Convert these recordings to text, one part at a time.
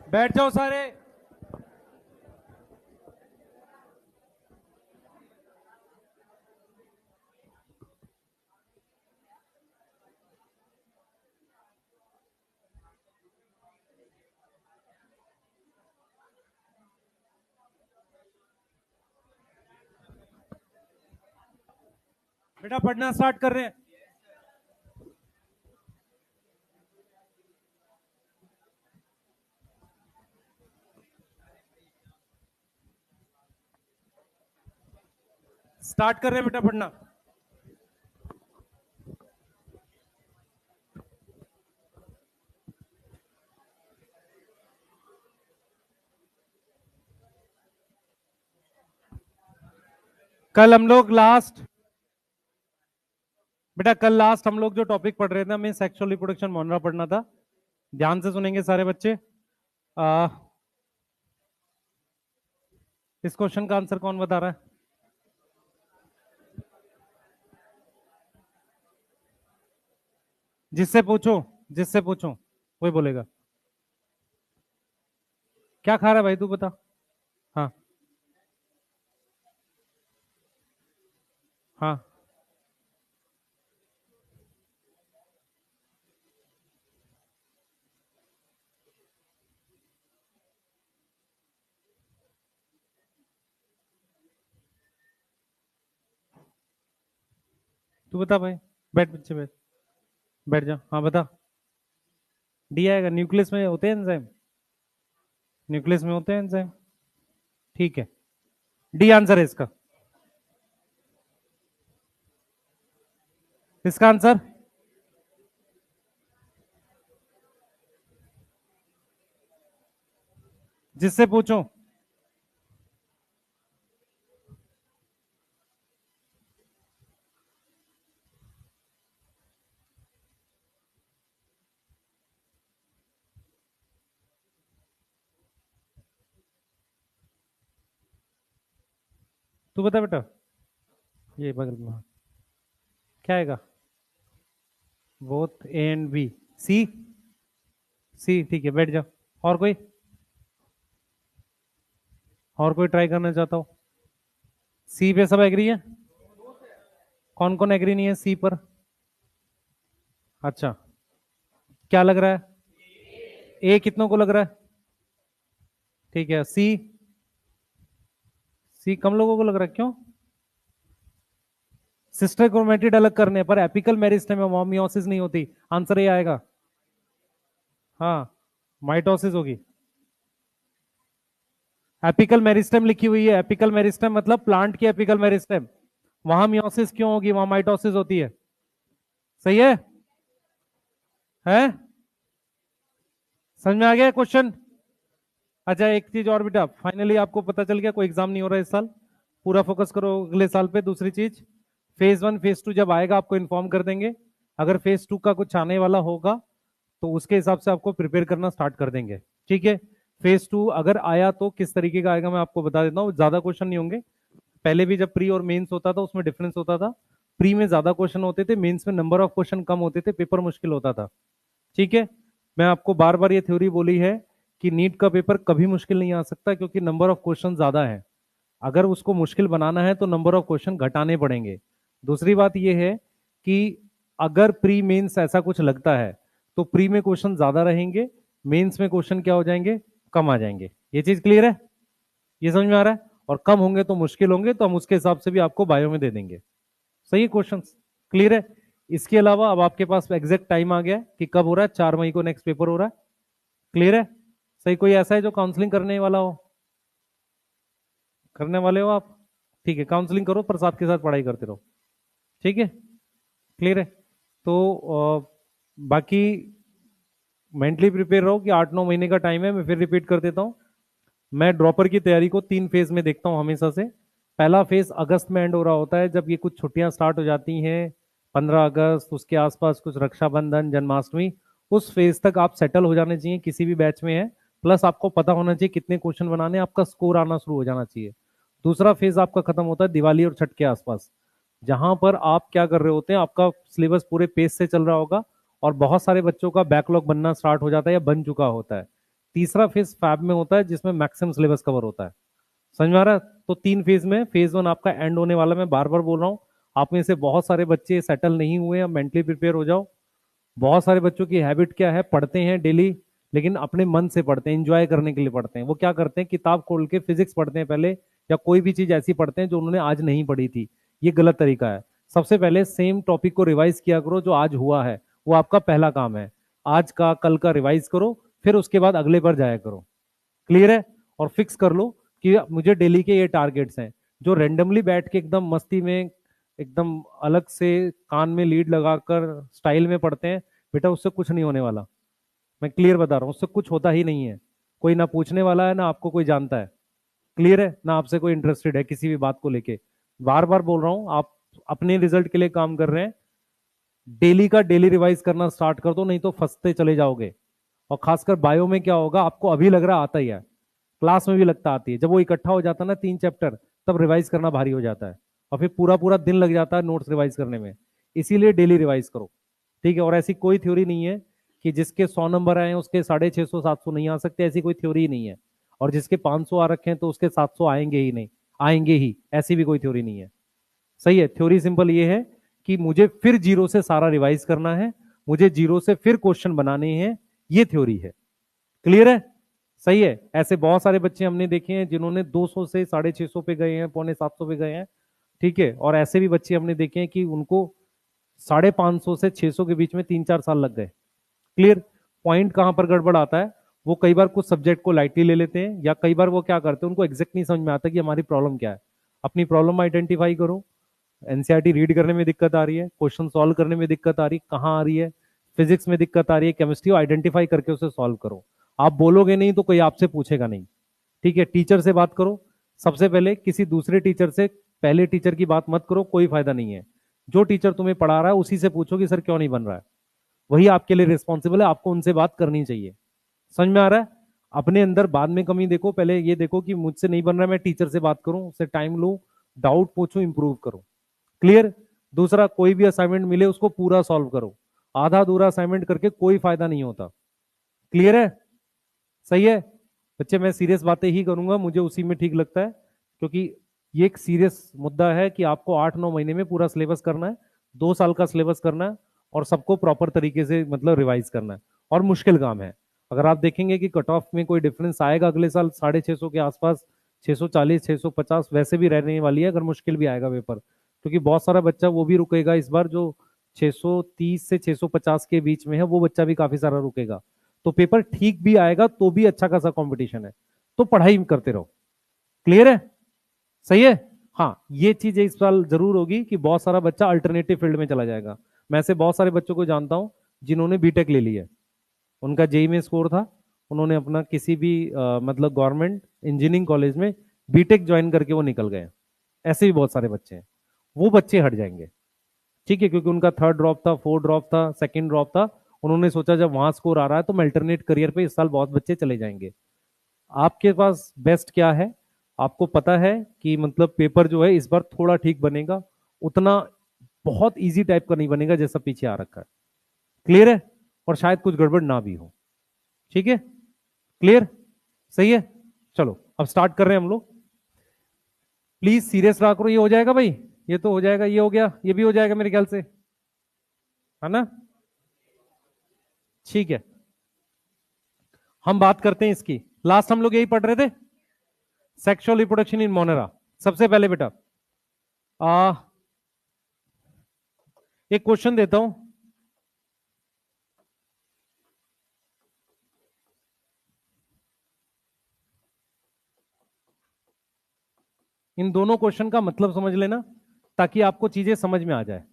बैठ जाओ सारे। बेटा पढ़ना स्टार्ट कर रहे हैं। स्टार्ट कर रहे हैं बेटा पढ़ना। कल हम लोग लास्ट बेटा कल लास्ट हम लोग जो टॉपिक पढ़ रहे थे, हमें सेक्सुअल रिप्रोडक्शन मोनरा पढ़ना था। ध्यान से सुनेंगे सारे बच्चे। इस क्वेश्चन का आंसर कौन बता रहा है? जिससे पूछो, जिससे पूछो वही बोलेगा। क्या खा रहा है भाई, तू बता। हाँ हाँ। तू बता भाई। बैठ बच्चे बैठ। बैठ जा, हाँ बता। डी आएगा। न्यूक्लियस में होते हैं एंजाइम। न्यूक्लियस में होते हैं एंजाइम। ठीक है, डी आंसर है इसका। इसका आंसर जिससे पूछो। तू बता बेटा। ये बगल में क्या आएगा? Both A and B. C. C ठीक है, बैठ जाओ। और कोई? और कोई ट्राई करना चाहता हो? सी पे सब एग्री है? कौन कौन एग्री नहीं है सी पर? अच्छा, क्या लग रहा है? ए कितनों को लग रहा है? ठीक है, सी। सी कम लोगों को लग रहा है, क्यों? सिस्टर क्रोमेटिड अलग करने पर एपिकल मेरिस्टेम में मियोसिस नहीं होती। आंसर ये आएगा। हाँ, माइटोसिस होगी। एपिकल मेरिस्टेम लिखी हुई है। एपिकल मेरिस्टेम मतलब प्लांट की एपिकल मेरिस्टेम। वहां मियोसिस क्यों होगी? वहां माइटोसिस होती है। सही है? है? समझ में आ गया क्वेश्चन? अच्छा, एक चीज और बेटा, फाइनली आपको पता चल गया कोई एग्जाम नहीं हो रहा है इस साल। पूरा फोकस करो अगले साल पे। दूसरी चीज, फेज 1 फेज 2 जब आएगा आपको इन्फॉर्म कर देंगे। अगर फेज 2 का कुछ आने वाला होगा तो उसके हिसाब से आपको प्रिपेयर करना स्टार्ट कर देंगे। ठीक है? फेज 2 अगर आया तो किस तरीके का आएगा मैं आपको बता देता हूँ। ज्यादा क्वेश्चन नहीं होंगे। पहले भी जब प्री और मेंस होता था उसमें डिफरेंस होता था। प्री में ज्यादा क्वेश्चन होते थे, मेंस में नंबर ऑफ क्वेश्चन कम होते थे, पेपर मुश्किल होता था। ठीक है? मैं आपको बार बार ये थ्योरी बोली है कि नीट का पेपर कभी मुश्किल नहीं आ सकता, क्योंकि नंबर ऑफ क्वेश्चन ज्यादा है। अगर उसको मुश्किल बनाना है तो नंबर ऑफ क्वेश्चन घटाने पड़ेंगे। दूसरी बात यह है कि अगर प्री मेंस ऐसा कुछ लगता है तो प्री में क्वेश्चन ज्यादा रहेंगे, मेंस में क्वेश्चन क्या हो जाएंगे? कम आ जाएंगे। ये चीज क्लियर है? ये समझ में आ रहा है? और कम होंगे तो मुश्किल होंगे, तो हम उसके हिसाब से भी आपको बायो में दे देंगे। सही है? क्वेश्चन क्लियर है? इसके अलावा अब आपके पास एग्जैक्ट टाइम आ गया है कि कब हो रहा है। 4 मई को नेक्स्ट पेपर हो रहा है। क्लियर है? सही। कोई ऐसा है जो काउंसलिंग करने वाला हो? करने वाले हो आप? ठीक है, काउंसलिंग करो पर साथ के साथ पढ़ाई करते रहो। ठीक है? क्लियर है? तो बाकी मेंटली प्रिपेयर रहो कि 8-9 महीने का टाइम है। मैं फिर रिपीट कर देता हूँ। मैं ड्रॉपर की तैयारी को 3 फेज में देखता हूँ हमेशा से। पहला फेज अगस्त में एंड हो रहा होता है, जब ये कुछ छुट्टियां स्टार्ट हो जाती हैं। 15 अगस्त, उसके आसपास कुछ रक्षाबंधन, जन्माष्टमी, उस फेज तक आप सेटल हो जाने चाहिए किसी भी बैच में है। प्लस आपको पता होना चाहिए कितने क्वेश्चन बनाने, आपका स्कोर आना शुरू हो जाना चाहिए। दूसरा फेज आपका खत्म होता है दिवाली और छठ के आसपास, जहां पर आप क्या कर रहे होते हैं, आपका सिलेबस पूरे पेज से चल रहा होगा और बहुत सारे बच्चों का बैकलॉग बनना स्टार्ट हो जाता है या बन चुका होता है। तीसरा फेज फैब में होता है जिसमें मैक्सिमम सिलेबस कवर होता है। समझ में आ रहा है? तो 3 फेज में फेज 1 आपका एंड होने वाला, मैं बार बार बोल रहा हूँ। आप में से बहुत सारे बच्चे सेटल नहीं हुए हैं, मेंटली प्रिपेयर हो जाओ। बहुत सारे बच्चों की हैबिट क्या है, पढ़ते हैं डेली, लेकिन अपने मन से पढ़ते हैं, एंजॉय करने के लिए पढ़ते हैं। वो क्या करते हैं, किताब खोल के फिजिक्स पढ़ते हैं पहले, या कोई भी चीज ऐसी पढ़ते हैं जो उन्होंने आज नहीं पढ़ी थी। ये गलत तरीका है। सबसे पहले सेम टॉपिक को रिवाइज किया करो जो आज हुआ है, वो आपका पहला काम है। आज का कल का रिवाइज करो, फिर उसके बाद अगले पर जाया करो। क्लियर है? और फिक्स कर लो कि मुझे डेली के ये टारगेट्स हैं। जो रेंडमली बैठ के एकदम मस्ती में, एकदम अलग से कान में लीड लगाकर स्टाइल में पढ़ते हैं, बेटा उससे कुछ नहीं होने वाला। मैं क्लियर बता रहा हूँ, उससे कुछ होता ही नहीं है। कोई ना पूछने वाला है, ना आपको कोई जानता है। क्लियर है ना? आपसे कोई इंटरेस्टेड है किसी भी बात को लेके। बार बार बोल रहा हूँ, आप अपने रिजल्ट के लिए काम कर रहे हैं, डेली का डेली रिवाइज करना स्टार्ट कर दो, नहीं तो फंसते चले जाओगे। और खासकर बायो में क्या होगा, आपको अभी लग रहा आता ही है, क्लास में भी लगता आती है, जब वो इकट्ठा हो जाता है ना 3 चैप्टर, तब रिवाइज करना भारी हो जाता है, और फिर पूरा पूरा दिन लग जाता है नोट्स रिवाइज करने में। इसीलिए डेली रिवाइज करो। ठीक है? और ऐसी कोई थ्योरी नहीं है कि जिसके 100 नंबर आए उसके 650 700 नहीं आ सकते, ऐसी कोई थ्योरी ही नहीं है। और जिसके 500 आ रखे हैं तो उसके 700 आएंगे ही नहीं, आएंगे ही, ऐसी भी कोई थ्योरी नहीं है। सही है? थ्योरी सिंपल ये है कि मुझे फिर जीरो से सारा रिवाइज करना है, मुझे जीरो से फिर क्वेश्चन बनाने हैं, ये थ्योरी है। क्लियर है? सही है? ऐसे बहुत सारे बच्चे हमने देखे हैं जिन्होंने 200 से 650 पे गए हैं, पौने 700 पे गए हैं। ठीक है? और ऐसे भी बच्चे हमने देखे हैं कि उनको 550 से 600 के बीच में 3-4 साल लग गए। क्लियर? पॉइंट कहां पर गड़बड़ आता है, वो कई बार कुछ सब्जेक्ट को लाइटली ले लेते हैं, या कई बार वो क्या करते हैं, उनको एग्जैक्ट नहीं समझ में आता कि हमारी प्रॉब्लम क्या है। अपनी प्रॉब्लम आइडेंटिफाई करो। एनसीईआरटी रीड करने में दिक्कत आ रही है, क्वेश्चन सॉल्व करने में दिक्कत आ रही है, कहाँ आ रही है, फिजिक्स में दिक्कत आ रही है, केमिस्ट्री, आइडेंटिफाई करके उसे सॉल्व करो। आप बोलोगे नहीं तो कोई आपसे पूछेगा नहीं। ठीक है? टीचर से बात करो सबसे पहले, किसी दूसरे टीचर से पहले टीचर की बात मत करो, कोई फायदा नहीं है। जो टीचर तुम्हें पढ़ा रहा है उसी से पूछो कि सर क्यों नहीं बन रहा है, वही आपके लिए रिस्पॉन्सिबल है, आपको उनसे बात करनी चाहिए। समझ में आ रहा है? अपने अंदर बाद में कमी देखो, पहले ये देखो कि मुझसे नहीं बन रहा, मैं टीचर से बात करूं, उससे टाइम लूं, डाउट पूछूं, इंप्रूव करूं। क्लियर? दूसरा, कोई भी असाइनमेंट मिले उसको पूरा सॉल्व करो। आधा अधूरा असाइनमेंट करके कोई फायदा नहीं होता। क्लियर है? सही है? बच्चे, मैं सीरियस बातें ही करूंगा, मुझे उसी में ठीक लगता है, क्योंकि ये एक सीरियस मुद्दा है कि आपको 8-9 महीने में पूरा सिलेबस करना है, 2 साल का सिलेबस करना है, और सबको प्रॉपर तरीके से मतलब रिवाइज करना है। और मुश्किल काम है। अगर आप देखेंगे कि कट ऑफ में कोई डिफरेंस आएगा अगले साल 650 के आसपास, 640 650 वैसे भी रहने वाली है, अगर मुश्किल भी आएगा पेपर, क्योंकि बहुत सारा बच्चा वो भी रुकेगा इस बार जो 630 से 650 के बीच में है, वो बच्चा भी काफी सारा रुकेगा। तो पेपर ठीक भी आएगा तो भी अच्छा खासा कंपटीशन है, तो पढ़ाई करते रहो। क्लियर है? सही है? हाँ, ये चीज इस साल जरूर होगी कि बहुत सारा बच्चा अल्टरनेटिव फील्ड में चला जाएगा। मैं ऐसे बहुत सारे बच्चों को जानता हूं जिन्होंने बीटेक ले ली है, उनका जेई में स्कोर था, उन्होंने अपना किसी भी मतलब गवर्नमेंट इंजीनियरिंग कॉलेज में बीटेक ज्वाइन करके वो निकल गए। ऐसे भी बहुत सारे बच्चे हैं। वो बच्चे हट जाएंगे। ठीक है? क्योंकि उनका थर्ड ड्रॉप था, फोर्थ ड्रॉप था, सेकंड ड्रॉप था, उन्होंने सोचा जब वहां स्कोर आ रहा है तो मैं अल्टरनेट करियर पे इस साल बहुत बच्चे चले जाएंगे। आपके पास बेस्ट क्या है? आपको पता है कि मतलब पेपर जो है इस बार थोड़ा ठीक बनेगा, उतना बहुत इजी टाइप का नहीं बनेगा जैसा पीछे आ रखा है। क्लियर है? और शायद कुछ गड़बड़ ना भी हो। ठीक है? क्लियर? सही है? चलो अब स्टार्ट कर रहे हैं हम लोग। प्लीज सीरियस रहा करो। ये हो जाएगा भाई, ये तो हो जाएगा, ये हो गया, ये भी हो जाएगा मेरे ख्याल से, है ना? ठीक है, हम बात करते हैं इसकी। लास्ट हम लोग यही पढ़ रहे थे, सेक्सुअल रिप्रोडक्शन इन मोनेरा। सबसे पहले बेटा आ एक क्वेश्चन देता हूं, इन दोनों क्वेश्चन का मतलब समझ लेना ताकि आपको चीजें समझ में आ जाए।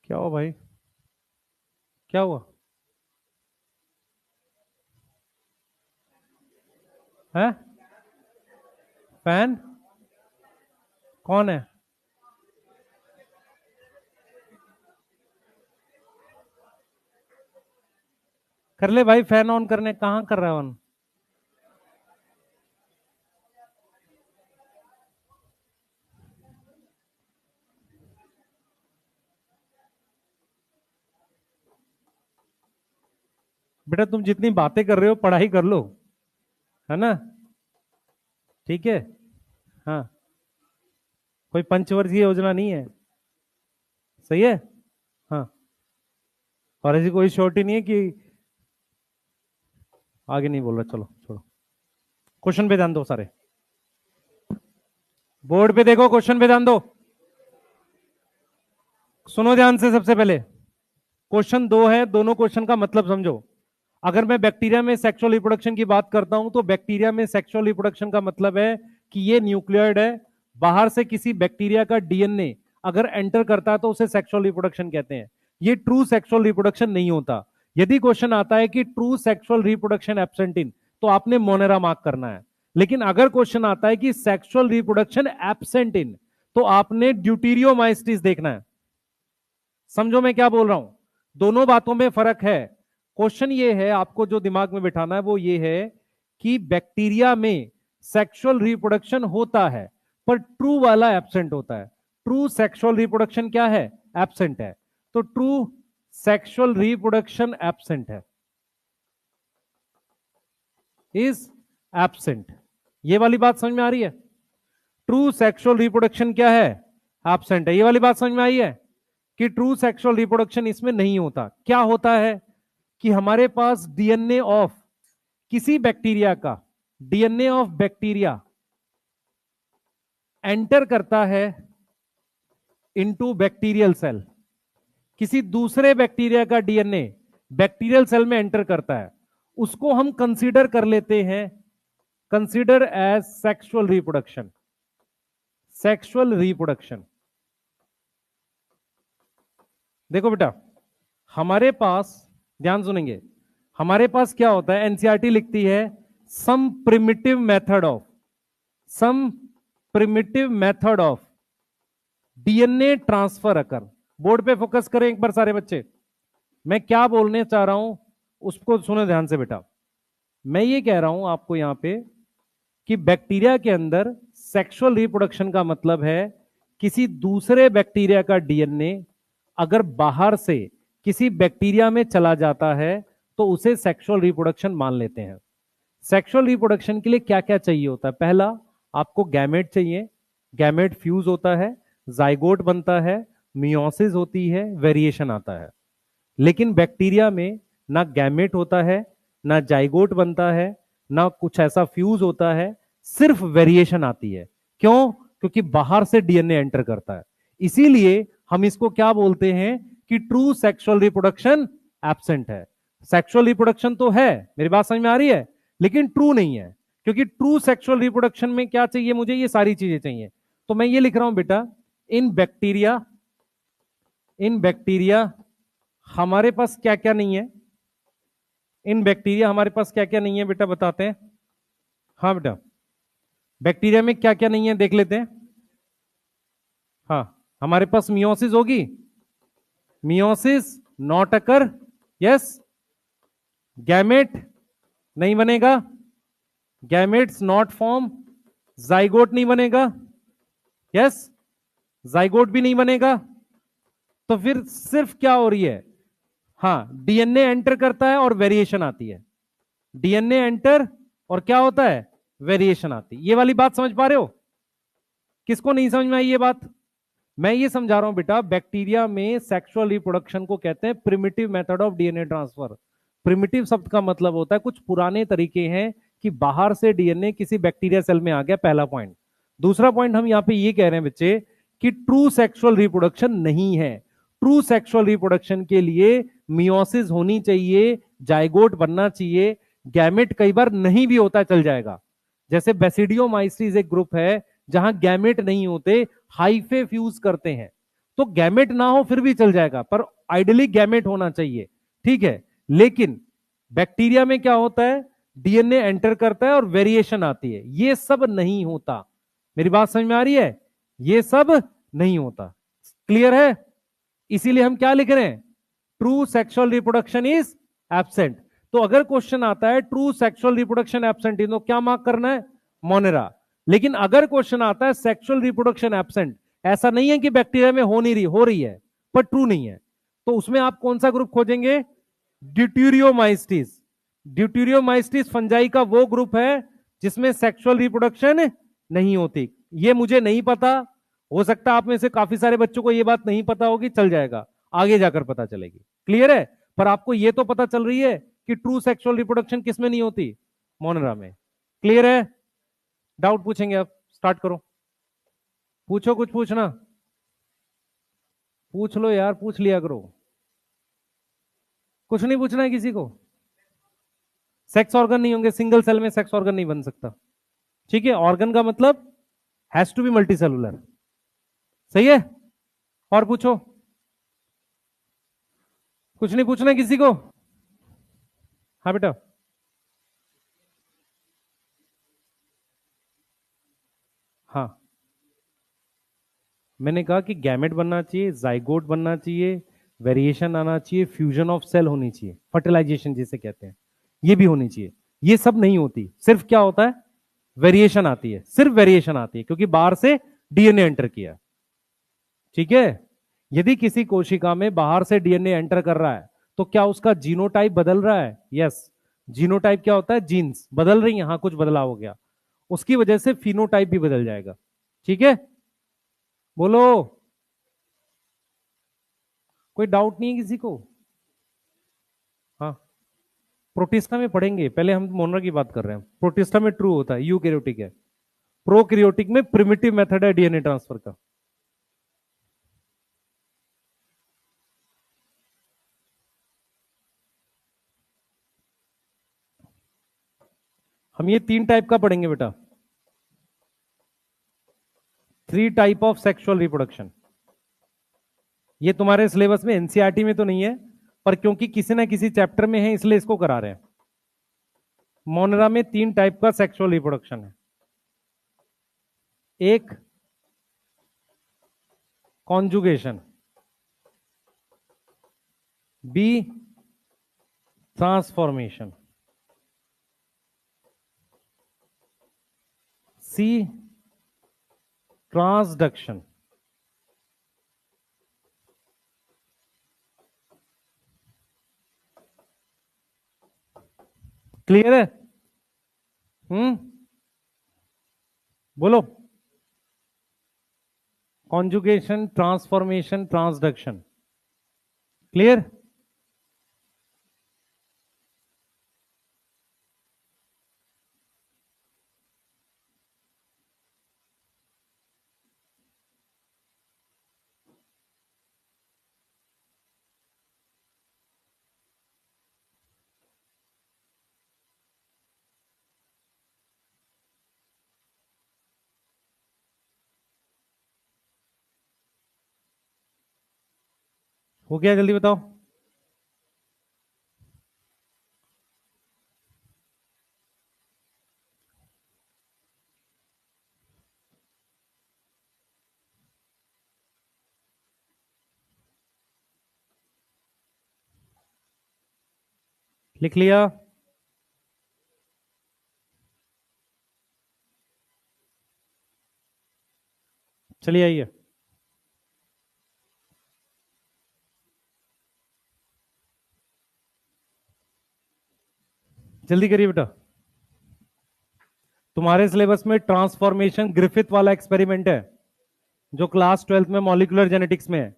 क्या हुआ भाई, क्या हुआ है? फैन कौन है? कर ले भाई, फैन ऑन करने कहाँ कर रहा है ऑन? बेटा तुम जितनी बातें कर रहे हो पढ़ाई कर लो, है ना? ठीक है। हाँ, कोई पंचवर्षीय योजना नहीं है। सही है। हाँ, और ऐसी कोई श्योरिटी नहीं है कि आगे नहीं बोल रहा, चलो छोड़ो। क्वेश्चन पे ध्यान दो सारे, बोर्ड पे देखो, क्वेश्चन पे ध्यान दो। सुनो ध्यान से, सबसे पहले क्वेश्चन दो है, दोनों क्वेश्चन का मतलब समझो। अगर मैं बैक्टीरिया में सेक्सुअल रिप्रोडक्शन की बात करता हूं तो बैक्टीरिया में सेक्सुअल रिप्रोडक्शन का मतलब है कि ये न्यूक्लियोइड है, बाहर से किसी बैक्टीरिया का डीएनए अगर एंटर करता है तो उसे सेक्सुअल रिप्रोडक्शन कहते हैं। ये ट्रू सेक्सुअल रिप्रोडक्शन नहीं होता। यदि क्वेश्चन आता है कि true sexual reproduction absent in, तो आपने मोनेरा मार्क करना है। लेकिन अगर क्वेश्चन आता है कि सेक्सुअल रिप्रोडक्शन एब्सेंट इन, तो आपने ड्यूटीरियोमाइस्टिस देखना है। समझो मैं क्या बोल रहा हूं, दोनों बातों में फर्क है। क्वेश्चन ये है, आपको जो दिमाग में बिठाना है वो ये है कि बैक्टीरिया में सेक्सुअल रिप्रोडक्शन होता है पर ट्रू वाला एब्सेंट होता है। ट्रू सेक्सुअल रिप्रोडक्शन क्या है? एब्सेंट है। तो ट्रू सेक्सुअल रिप्रोडक्शन एब्सेंट है, इज एब्सेंट। ये वाली बात समझ में आ रही है? ट्रू सेक्सुअल रिप्रोडक्शन क्या है? एब्सेंट है। ये वाली बात समझ में आई है कि ट्रू सेक्सुअल रिप्रोडक्शन इसमें नहीं होता। क्या होता है कि हमारे पास डीएनए ऑफ किसी बैक्टीरिया का, डीएनए ऑफ बैक्टीरिया एंटर करता है इनटू बैक्टीरियल सेल। किसी दूसरे बैक्टीरिया का डीएनए बैक्टीरियल सेल में एंटर करता है, उसको हम कंसीडर कर लेते हैं, consider as sexual reproduction. Sexual reproduction, देखो बेटा, हमारे पास, ध्यान सुनेंगे, हमारे पास क्या होता है, एनसीईआरटी लिखती है some primitive method of, some primitive method of DNA transfer occur. Board पे फोकस करें एक बार सारे बच्चे, मैं क्या बोलने चाह रहा हूं उसको सुनो ध्यान से बेटा। मैं ये कह रहा हूं आपको यहां पे कि बैक्टीरिया के अंदर सेक्सुअल रिप्रोडक्शन का मतलब है किसी दूसरे बैक्टीरिया का डीएनए अगर बाहर से किसी बैक्टीरिया में चला जाता है तो उसे सेक्सुअल रिप्रोडक्शन मान लेते हैं। सेक्सुअल रिप्रोडक्शन के लिए क्या क्या चाहिए होता है? पहला, आपको गैमेट चाहिए, गैमेट फ्यूज होता है, जाइगोट बनता है, मियोसिस होती है, वेरिएशन आता है। लेकिन बैक्टीरिया में ना गैमेट होता है, ना जाइगोट बनता है, ना कुछ ऐसा फ्यूज होता है, सिर्फ वेरिएशन आती है। क्यों? क्योंकि बाहर से डीएनए एंटर करता है। इसीलिए हम इसको क्या बोलते हैं कि ट्रू सेक्सुअल रिप्रोडक्शन एब्सेंट है। सेक्सुअल रिप्रोडक्शन तो है, मेरी बात समझ में आ रही है, लेकिन ट्रू नहीं है। क्योंकि ट्रू सेक्सुअल रिप्रोडक्शन में क्या चाहिए मुझे? ये सारी चीजें चाहिए। तो मैं ये लिख रहा हूं बेटा, इन बैक्टीरिया, इन बैक्टीरिया हमारे पास क्या क्या नहीं है, इन बैक्टीरिया हमारे पास क्या क्या नहीं है बेटा, बताते हैं। हाँ बेटा, बैक्टीरिया में क्या क्या नहीं है देख लेते हैं। हाँ, हमारे पास मियोसिस होगी, meiosis not occur, yes. Gamete नहीं बनेगा, गैमेट्स नॉट फॉर्म, जाइगोट नहीं बनेगा, यस, जाइगोट भी नहीं बनेगा। तो फिर सिर्फ क्या हो रही है? हाँ, डीएनए एंटर करता है और वेरिएशन आती है। डीएनए एंटर और क्या होता है? वेरिएशन आती है। ये वाली बात समझ पा रहे हो? किसको नहीं समझ में आई ये बात? मैं ये समझा रहा हूं बेटा, बैक्टीरिया में सेक्सुअल रिप्रोडक्शन को कहते हैं primitive method of DNA transfer. Primitive शब्द का मतलब होता है कुछ पुराने तरीके हैं कि बाहर से डीएनए किसी बैक्टीरिया सेल में आ गया, पहला पॉइंट। दूसरा पॉइंट हम यहां पे ये कह रहे हैं बच्चे कि ट्रू सेक्सुअल रिप्रोडक्शन नहीं है। ट्रू सेक्सुअल रिप्रोडक्शन के लिए मियोसिस होनी चाहिए, जाइगोट बनना चाहिए, गैमेट कई बार नहीं भी होता, चल जाएगा। जैसे बेसिडियोमाइसीस एक ग्रुप है जहां गैमेट नहीं होते, हाइफे फ्यूज करते हैं। तो गैमेट ना हो फिर भी चल जाएगा, पर आइडियली गैमेट होना चाहिए, ठीक है। लेकिन बैक्टीरिया में क्या होता है, डीएनए एंटर करता है और वेरिएशन आती है, ये सब नहीं होता। मेरी बात समझ में आ रही है? ये सब नहीं होता। क्लियर है? इसीलिए हम क्या लिख रहे हैं, true sexual reproduction is absent. तो अगर क्वेश्चन आता है ट्रू सेक्सुअल रिप्रोडक्शन एब्सेंट, तो क्या मार्क करना है, मोनेरा। लेकिन अगर क्वेश्चन आता है सेक्सुअल रिप्रोडक्शन एब्सेंट, ऐसा नहीं है कि बैक्टीरिया में हो नहीं रही, हो रही है पर ट्रू नहीं है, तो उसमें आप कौन सा ग्रुप खोजेंगे, ड्यूटेरियोमाइस्टिस। ड्यूटेरियोमाइस्टिस फंजाई का वो ग्रुप है जिसमें सेक्सुअल रिप्रोडक्शन नहीं होती। ये मुझे नहीं पता, हो सकता है आप में से काफी सारे बच्चों को ये बात नहीं पता होगी, चल जाएगा, आगे जाकर पता चलेगी। क्लियर है? पर आपको ये तो पता चल रही है कि ट्रू सेक्सुअल रिप्रोडक्शन किसमें नहीं होती, मोनेरा में। क्लियर है? डाउट पूछेंगे आप, स्टार्ट करो, पूछो, कुछ पूछना पूछ लो यार, पूछ लिया करो। कुछ नहीं पूछना है किसी को? सेक्स ऑर्गन नहीं होंगे, सिंगल सेल में सेक्स ऑर्गन नहीं बन सकता, ठीक है। ऑर्गन का मतलब has to be multicellular, सही है। और पूछो, कुछ नहीं पूछना है किसी को? हाँ बेटा, हाँ मैंने कहा कि गैमेट बनना चाहिए, जाइगोट बनना चाहिए, वेरिएशन आना चाहिए, फ्यूजन ऑफ सेल होनी चाहिए, फर्टिलाइजेशन जिसे कहते हैं, ये भी होनी चाहिए। ये सब नहीं होती, सिर्फ क्या होता है, वेरिएशन आती है, सिर्फ वेरिएशन आती है क्योंकि बाहर से डीएनए एंटर किया, ठीक है। यदि किसी कोशिका में बाहर से डीएनए एंटर कर रहा है तो क्या उसका जीनोटाइप बदल रहा है? यस। जीनोटाइप क्या होता है, जीन्स बदल रही है, हाँ कुछ बदलाव हो गया, उसकी वजह से फिनोटाइप भी बदल जाएगा, ठीक है। बोलो, कोई डाउट नहीं है किसी को? हाँ, प्रोटिस्टा में पढ़ेंगे, पहले हम मोनरा की बात कर रहे हैं। प्रोटिस्टा में ट्रू होता है, यूकैरियोटिक है, प्रोकैरियोटिक में प्रिमिटिव मेथड है डीएनए ट्रांसफर का। हम ये 3 टाइप का पढ़ेंगे बेटा, 3 टाइप ऑफ सेक्सुअल रिप्रोडक्शन। ये तुम्हारे सिलेबस में एनसीईआरटी में तो नहीं है, पर क्योंकि किसी ना किसी चैप्टर में है इसलिए इसको करा रहे हैं। मोनरा में 3 टाइप का सेक्सुअल रिप्रोडक्शन है। एक कॉन्जुगेशन, बी ट्रांसफॉर्मेशन, सी ट्रांसडक्शन। क्लियर है? बोलो, कॉन्जुगेशन, ट्रांसफॉर्मेशन, ट्रांसडक्शन, क्लियर? हो गया, जल्दी बताओ। लिख लिया? चलिए आइए, जल्दी करिए बेटा। तुम्हारे सिलेबस में ट्रांसफॉर्मेशन ग्रिफिथ वाला एक्सपेरिमेंट है जो क्लास 12th में मॉलिक्यूलर जेनेटिक्स में है।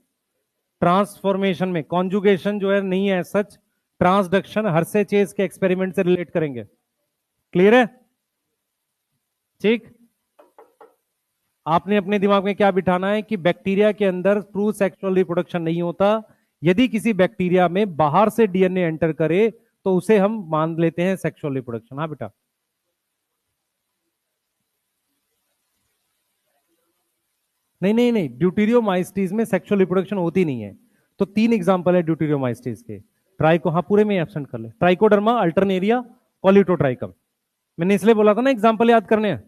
ट्रांसफॉर्मेशन में कॉन्जुगेशन जो है नहीं है सच, ट्रांसडक्शन हर्से चेज के एक्सपेरिमेंट से रिलेट करेंगे। क्लियर है? ठीक। आपने अपने दिमाग में क्या बिठाना है कि बैक्टीरिया के अंदर ट्रू सेक्सुअल रिप्रोडक्शन नहीं होता। यदि किसी बैक्टीरिया में बाहर से डीएनए एंटर करे तो उसे हम मान लेते हैं सेक्सुअल रिप्रोडक्शन। हाँ बेटा, नहीं नहीं नहीं, ड्यूटेरियोमाइस्टीज में सेक्सुअल रिप्रोडक्शन होती नहीं है। तो 3 एग्जांपल है ड्यूटेरियोमाइस्टीज के। ट्राइको, हाँ पूरे में एब्सेंट कर ले, ट्राइकोडर्मा, अल्टरनेरिया, कॉलिटोट्राइकम। मैंने इसलिए बोला था ना एग्जांपल याद करने हैं।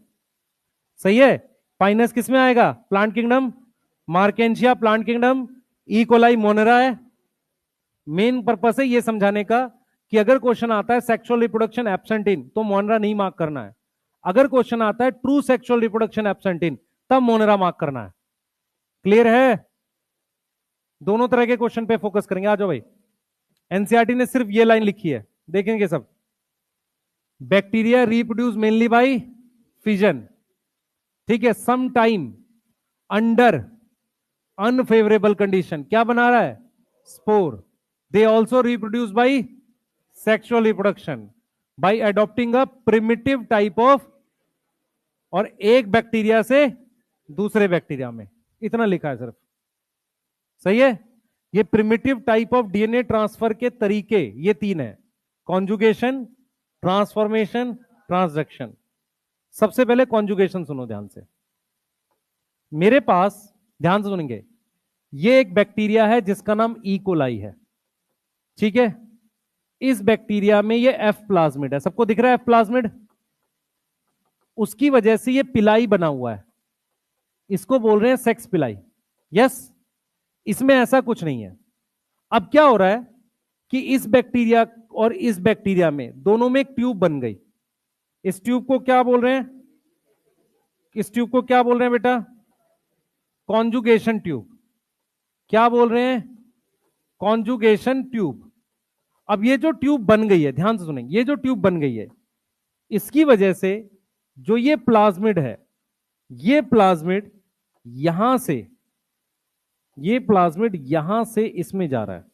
सही है। पाइनस किस में आएगा? Plant kingdom. Marchantia plant kingdom. E coli Monera है। मेन पर्पस है ये समझाने का कि अगर क्वेश्चन आता है सेक्सुअल रिप्रोडक्शन एब्सेंट इन, तो मोनेरा नहीं मार्क करना है। अगर क्वेश्चन आता है true sexual reproduction absent in, तब मोनेरा मार्क करना है। क्लियर है? दोनों तरह के क्वेश्चन पे फोकस करेंगे। आ जाओ भाई। एनसीईआरटी ने सिर्फ ये लाइन लिखी है, देखेंगे सब। Bacteria reproduce mainly by fission, ठीक है, some time under unfavourable condition. क्या बना रहा है? Spore. They also reproduce by sexual reproduction by adopting a primitive type of, और एक बैक्टीरिया से दूसरे बैक्टीरिया में। इतना लिखा है सिर्फ। सही है। ये primitive type of DNA transfer के तरीके ये 3 है: कॉन्जुगेशन, ट्रांसफॉर्मेशन, ट्रांसडक्शन। सबसे पहले कॉन्जुगेशन सुनो ध्यान से। मेरे पास, ध्यान से सुनेंगे, ये एक बैक्टीरिया है जिसका नाम ई कोलाई है, ठीक है। इस बैक्टीरिया में ये एफ प्लाज्मिड है, सबको दिख रहा है एफ प्लाज्मिड? उसकी वजह से ये पिलाई बना हुआ है, इसको बोल रहे हैं सेक्स पिलाई। यस, इसमें ऐसा कुछ नहीं है। अब क्या हो रहा है कि इस बैक्टीरिया और इस बैक्टीरिया में दोनों में एक ट्यूब बन गई। इस ट्यूब को क्या बोल रहे हैं? इस ट्यूब को क्या बोल रहे हैं बेटा? Conjugation tube. क्या बोल रहे हैं? Conjugation tube. अब ये जो ट्यूब बन गई है, ध्यान से सुनेंगे, ये जो ट्यूब बन गई है, इसकी वजह से जो ये प्लाज्मिड है, ये प्लाज्मिड यहां से, ये प्लाज्मिड यहां से इसमें जा रहा है,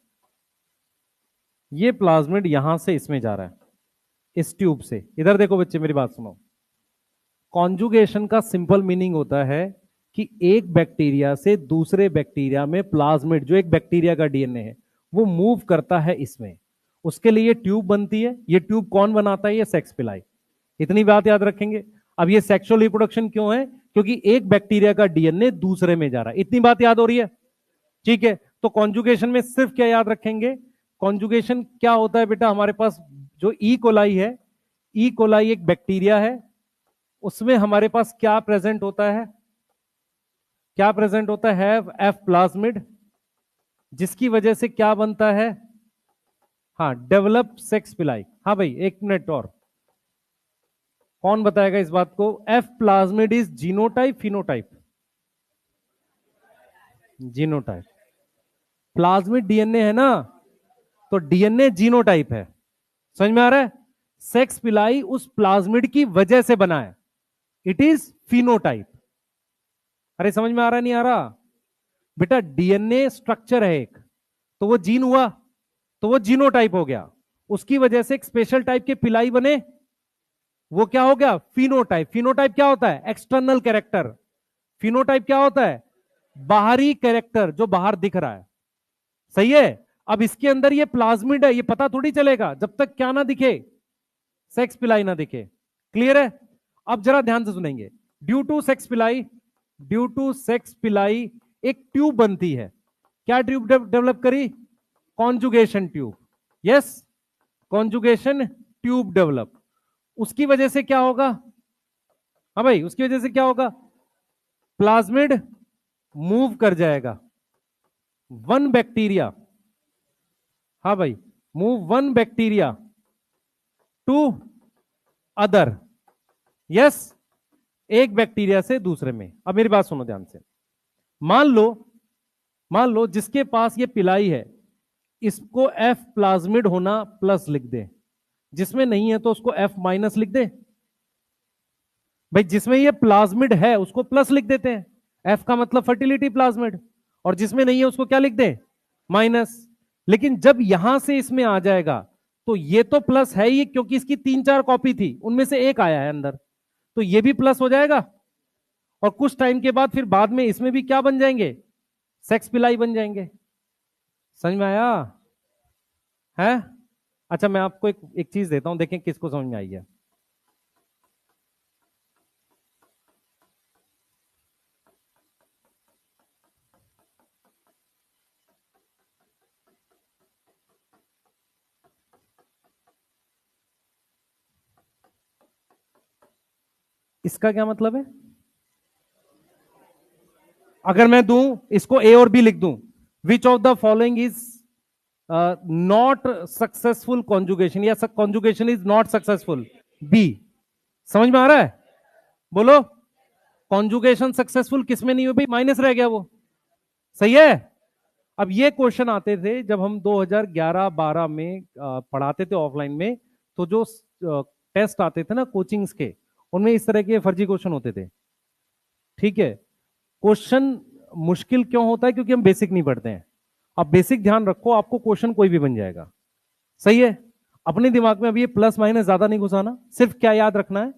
ये प्लाज्मिड यहां से इसमें जा रहा है, इस ट्यूब से। इधर देखो बच्चे, मेरी बात सुनो। कॉन्जुगेशन का सिंपल मीनिंग होता है कि एक बैक्टीरिया से दूसरे बैक्टीरिया में प्लाज्मिड, जो एक बैक्टीरिया का डीएनए है, वो मूव करता है इसमें। उसके लिए ये ट्यूब बनती है। ये ट्यूब कौन बनाता है? ये सेक्स पिलाई। इतनी बात याद रखेंगे। अब ये सेक्सुअल रिप्रोडक्शन क्यों है? क्योंकि एक बैक्टीरिया का डीएनए दूसरे में जा रहा है। इतनी बात याद हो रही है? ठीक है। तो कॉन्जुगेशन में सिर्फ क्या याद रखेंगे? कॉन्जुगेशन क्या होता है बेटा? हमारे पास जो ई कोलाई है, ई कोलाई एक बैक्टीरिया है, उसमें हमारे पास क्या प्रेजेंट होता है? क्या प्रेजेंट होता है? एफ प्लाज्मिड, जिसकी वजह से क्या बनता है? हाँ, डेवलप सेक्स पिलाई। हाँ भाई, एक मिनट और, कौन बताएगा इस बात को? F plasmid is genotype phenotype? Genotype. Plasmid DNA है ना, तो डीएनए जीनोटाइप है। समझ में आ रहा है? सेक्स पिलाई उस प्लाज्मिड की वजह से बना है, इट इज फिनोटाइप। अरे समझ में आ रहा नहीं आ रहा? बेटा डीएनए स्ट्रक्चर है एक, तो वो जीन हुआ, तो वो जीनोटाइप हो गया। उसकी वजह से एक स्पेशल टाइप के पिलाई बने, वो क्या हो गया? फिनोटाइप। फिनोटाइप क्या होता है? External character. फिनोटाइप क्या होता है? बाहरी कैरेक्टर, जो बाहर दिख रहा है। सही है। अब इसके अंदर ये प्लाज्मिड है, ये पता थोड़ी चलेगा जब तक क्या ना दिखे, सेक्स पिलाई ना दिखे। क्लियर है? अब जरा ध्यान से सुनेंगे। Due to sex pili, due to sex pili एक ट्यूब बनती है। क्या ट्यूब डेवलप करी? Conjugation tube. Yes, conjugation tube develop. उसकी वजह से क्या होगा? हाँ भाई, उसकी वजह से क्या होगा? प्लाज्मिड मूव कर जाएगा, वन बैक्टीरिया, हाँ भाई, move one bacteria to other. Yes, एक बैक्टीरिया से दूसरे में। अब मेरी बात सुनो ध्यान से। मान लो जिसके पास ये पिलाई है, इसको एफ प्लाज्मिड होना प्लस लिख दे, जिसमें नहीं है तो उसको एफ माइनस लिख दे। भाई जिसमें ये प्लाज्मिड है उसको प्लस लिख देते हैं, एफ का मतलब फर्टिलिटी प्लाज्मिड, और जिसमें नहीं है उसको क्या लिख दे? माइनस। लेकिन जब यहां से इसमें आ जाएगा तो ये तो प्लस है ही, क्योंकि इसकी 3-4 कॉपी थी, उनमें से एक आया है अंदर, तो ये भी प्लस हो जाएगा। और कुछ टाइम के बाद फिर बाद में इसमें भी क्या बन जाएंगे? सेक्स पिलाई बन जाएंगे। समझ में आया है? अच्छा, मैं आपको एक चीज देता हूं, देखें किसको समझ में आई है। इसका क्या मतलब है? अगर मैं दूं इसको ए और बी लिख दूं, which of the following is not successful conjugation, या conjugation is not successful? B. समझ में आ रहा है? बोलो। कॉन्जुगेशन सक्सेसफुल किसमें नहीं हुई भाई? माइनस रह गया वो। सही है। अब ये क्वेश्चन आते थे जब हम 2011-12 में पढ़ाते थे ऑफलाइन में, तो जो टेस्ट आते थे ना कोचिंग्स के, उनमें इस तरह के फर्जी क्वेश्चन होते थे। ठीक है। क्वेश्चन मुश्किल क्यों होता है? क्योंकि हम बेसिक नहीं पढ़ते हैं। आप बेसिक ध्यान रखो, आपको क्वेश्चन कोई भी बन जाएगा। सही है। अपने दिमाग में अभी ये प्लस माइनस ज्यादा नहीं घुसाना, सिर्फ क्या याद रखना है,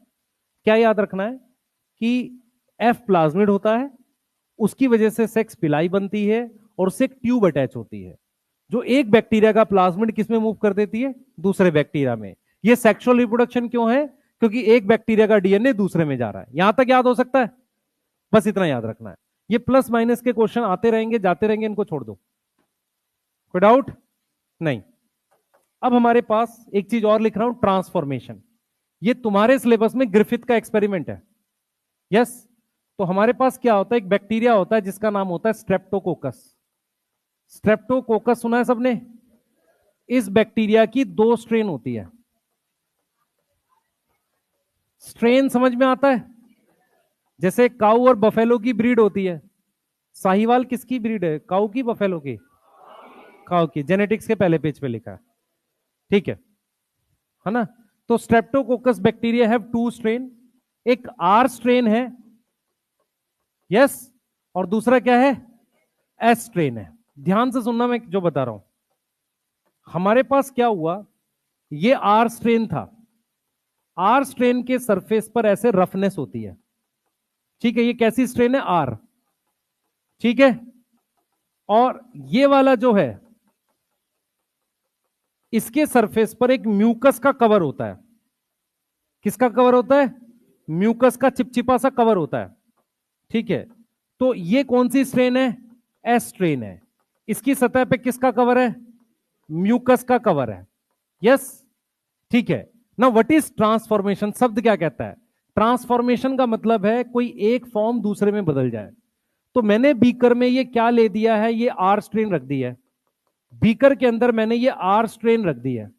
क्या याद रखना है कि एफ प्लाज्मिड होता है, उसकी वजह से सेक्स पिलाई बनती है और उससे एक ट्यूब अटैच होती है, जो एक बैक्टीरिया का प्लाज्मिड किसमें मूव कर देती है? दूसरे बैक्टीरिया में। ये सेक्सुअल रिप्रोडक्शन क्यों है? क्योंकि एक बैक्टीरिया का डीएनए दूसरे में जा रहा है। यहां तक याद हो सकता है? बस इतना याद रखना है। ये प्लस माइनस के क्वेश्चन आते रहेंगे जाते रहेंगे, इनको छोड़ दो। कोई डाउट नहीं। अब हमारे पास एक चीज और लिख रहा हूं, ट्रांसफॉर्मेशन। ये तुम्हारे सिलेबस में ग्रिफिथ का एक्सपेरिमेंट है। यस। तो हमारे पास क्या होता है? एक बैक्टीरिया होता है जिसका नाम होता है स्ट्रेप्टोकोकस। स्ट्रेप्टोकोकस सुना है सबने? इस बैक्टीरिया की दो स्ट्रेन होती है। स्ट्रेन समझ में आता है? जैसे काऊ और बफेलो की ब्रीड होती है। साहिवाल किसकी ब्रीड है? काऊ की, बफेलो की? काऊ की। जेनेटिक्स के पहले पेज पे लिखा है। ठीक है ना? तो streptococcus bacteria have two strain. एक आर स्ट्रेन है, यस, और दूसरा क्या है? एस स्ट्रेन है। ध्यान से सुनना मैं जो बता रहा हूं। हमारे पास क्या हुआ? ये आर स्ट्रेन था। आर स्ट्रेन के सरफेस पर ऐसे रफनेस होती है। ठीक है। ये कैसी स्ट्रेन है? आर। ठीक है। और ये वाला जो है, इसके सरफेस पर एक म्यूकस का कवर होता है। किसका कवर होता है? म्यूकस का चिपचिपा सा कवर होता है। ठीक है। तो ये कौन सी स्ट्रेन है? एस स्ट्रेन है। इसकी सतह पे किसका कवर है? म्यूकस का कवर है। यस। ठीक है ना? What is transformation? शब्द क्या कहता है? ट्रांसफॉर्मेशन का मतलब है कोई एक फॉर्म दूसरे में बदल जाए। तो मैंने बीकर में ये क्या ले दिया है? ये आर स्ट्रेन रख दी है। बीकर के अंदर मैंने ये आर स्ट्रेन रख दी है।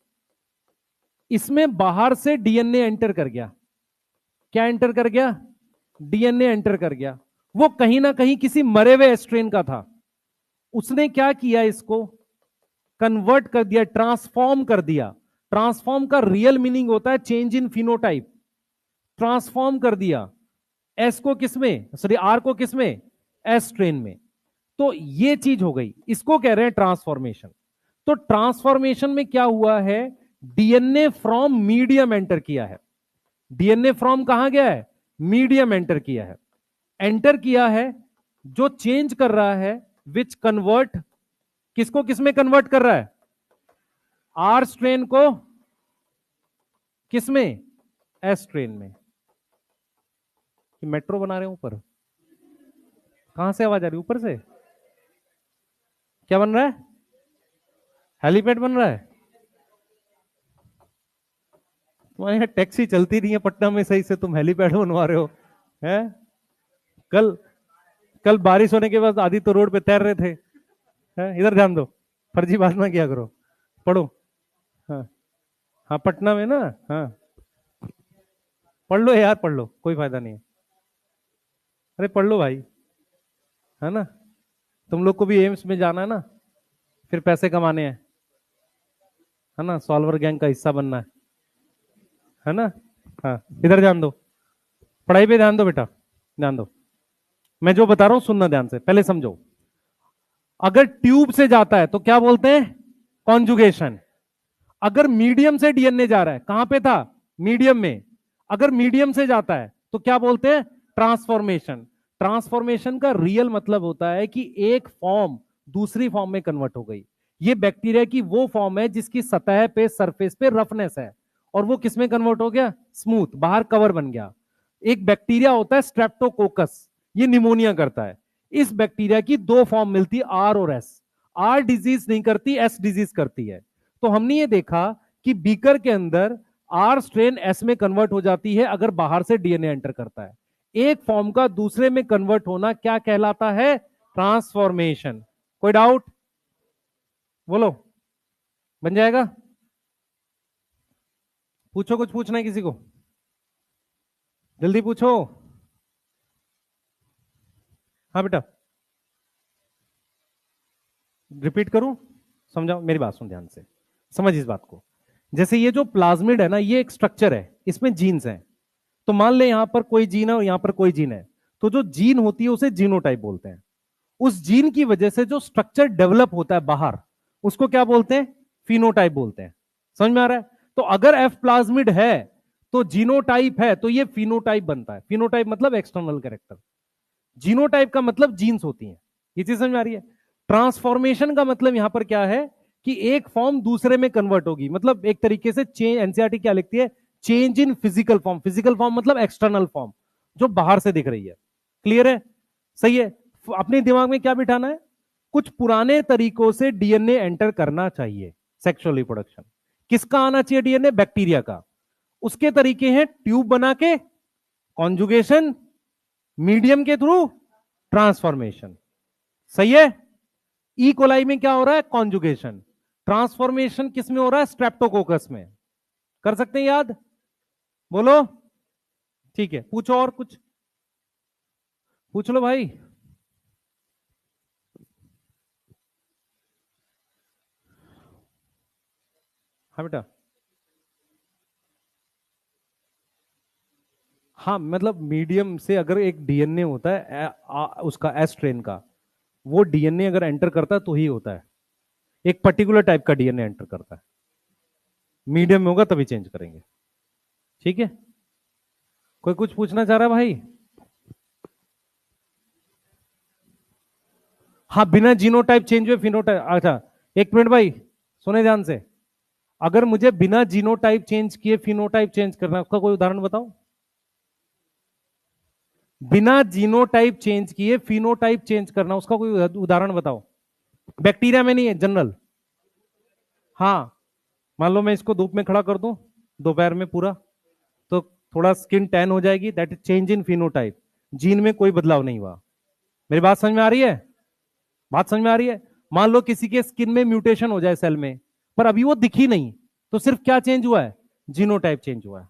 इसमें बाहर से डीएनए एंटर कर गया। क्या एंटर कर गया? डीएनए एंटर कर गया। वो कहीं ना कहीं किसी मरे हुए स्ट्रेन का था। उसने क्या किया? इसको कन्वर्ट कर दिया, ट्रांसफॉर्म कर दिया। ट्रांसफॉर्म का रियल मीनिंग होता है चेंज इन फिनोटाइप। ट्रांसफॉर्म कर दिया एस को किसमें, सॉरी आर को किसमें? एस स्ट्रेन में। तो ये चीज हो गई, इसको कह रहे हैं ट्रांसफॉर्मेशन। तो ट्रांसफॉर्मेशन में क्या हुआ है? डीएनए फ्रॉम मीडियम एंटर किया है। डीएनए फ्रॉम कहां गया है? मीडियम एंटर किया है। एंटर किया है, जो चेंज कर रहा है, विच कन्वर्ट, किसको किसमें कन्वर्ट कर रहा है? आर स्ट्रेन को किसमें? एस स्ट्रेन में। मेट्रो बना रहे हैं ऊपर? कहां से आवाज आ रही? ऊपर से? क्या बन रहा है? हेलीपैड बन रहा है? तुम्हारे यहाँ टैक्सी चलती नहीं है पटना में सही से, तुम हेलीपैड बनवा रहे हो? हैं? कल कल बारिश होने के बाद आदि तो रोड पे तैर रहे थे। हैं? इधर ध्यान दो, फर्जी बात ना किया करो, पढ़ो। हाँ हाँ, पटना में ना। हाँ, पढ़ लो यार, पढ़ लो, कोई फायदा नहीं है। अरे पढ़ लो भाई, है ना? तुम लोग को भी एम्स में जाना है ना, फिर पैसे कमाने हैं, है ना? सॉल्वर गैंग का हिस्सा बनना है ना? हाँ, इधर ध्यान दो, पढ़ाई पे ध्यान दो बेटा, ध्यान दो। मैं जो बता रहा हूं सुनना ध्यान से, पहले समझो। अगर ट्यूब से जाता है तो क्या बोलते हैं? कॉन्जुगेशन। अगर मीडियम से डीएनए जा रहा है, कहां पे था? मीडियम में। अगर मीडियम से जाता है तो क्या बोलते हैं? ट्रांसफॉर्मेशन। ट्रांसफॉर्मेशन का रियल मतलब होता है कि एक फॉर्म दूसरी फॉर्म में कन्वर्ट हो गई। ये बैक्टीरिया की वो फॉर्म है जिसकी सतह पे, सरफेस पे रफनेस है, और वो किसमें कन्वर्ट हो गया? स्मूथ, बाहर कवर बन गया। एक बैक्टीरिया होता है स्ट्रेप्टोकोकस, ये निमोनिया करता है। इस बैक्टीरिया की दो फॉर्म मिलती है, आर और एस। आर डिजीज नहीं करती, एस डिजीज करती है। तो हमने ये देखा कि बीकर के अंदर आर स्ट्रेन एस में कन्वर्ट हो जाती है अगर बाहर से डीएनए एंटर करता है। एक फॉर्म का दूसरे में कन्वर्ट होना क्या कहलाता है? ट्रांसफॉर्मेशन। कोई डाउट? बोलो, बन जाएगा? पूछो, कुछ पूछना है किसी को? जल्दी पूछो। हाँ बेटा, रिपीट करूं? समझाओ, मेरी बात सुन ध्यान से, समझ इस बात को। जैसे ये जो प्लाज्मिड है ना, ये एक स्ट्रक्चर है, इसमें जीन्स हैं। तो मान ले यहां पर कोई जीन है और यहां पर कोई जीन है, तो जो जीन होती है उसे जीनोटाइप बोलते हैं। उस जीन की वजह से जो स्ट्रक्चर डेवलप होता है बाहर, उसको क्या बोलते हैं? फिनोटाइप बोलते हैं। समझ में आ रहा है? तो अगर एफ प्लाज्मिड है तो जीनोटाइप है, तो ये फिनोटाइप बनता है। फिनोटाइप मतलब एक्सटर्नल कैरेक्टर, जीनोटाइप का मतलब जीन्स होती हैं। ये चीज समझ में आ रही है? ट्रांसफॉर्मेशन का मतलब यहां पर क्या है कि एक फॉर्म दूसरे में कन्वर्ट होगी, मतलब एक तरीके से चेंज, एनसीईआरटी क्या लिखती है? Change in physical form. Physical form मतलब एक्सटर्नल फॉर्म, जो बाहर से दिख रही है। क्लियर है? सही है। अपने दिमाग में क्या बिठाना है? कुछ पुराने तरीकों से डीएनए एंटर करना चाहिए। सेक्सुअल रिप्रोडक्शन किसका आना चाहिए? डीएनए बैक्टीरिया का। उसके तरीके हैं ट्यूब बना के, कॉन्जुगेशन, मीडियम के थ्रू, ट्रांसफॉर्मेशन। सही है? ई कोलाई में क्या हो रहा है? कॉन्जुगेशन। ट्रांसफॉर्मेशन किस में हो रहा है? स्ट्रेप्टोकोकस में। कर सकते हैं याद? बोलो। ठीक है, पूछो, और कुछ पूछ लो भाई। हाँ बेटा। हाँ, मतलब मीडियम से अगर एक डीएनए होता है उसका एस स्ट्रेन का, वो डीएनए अगर एंटर करता है तो ही होता है। एक पर्टिकुलर टाइप का डीएनए एंटर करता है, मीडियम में होगा तभी चेंज करेंगे। ठीक है? कोई कुछ पूछना चाह रहा है भाई? हाँ, बिना जीनोटाइप चेंज हुए फिनोटाइप। अच्छा, एक मिनट भाई, सुने ध्यान से। अगर मुझे बिना जीनोटाइप चेंज किए फिनोटाइप चेंज करना है, उसका कोई उदाहरण बताओ। बिना जीनोटाइप चेंज किए फिनोटाइप चेंज करना, उसका कोई उदाहरण बताओ। बैक्टीरिया में नहीं है, जनरल। हाँ, मान लो मैं इसको धूप में खड़ा कर दूं दोपहर में पूरा, तो थोड़ा स्किन टैन हो जाएगी, that is change in phenotype. Gene में कोई बदलाव नहीं हुआ। मेरी बात समझ में आ रही है? बात समझ में आ रही है? मान लो किसी के स्किन में म्यूटेशन हो जाए सेल में, पर अभी वो दिखी नहीं, तो सिर्फ क्या चेंज हुआ है? जीनोटाइप चेंज हुआ है।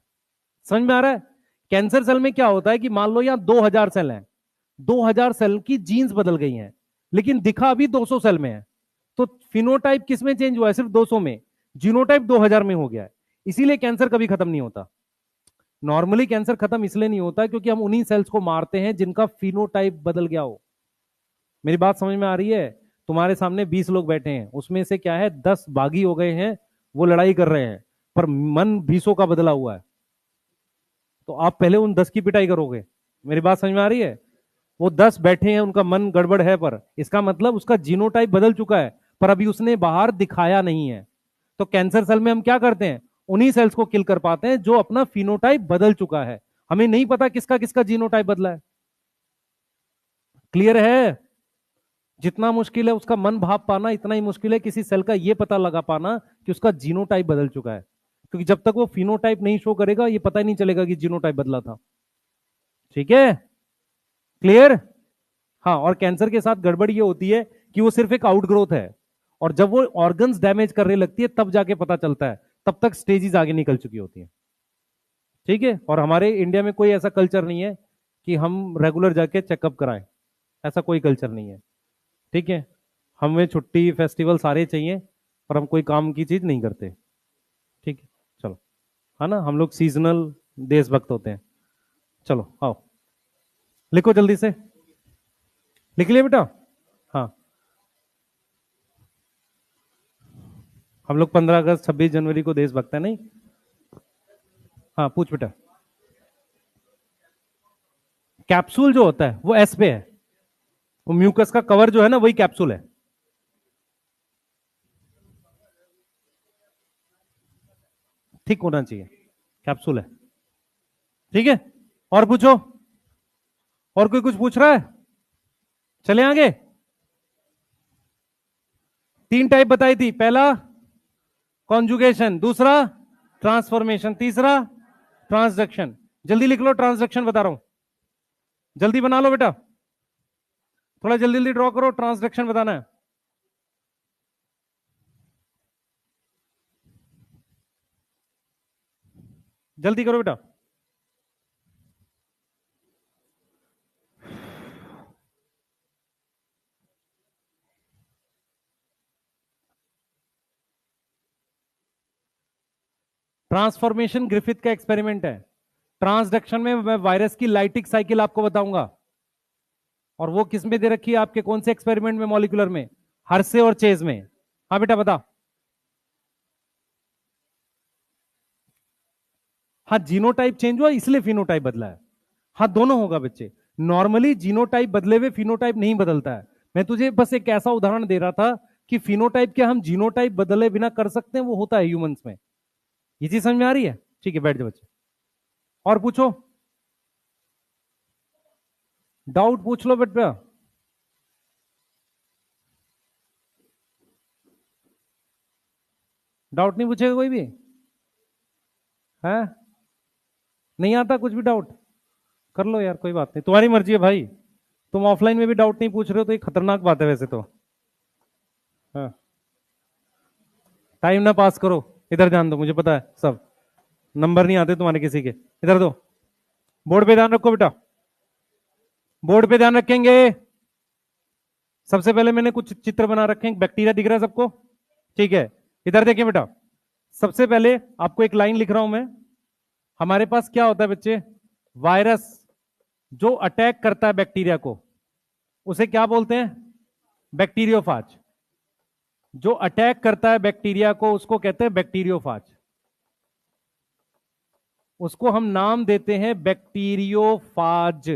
समझ में आ रहा है? कैंसर सेल में क्या होता है कि मान लो यहां 2000 सेल हैं, 2000 सेल की जीन्स बदल गई हैं, लेकिन दिखा अभी 200 सेल में है। तो फिनोटाइप किस में चेंज हुआ है? सिर्फ 200 में। जीनोटाइप 2000 में हो गया है। इसीलिए कैंसर कभी खत्म नहीं होता। नॉर्मली कैंसर खत्म इसलिए नहीं होता क्योंकि हम उन्हीं सेल्स को मारते हैं जिनका फिनोटाइप बदल गया हो। मेरी बात समझ में आ रही है? तुम्हारे सामने 20 लोग बैठे हैं, उसमें से क्या है, 10 बागी हो गए हैं, वो लड़ाई कर रहे हैं, पर मन 20 का बदला हुआ है। तो आप पहले उन 10 की पिटाई करोगे? मेरी बात समझ में आ रही है? वो 10 बैठे हैं, उनका मन गड़बड़ है, पर इसका मतलब उसका जीनोटाइप बदल चुका है, पर अभी उसने बाहर दिखाया नहीं है। तो कैंसर सेल में हम क्या करते हैं? उन्हीं सेल्स को किल कर पाते हैं जो अपना फिनोटाइप बदल चुका है। हमें नहीं पता किसका किसका जीनोटाइप बदला है। क्लियर है? जितना मुश्किल है उसका मन भाप पाना, इतना ही मुश्किल है किसी सेल का यह पता लगा पाना कि उसका जीनोटाइप बदल चुका है। क्योंकि जब तक वो फिनोटाइप नहीं शो करेगा, ये पता ही नहीं चलेगा कि जीनोटाइप बदला था। ठीक है? क्लियर? हाँ, और कैंसर के साथ गड़बड़ ये होती है कि वो सिर्फ एक आउटग्रोथ है, और जब वो ऑर्गन्स डैमेज करने लगती है तब जाके पता चलता है, तब तक स्टेजेस आगे निकल चुकी होती हैं। ठीक है? और हमारे इंडिया में कोई ऐसा कल्चर नहीं है कि हम रेगुलर जाके चेकअप कराएं, ऐसा कोई कल्चर नहीं है। ठीक है? हमें छुट्टी फेस्टिवल सारे चाहिए, पर हम कोई काम की चीज नहीं करते। ठीक है? चलो, है ना, हम लोग सीजनल देशभक्त होते हैं। चलो आओ, लिखो जल्दी से। लिख लिया बेटा? हाँ, हम लोग 15 अगस्त 26 जनवरी को देशभक्त है, नहीं? हाँ, पूछ बेटा। कैप्सूल जो होता है वो एस पे है, वो म्यूकस का कवर जो है ना, वही कैप्सूल है। ठीक होना चाहिए, कैप्सूल है। ठीक है? और पूछो। और कोई कुछ पूछ रहा है? चले आगे। 3 टाइप बताई थी, पहला कॉन्जुगेशन, दूसरा ट्रांसफॉर्मेशन, तीसरा ट्रांसडक्शन। जल्दी लिख लो, ट्रांसडक्शन बता रहा हूं, जल्दी बना लो बेटा, थोड़ा जल्दी जल्दी ड्रॉ करो, ट्रांसडक्शन बताना है। जल्दी करो बेटा। ट्रांसफॉर्मेशन ग्रिफिथ का एक्सपेरिमेंट है। ट्रांसडक्शन में मैं वायरस की लाइटिक साइकिल आपको बताऊंगा, और वो किस में दे रखी है आपके, कौन से एक्सपेरिमेंट में, मॉलिक्यूलर में, हर्से और चेज में। हाँ बेटा बता। हाँ जीनोटाइप चेंज हुआ इसलिए फिनोटाइप बदला है। हाँ दोनों होगा बच्चे, नॉर्मली जीनोटाइप बदले हुए फिनोटाइप नहीं बदलता है। मैं तुझे बस एक ऐसा उदाहरण दे रहा था कि फिनोटाइप क्या हम जीनोटाइप बदले बिना कर सकते हैं, वो होता है ह्यूमंस में। ये चीज समझ में आ रही है? ठीक है बैठ जाओ बच्चे, और पूछो, डाउट पूछ लो बेटा। डाउट नहीं पूछेगा कोई भी है? नहीं आता कुछ भी डाउट? कर लो यार, कोई बात नहीं, तुम्हारी मर्जी है भाई। तुम ऑफलाइन में भी डाउट नहीं पूछ रहे हो तो ये खतरनाक बात है वैसे तो। हाँ टाइम ना पास करो, इधर ध्यान दो, मुझे पता है सब नंबर नहीं आते तुम्हारे किसी के, इधर दो। बोर्ड पे ध्यान रखो बेटा, बोर्ड पे ध्यान रखेंगे। सबसे पहले मैंने कुछ चित्र बना रखे हैं, बैक्टीरिया दिख रहा है सबको? ठीक है, इधर देखिए बेटा, सबसे पहले आपको एक लाइन लिख रहा हूं मैं। हमारे पास क्या होता है बच्चे, वायरस जो अटैक करता है बैक्टीरिया को, उसे क्या बोलते हैं? बैक्टीरियोफाज। जो अटैक करता है बैक्टीरिया को उसको कहते हैं बैक्टीरियोफाज। उसको हम नाम देते हैं बैक्टीरियोफाज।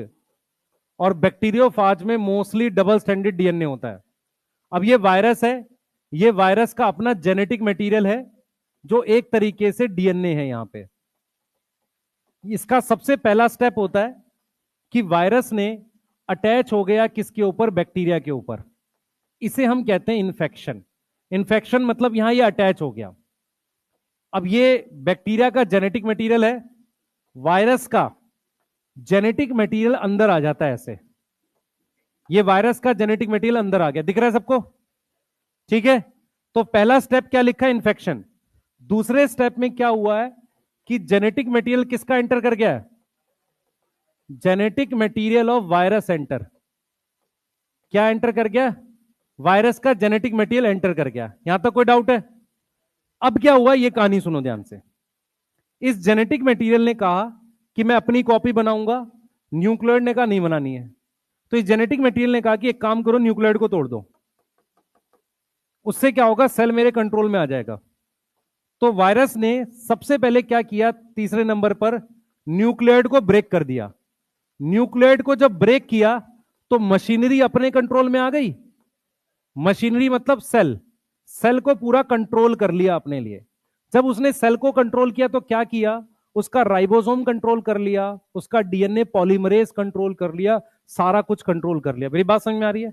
और बैक्टीरियोफाज में मोस्टली डबल स्टैंडर्ड डीएनए होता है। अब ये वायरस है, ये वायरस का अपना जेनेटिक मटेरियल है जो एक तरीके से डीएनए है। यहां पे इसका सबसे पहला स्टेप होता है कि वायरस ने अटैच हो गया किसके ऊपर? बैक्टीरिया के ऊपर। इसे हम कहते हैं इन्फेक्शन। इन्फेक्शन मतलब यहां ये अटैच हो गया। अब ये बैक्टीरिया का जेनेटिक मटेरियल है, वायरस का जेनेटिक मटेरियल अंदर आ जाता है ऐसे। ये वायरस का जेनेटिक मटेरियल अंदर आ गया, दिख रहा है सबको? ठीक है, तो पहला स्टेप क्या लिखा है? इन्फेक्शन। दूसरे स्टेप में क्या हुआ है कि जेनेटिक मटेरियल किसका एंटर कर गया है? Genetic material of virus enter. क्या एंटर कर गया? वायरस का जेनेटिक मटेरियल एंटर कर गया। यहां तक कोई डाउट है? अब क्या हुआ ये कहानी सुनो ध्यान से। इस जेनेटिक मटेरियल ने कहा कि मैं अपनी कॉपी बनाऊंगा, न्यूक्लियोइड ने कहा नहीं बनानी है। तो इस जेनेटिक मटेरियल ने कहा कि एक काम करो, न्यूक्लियोइड को तोड़ दो, उससे क्या होगा? सेल मेरे कंट्रोल में आ जाएगा। तो वायरस ने सबसे पहले क्या किया? तीसरे नंबर पर न्यूक्लियोइड को ब्रेक कर दिया। न्यूक्लियोइड को जब ब्रेक किया तो मशीनरी अपने कंट्रोल में आ गई। मशीनरी मतलब सेल, सेल को पूरा कंट्रोल कर लिया अपने लिए। जब उसने सेल को कंट्रोल किया तो क्या किया? उसका राइबोसोम कंट्रोल कर लिया, उसका डीएनए पॉलीमरेज कंट्रोल कर लिया, सारा कुछ कंट्रोल कर लिया। मेरी बात समझ में आ रही है?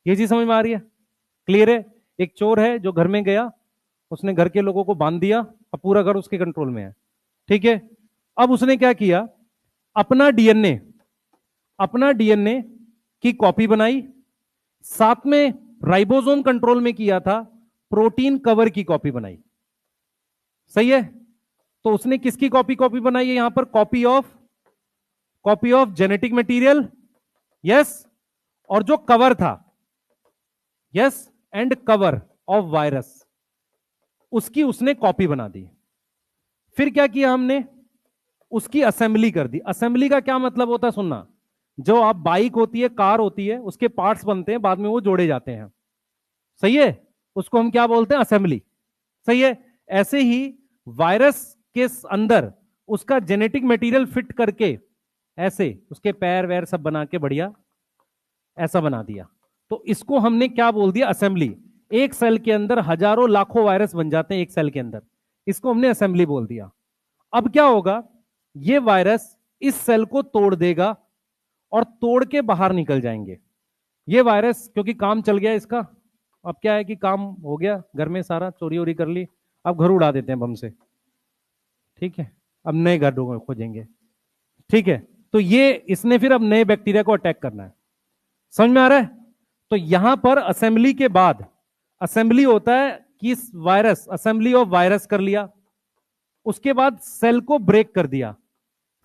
ये चीज समझ में आ रही है? क्लियर है? एक चोर है जो घर में गया, उसने घर के लोगों को बांध दिया, अब पूरा घर उसके कंट्रोल में है। ठीक है, अब उसने क्या किया? अपना डीएनए की कॉपी बनाई, साथ में राइबोसोम कंट्रोल में किया था, प्रोटीन कवर की कॉपी बनाई। सही है? तो उसने किसकी कॉपी बनाई है यहां पर? Copy of genetic material, yes, और जो कवर था, yes, and cover of virus, उसकी उसने कॉपी बना दी। फिर क्या किया हमने? उसकी असेंबली कर दी। असेंबली का क्या मतलब होता है सुनना, जो आप बाइक होती है, कार होती है, उसके पार्ट्स बनते हैं, बाद में वो जोड़े जाते हैं। सही है? उसको हम क्या बोलते हैं? असेंबली। सही है? ऐसे ही वायरस के अंदर उसका जेनेटिक मटेरियल फिट करके ऐसे उसके पैर वैर सब बना के बढ़िया ऐसा बना दिया। तो इसको हमने क्या बोल दिया? असेंबली। एक सेल के अंदर हजारों लाखों वायरस बन जाते हैं एक सेल के अंदर, इसको हमने असेंबली बोल दिया। अब क्या होगा? ये वायरस इस सेल को तोड़ देगा और तोड़ के बाहर निकल जाएंगे। ये वायरस क्योंकि काम चल गया इसका, अब क्या है कि काम हो गया, घर में सारा चोरी वोरी कर ली, अब घर उड़ा देते हैं बम से। ठीक है, अब नए घर खोजेंगे। ठीक है, तो ये इसने फिर अब नए बैक्टीरिया को अटैक करना है। समझ में आ रहा है? तो यहां पर असेंबली के बाद, असेंबली होता है कि वायरस, असेंबली ऑफ वायरस कर लिया, उसके बाद सेल को ब्रेक कर दिया।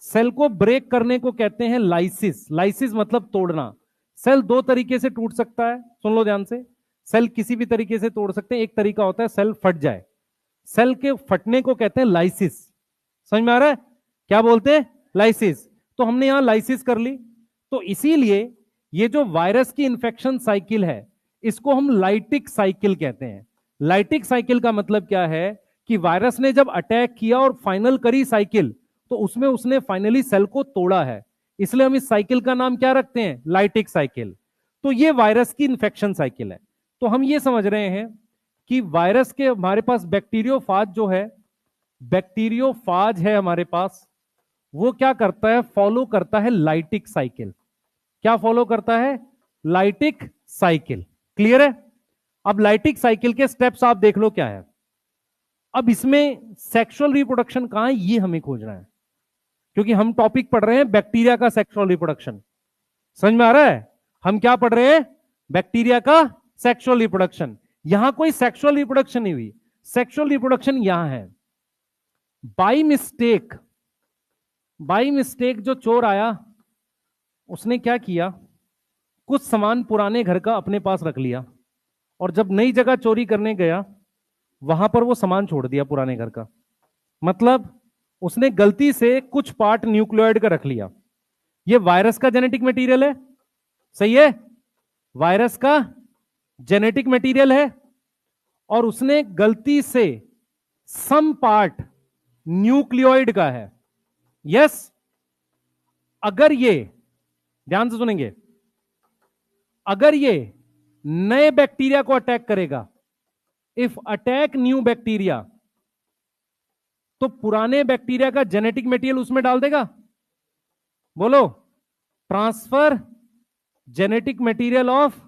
सेल को ब्रेक करने को कहते हैं लाइसिस। लाइसिस मतलब तोड़ना। सेल दो तरीके से टूट सकता है, सुन लो ध्यान से। सेल किसी भी तरीके से तोड़ सकते हैं। एक तरीका होता है सेल फट जाए, सेल के फटने को कहते हैं लाइसिस। समझ में आ रहा है? क्या बोलते हैं? लाइसिस। तो हमने यहां लाइसिस कर ली। तो इसीलिए ये जो वायरस की इंफेक्शन साइकिल है, इसको हम लाइटिक साइकिल कहते हैं। लाइटिक साइकिल का मतलब क्या है कि वायरस ने जब अटैक किया और फाइनल करी साइकिल, तो उसमें उसने फाइनली सेल को तोड़ा है। इसलिए हम इस साइकिल का नाम क्या रखते हैं? Lytic cycle. तो ये वायरस की इंफेक्शन साइकिल है। तो हम ये समझ रहे हैं कि वायरस के, हमारे पास बैक्टीरियोफाज जो है, बैक्टीरियोफाज है हमारे पास, वो क्या करता है? फॉलो करता है लाइटिक साइकिल। क्या फॉलो करता है? Lytic cycle. क्लियर है? अब लाइटिक साइकिल के स्टेप्स आप देख लो क्या है। अब इसमें सेक्सुअल रिप्रोडक्शन कहां है, ये हमें खोजना है, क्योंकि हम टॉपिक पढ़ रहे हैं बैक्टीरिया का सेक्सुअल रिप्रोडक्शन। समझ में आ रहा है? हम क्या पढ़ रहे हैं? बैक्टीरिया का सेक्सुअल रिप्रोडक्शन। यहां कोई सेक्सुअल रिप्रोडक्शन नहीं हुई, सेक्सुअल रिप्रोडक्शन यहां है। बाई मिस्टेक, बाई मिस्टेक जो चोर आया, उसने क्या किया? कुछ सामान पुराने घर का अपने पास रख लिया, और जब नई जगह चोरी करने गया, वहां पर वो सामान छोड़ दिया पुराने घर का। मतलब उसने गलती से कुछ पार्ट न्यूक्लियोइड का रख लिया। ये वायरस का जेनेटिक मटेरियल है, सही है? वायरस का जेनेटिक मटेरियल है, और उसने गलती से सम पार्ट न्यूक्लियोइड का है। यस। अगर ये, ध्यान से सुनेंगे, अगर ये नए बैक्टीरिया को अटैक करेगा, इफ अटैक न्यू बैक्टीरिया, तो पुराने बैक्टीरिया का जेनेटिक मटेरियल उसमें डाल देगा। बोलो, transfer genetic material of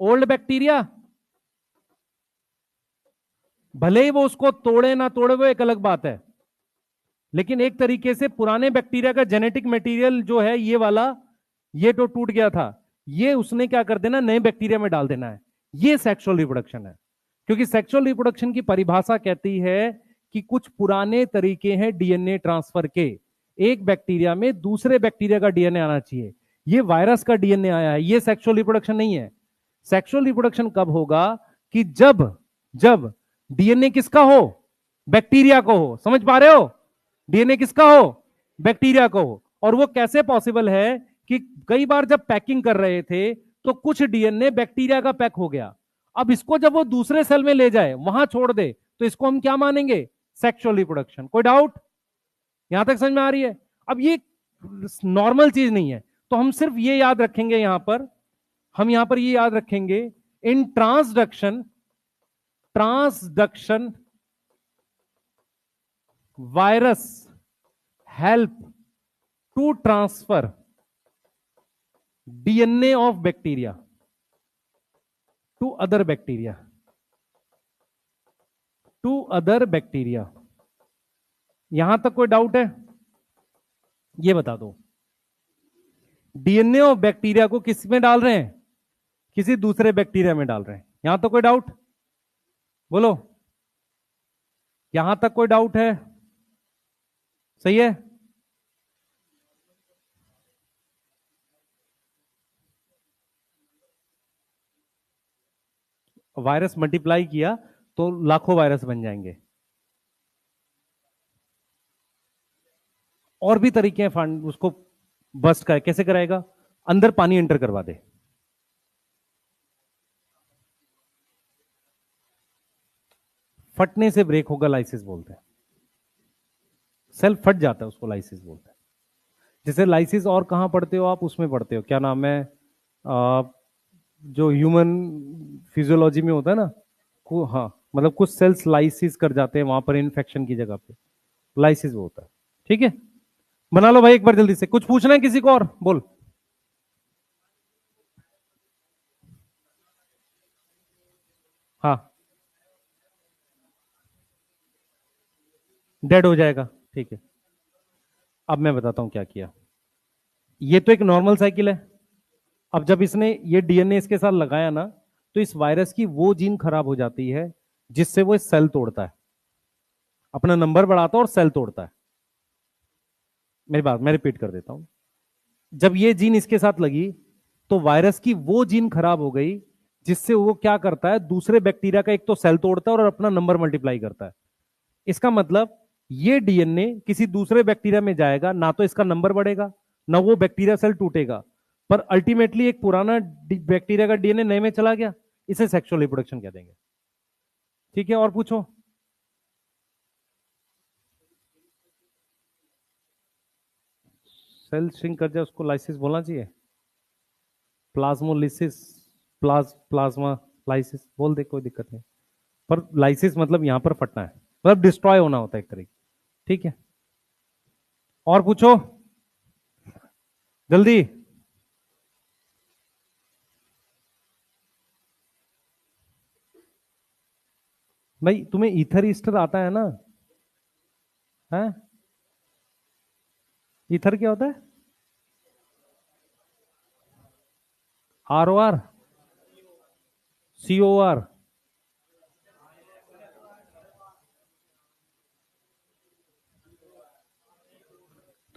old bacteria. भले ही वो उसको तोड़े ना तोड़े, वो एक अलग बात है, लेकिन एक तरीके से पुराने बैक्टीरिया का जेनेटिक मटेरियल जो है ये वाला, ये तो टूट गया था, ये उसने क्या कर देना? नए बैक्टीरिया में डाल देना है। ये सेक्सुअल रिप्रोडक्शन है। क्योंकि सेक्सुअल रिप्रोडक्शन की परिभाषा कहती है कि कुछ पुराने तरीके हैं डीएनए ट्रांसफर के, एक बैक्टीरिया में दूसरे बैक्टीरिया का डीएनए आना चाहिए। ये वायरस का डीएनए आया है, ये सेक्सुअल रिप्रोडक्शन नहीं है। सेक्सुअल रिप्रोडक्शन कब होगा? कि जब जब डीएनए किसका हो? बैक्टीरिया को हो। समझ पा रहे हो? डीएनए किसका हो? बैक्टीरिया को हो। और वो कैसे पॉसिबल है कि कई बार जब पैकिंग कर रहे थे, तो कुछ डीएनए बैक्टीरिया का पैक हो गया। अब इसको जब वो दूसरे सेल में ले जाए, वहां छोड़ दे, तो इसको हम क्या मानेंगे? Sexual reproduction. कोई डाउट? यहां तक समझ में आ रही है? अब ये नॉर्मल चीज नहीं है, तो हम सिर्फ ये याद रखेंगे यहां पर, हम यहां पर ये याद रखेंगे, in transduction, transduction virus help to transfer DNA of bacteria to other bacteria, to other bacteria. यहां तक कोई डाउट है? ये बता दो, डीएनए ऑफ बैक्टीरिया को किस में डाल रहे हैं? किसी दूसरे बैक्टीरिया में डाल रहे हैं। यहां तक कोई डाउट? बोलो, यहां तक कोई डाउट है? सही है? वायरस मल्टीप्लाई किया तो लाखों वायरस बन जाएंगे। और भी तरीके हैं फंड उसको बस्ट का। कैसे कराएगा? अंदर पानी एंटर करवा दे, फटने से ब्रेक होगा, लाइसिस बोलते हैं। सेल फट जाता है, उसको लाइसिस बोलते हैं। जैसे लाइसिस और कहां पढ़ते हो आप? उसमें पढ़ते हो, क्या नाम है, आ, जो ह्यूमन फिजियोलॉजी में होता है ना, हाँ, मतलब कुछ सेल्स लाइसिस कर जाते हैं वहां पर, इन्फेक्शन की जगह पे लाइसिस वो होता है। ठीक है, बना लो भाई एक बार जल्दी से। कुछ पूछना है किसी को और? बोल। हाँ, डेड हो जाएगा। ठीक है, अब मैं बताता हूं क्या किया। ये तो एक नॉर्मल साइकिल है। अब जब इसने ये डीएनए इसके साथ लगाया ना, तो इस वायरस की वो जीन खराब हो जाती है जिससे वो सेल तोड़ता है, अपना नंबर बढ़ाता है और सेल तोड़ता है। मेरी बात मैं रिपीट कर देता हूं। जब ये जीन इसके साथ लगी, तो वायरस की वो जीन खराब हो गई जिससे वो क्या करता है, दूसरे बैक्टीरिया का एक तो सेल तोड़ता है और अपना नंबर मल्टीप्लाई करता है। इसका मतलब ये डीएनए किसी दूसरे बैक्टीरिया में जाएगा, ना तो इसका नंबर बढ़ेगा, ना वो बैक्टीरिया सेल टूटेगा, पर अल्टीमेटली एक पुराना बैक्टीरिया का डीएनए नए में चला गया। इसे सेक्सुअल रिप्रोडक्शन कह देंगे। ठीक है, और पूछो। सेल श्रिंक कर जाए उसको लाइसिस बोलना चाहिए, प्लाज्मोलिसिस, प्लाज्मा लाइसिस बोल दे, कोई दिक्कत नहीं। पर लाइसिस मतलब यहां पर फटना है, मतलब डिस्ट्रॉय होना होता है एक तरीके। ठीक है, और पूछो जल्दी। भाई तुम्हें ईथर ईस्टर आता है ना? है, ईथर क्या होता है? ROR, COR।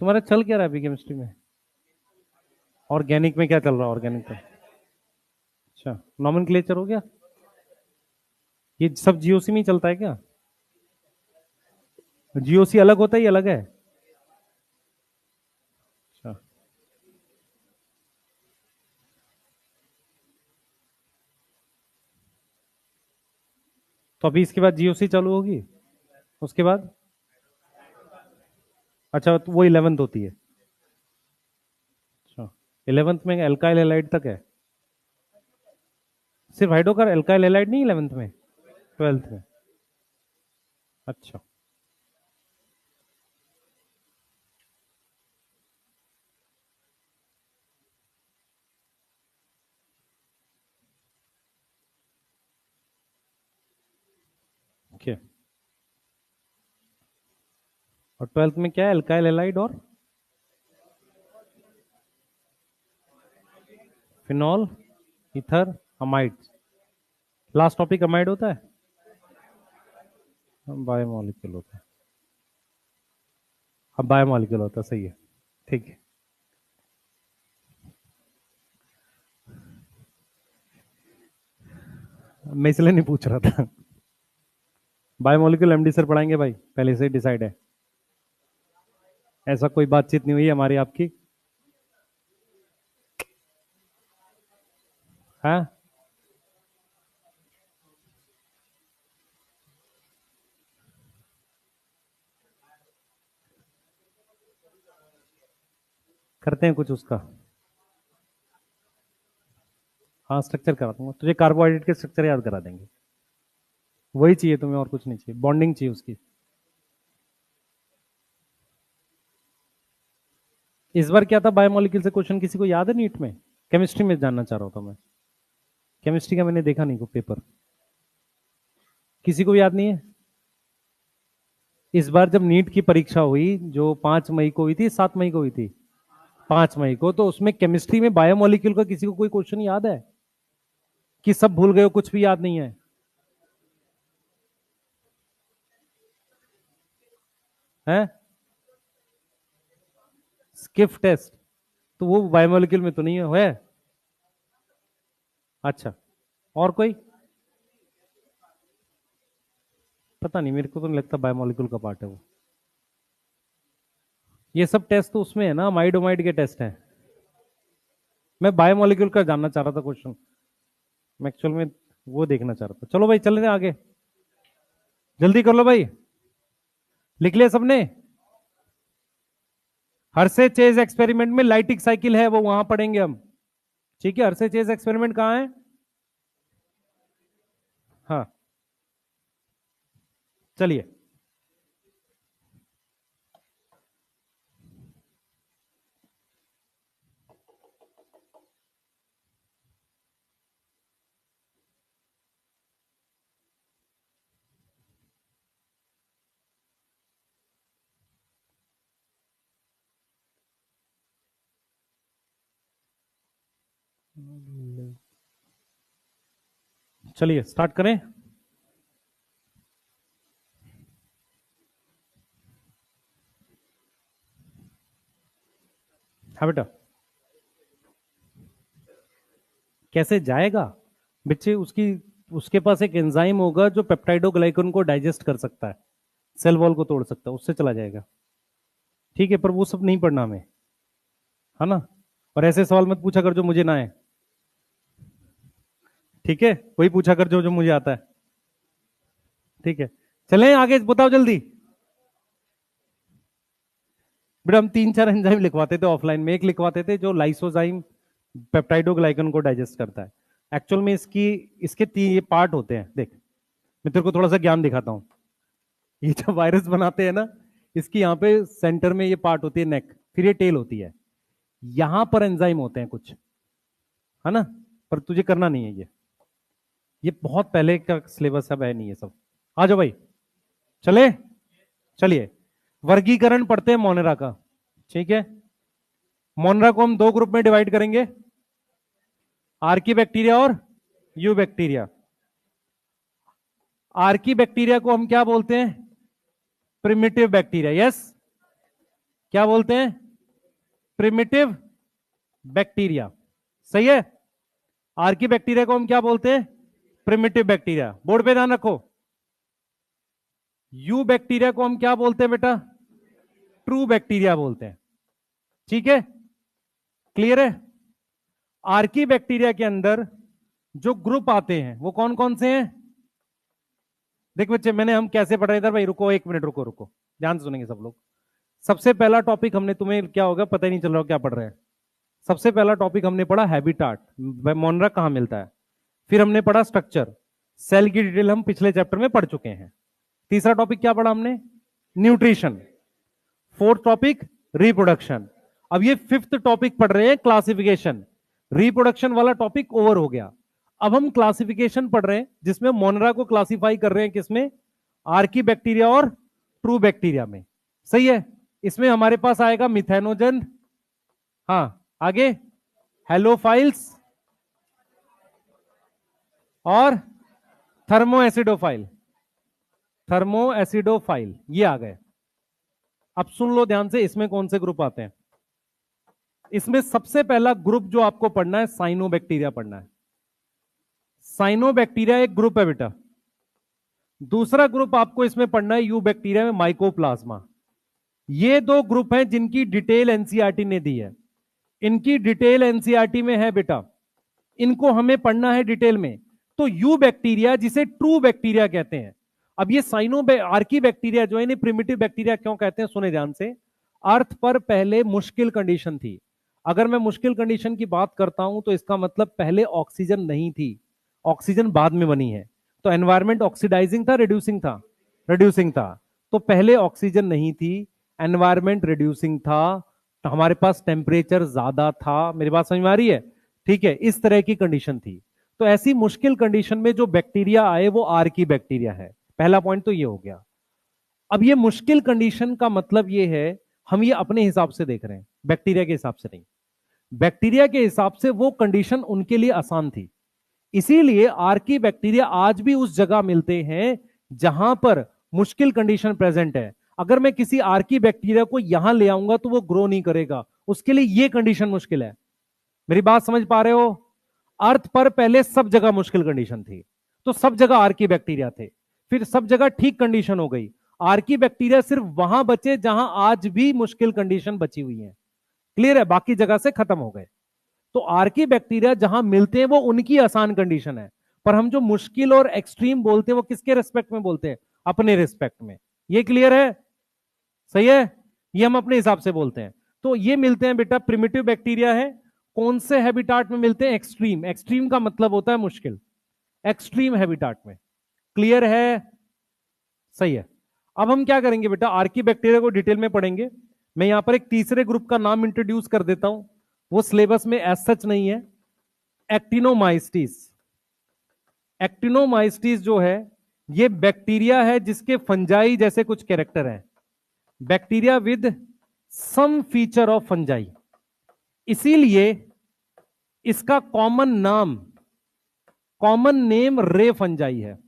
तुम्हारा चल क्या रहा है अभी केमिस्ट्री में? ऑर्गेनिक में क्या चल रहा है, ऑर्गेनिक में? अच्छा, नॉमेनक्लेचर हो गया। ये सब जीओसी में ही चलता है क्या? जीओसी अलग होता है, ये अलग है? अच्छा, तो अभी इसके बाद जीओसी चालू होगी, उसके बाद? अच्छा, तो वो 11th होती है। अच्छा, 11th में एल्काइल एलाइड तक है? सिर्फ हाइड्रोकार, एल्काइल एलाइड नहीं 11th में? 12th में? अच्छा, ओके। और 12th में क्या है, एल्काइल एलाइड और phenol, ether, amide. Last topic amide होता है, बायोमोलिक्यूल होता है। अब बायोमोलिक्यूल होता है, सही है। ठीक है, मैं इसलिए नहीं पूछ रहा था। बायोमोलिक्यूल एमडी सर पढ़ाएंगे भाई, पहले से ही डिसाइड है। ऐसा कोई बातचीत नहीं हुई हमारी आपकी? हाँ, करते हैं कुछ उसका। हाँ, स्ट्रक्चर करा दूंगा तुझे, कार्बोहाइड्रेट के स्ट्रक्चर याद करा देंगे। वही चाहिए तुम्हें, और कुछ नहीं चाहिए, बॉन्डिंग चाहिए उसकी। इस बार क्या था बायोमोलिक्यूल से क्वेश्चन, किसी को याद है नीट में? केमिस्ट्री में जानना चाह रहा था मैं, केमिस्ट्री का मैंने देखा नहीं को पेपर। किसी को याद नहीं है? इस बार जब नीट की परीक्षा हुई, जो 5 मई को हुई थी, 7 मई को हुई थी, 5 मई को, तो उसमें केमिस्ट्री में बायोमोलिक्यूल का किसी को कोई क्वेश्चन याद है? कि सब भूल गए हो, कुछ भी याद नहीं है? हैं? Schiff test? तो वो बायोमोलिक्यूल में तो नहीं है? अच्छा, और कोई? पता नहीं, मेरे को तो नहीं लगता बायोमोलिक्यूल का पार्ट है वो। ये सब टेस्ट तो उसमें है ना, माइडोमाइड के टेस्ट हैं। मैं बायोमोलिक्यूल का जानना चाह रहा था क्वेश्चन, मैं एक्चुअल में वो देखना चाह रहा था। चलो भाई, चल रहे हैं आगे, जल्दी कर लो भाई। लिख लिया सबने? हर्से चेज एक्सपेरिमेंट में लाइटिक साइकिल है, वो वहां पढ़ेंगे हम। ठीक है, हर्से चेज एक्सपेरिमेंट कहाँ है? हाँ, चलिए। चलिए स्टार्ट करें। हाँ बेटा, कैसे जाएगा बच्चे? उसके पास एक एंजाइम होगा जो पेप्टाइडोग्लाइकन को डाइजेस्ट कर सकता है, सेल वॉल को तोड़ सकता है, उससे चला जाएगा। ठीक है, पर वो सब नहीं पढ़ना हमें, है ना? और ऐसे सवाल मत पूछा कर जो मुझे ना है, ठीक है? वही पूछा कर जो जो मुझे आता है, ठीक है? चलें आगे, बताओ जल्दी। बेटा हम 3-4 एंजाइम लिखवाते थे ऑफलाइन में। एक लिखवाते थे जो लाइसोजाइम पेप्टाइडोग्लाइकन को डाइजेस्ट करता है। एक्चुअल में इसके ये पार्ट होते हैं। देख, मैं तेरे को थोड़ा सा ज्ञान दिखाता हूं। ये जब वायरस बनाते हैं ना, इसकी यहाँ पे सेंटर में ये पार्ट होती है नेक, फिर ये टेल होती है। यहां पर एंजाइम होते हैं कुछ, है ना? पर तुझे करना नहीं है ये बहुत पहले का सिलेबस अब है नहीं ये सब। आ जाओ भाई, चले। चलिए, वर्गीकरण पढ़ते हैं मोनेरा का। ठीक है, मोनेरा को हम 2 ग्रुप में डिवाइड करेंगे, आर्की बैक्टीरिया और यू बैक्टीरिया। आर्की बैक्टीरिया को हम क्या बोलते हैं? Primitive bacteria. यस, क्या बोलते हैं? Primitive bacteria. सही है। आर्की बैक्टीरिया को हम क्या बोलते हैं? Primitive bacteria. बोर्ड पे ध्यान रखो। यू बैक्टीरिया को हम क्या बोलते हैं बेटा? ट्रू बैक्टीरिया बोलते हैं। ठीक है, क्लियर है? आर्की बैक्टीरिया के अंदर जो ग्रुप आते हैं वो कौन कौन से हैं? देख बच्चे, मैंने हम कैसे पढ़ रहे इधर भाई, रुको 1 मिनट, रुको रुको, ध्यान से सुनेंगे सब लोग। सबसे पहला टॉपिक हमने, तुम्हें क्या होगा पता ही नहीं चल रहा क्या पढ़ रहे हैं। सबसे पहला टॉपिक हमने पढ़ा हैबिटाट, मोनरा कहां मिलता है। फिर हमने पढ़ा स्ट्रक्चर, सेल की डिटेल हम पिछले चैप्टर में पढ़ चुके हैं। तीसरा टॉपिक क्या पढ़ा हमने? न्यूट्रिशन। Fourth topic reproduction. अब ये 5th टॉपिक पढ़ रहे हैं, क्लासिफिकेशन। रिप्रोडक्शन वाला टॉपिक ओवर हो गया। अब हम क्लासिफिकेशन पढ़ रहे हैं, जिसमें मोनरा को क्लासिफाई कर रहे हैं किसमें? आर्की बैक्टीरिया और ट्रू बैक्टीरिया में। सही है। इसमें हमारे पास आएगा मिथेनोजन, हाँ आगे हेलोफाइल्स और थर्मोएसिडोफाइल। थर्मोएसिडोफाइल ये आ गए। अब सुन लो ध्यान से, इसमें कौन से ग्रुप आते हैं। इसमें सबसे पहला ग्रुप जो आपको पढ़ना है, साइनोबैक्टीरिया पढ़ना है। साइनोबैक्टीरिया एक ग्रुप है बेटा। दूसरा ग्रुप आपको इसमें पढ़ना है यू बैक्टीरिया में माइकोप्लाज्मा। ये 2 ग्रुप हैं जिनकी डिटेल एनसीईआरटी ने दी है। इनकी डिटेल एनसीईआरटी में है बेटा, इनको हमें पढ़ना है डिटेल में। तो यू बैक्टीरिया जिसे ट्रू बैक्टीरिया कहते हैं। अब ये आर्की बैक्टीरिया जो है इन्हें प्रिमिटिव बैक्टीरिया क्यों कहते हैं, सुने ध्यान से। अर्थ पर पहले मुश्किल कंडीशन थी। अगर मैं मुश्किल कंडीशन की बात करता हूं तो इसका मतलब पहले ऑक्सीजन नहीं थी, ऑक्सीजन बाद में बनी है। तो एनवायरमेंट ऑक्सीडाइजिंग था, रिड्यूसिंग था? रिड्यूसिंग था। तो पहले ऑक्सीजन नहीं थी, एनवायरमेंट रिड्यूसिंग था, तो हमारे पास टेम्परेचर ज्यादा था। मेरी बात समझ में आ रही है? ठीक है, इस तरह की कंडीशन थी। तो ऐसी मुश्किल कंडीशन में जो बैक्टीरिया आए वो आर्की बैक्टीरिया है। पहला पॉइंट तो ये हो गया। अब ये मुश्किल कंडीशन का मतलब ये है, हम ये अपने हिसाब से देख रहे हैं, बैक्टीरिया के हिसाब से नहीं। बैक्टीरिया के हिसाब से वो कंडीशन उनके लिए आसान थी, इसीलिए आर्की बैक्टीरिया आज भी उस जगह मिलते हैं जहां पर मुश्किल कंडीशन प्रेजेंट है। अगर मैं किसी आर्की बैक्टीरिया को यहां ले आऊंगा तो वो ग्रो नहीं करेगा, उसके लिए ये कंडीशन मुश्किल है। मेरी बात समझ पा रहे हो? अर्थ पर पहले सब जगह मुश्किल कंडीशन थी, तो सब जगह आर्की बैक्टीरिया थे। फिर सब जगह ठीक कंडीशन हो गई, आर्की बैक्टीरिया सिर्फ वहां बचे जहां आज भी मुश्किल कंडीशन बची हुई है। क्लियर है? बाकी जगह से खत्म हो गए। तो आर्की बैक्टीरिया जहां मिलते हैं वो उनकी आसान कंडीशन है, पर हम जो मुश्किल और एक्सट्रीम बोलते हैं वो किसके रिस्पेक्ट में बोलते हैं? अपने रिस्पेक्ट में। ये क्लियर है? सही है, ये हम अपने हिसाब से बोलते हैं। तो ये मिलते हैं बेटा, प्रिमिटिव बैक्टीरिया है। कौन से हैबिटाट में मिलते हैं? एक्सट्रीम। एक्सट्रीम का मतलब होता है मुश्किल, एक्सट्रीम हैबिटाट में। क्लियर है? सही है। अब हम क्या करेंगे बेटा, आर्की बैक्टीरिया को डिटेल में पढ़ेंगे। मैं यहां पर एक तीसरे ग्रुप का नाम इंट्रोड्यूस कर देता हूं, वो सिलेबस में एज सच नहीं है। एक्टिनोमाइस्टीज। एक्टिनोमाइस्टीज जो है ये बैक्टीरिया है जिसके फंजाई जैसे कुछ कैरेक्टर हैं, bacteria with some feature of fungi. इसीलिए इसका कॉमन नेम रे फंजाई है।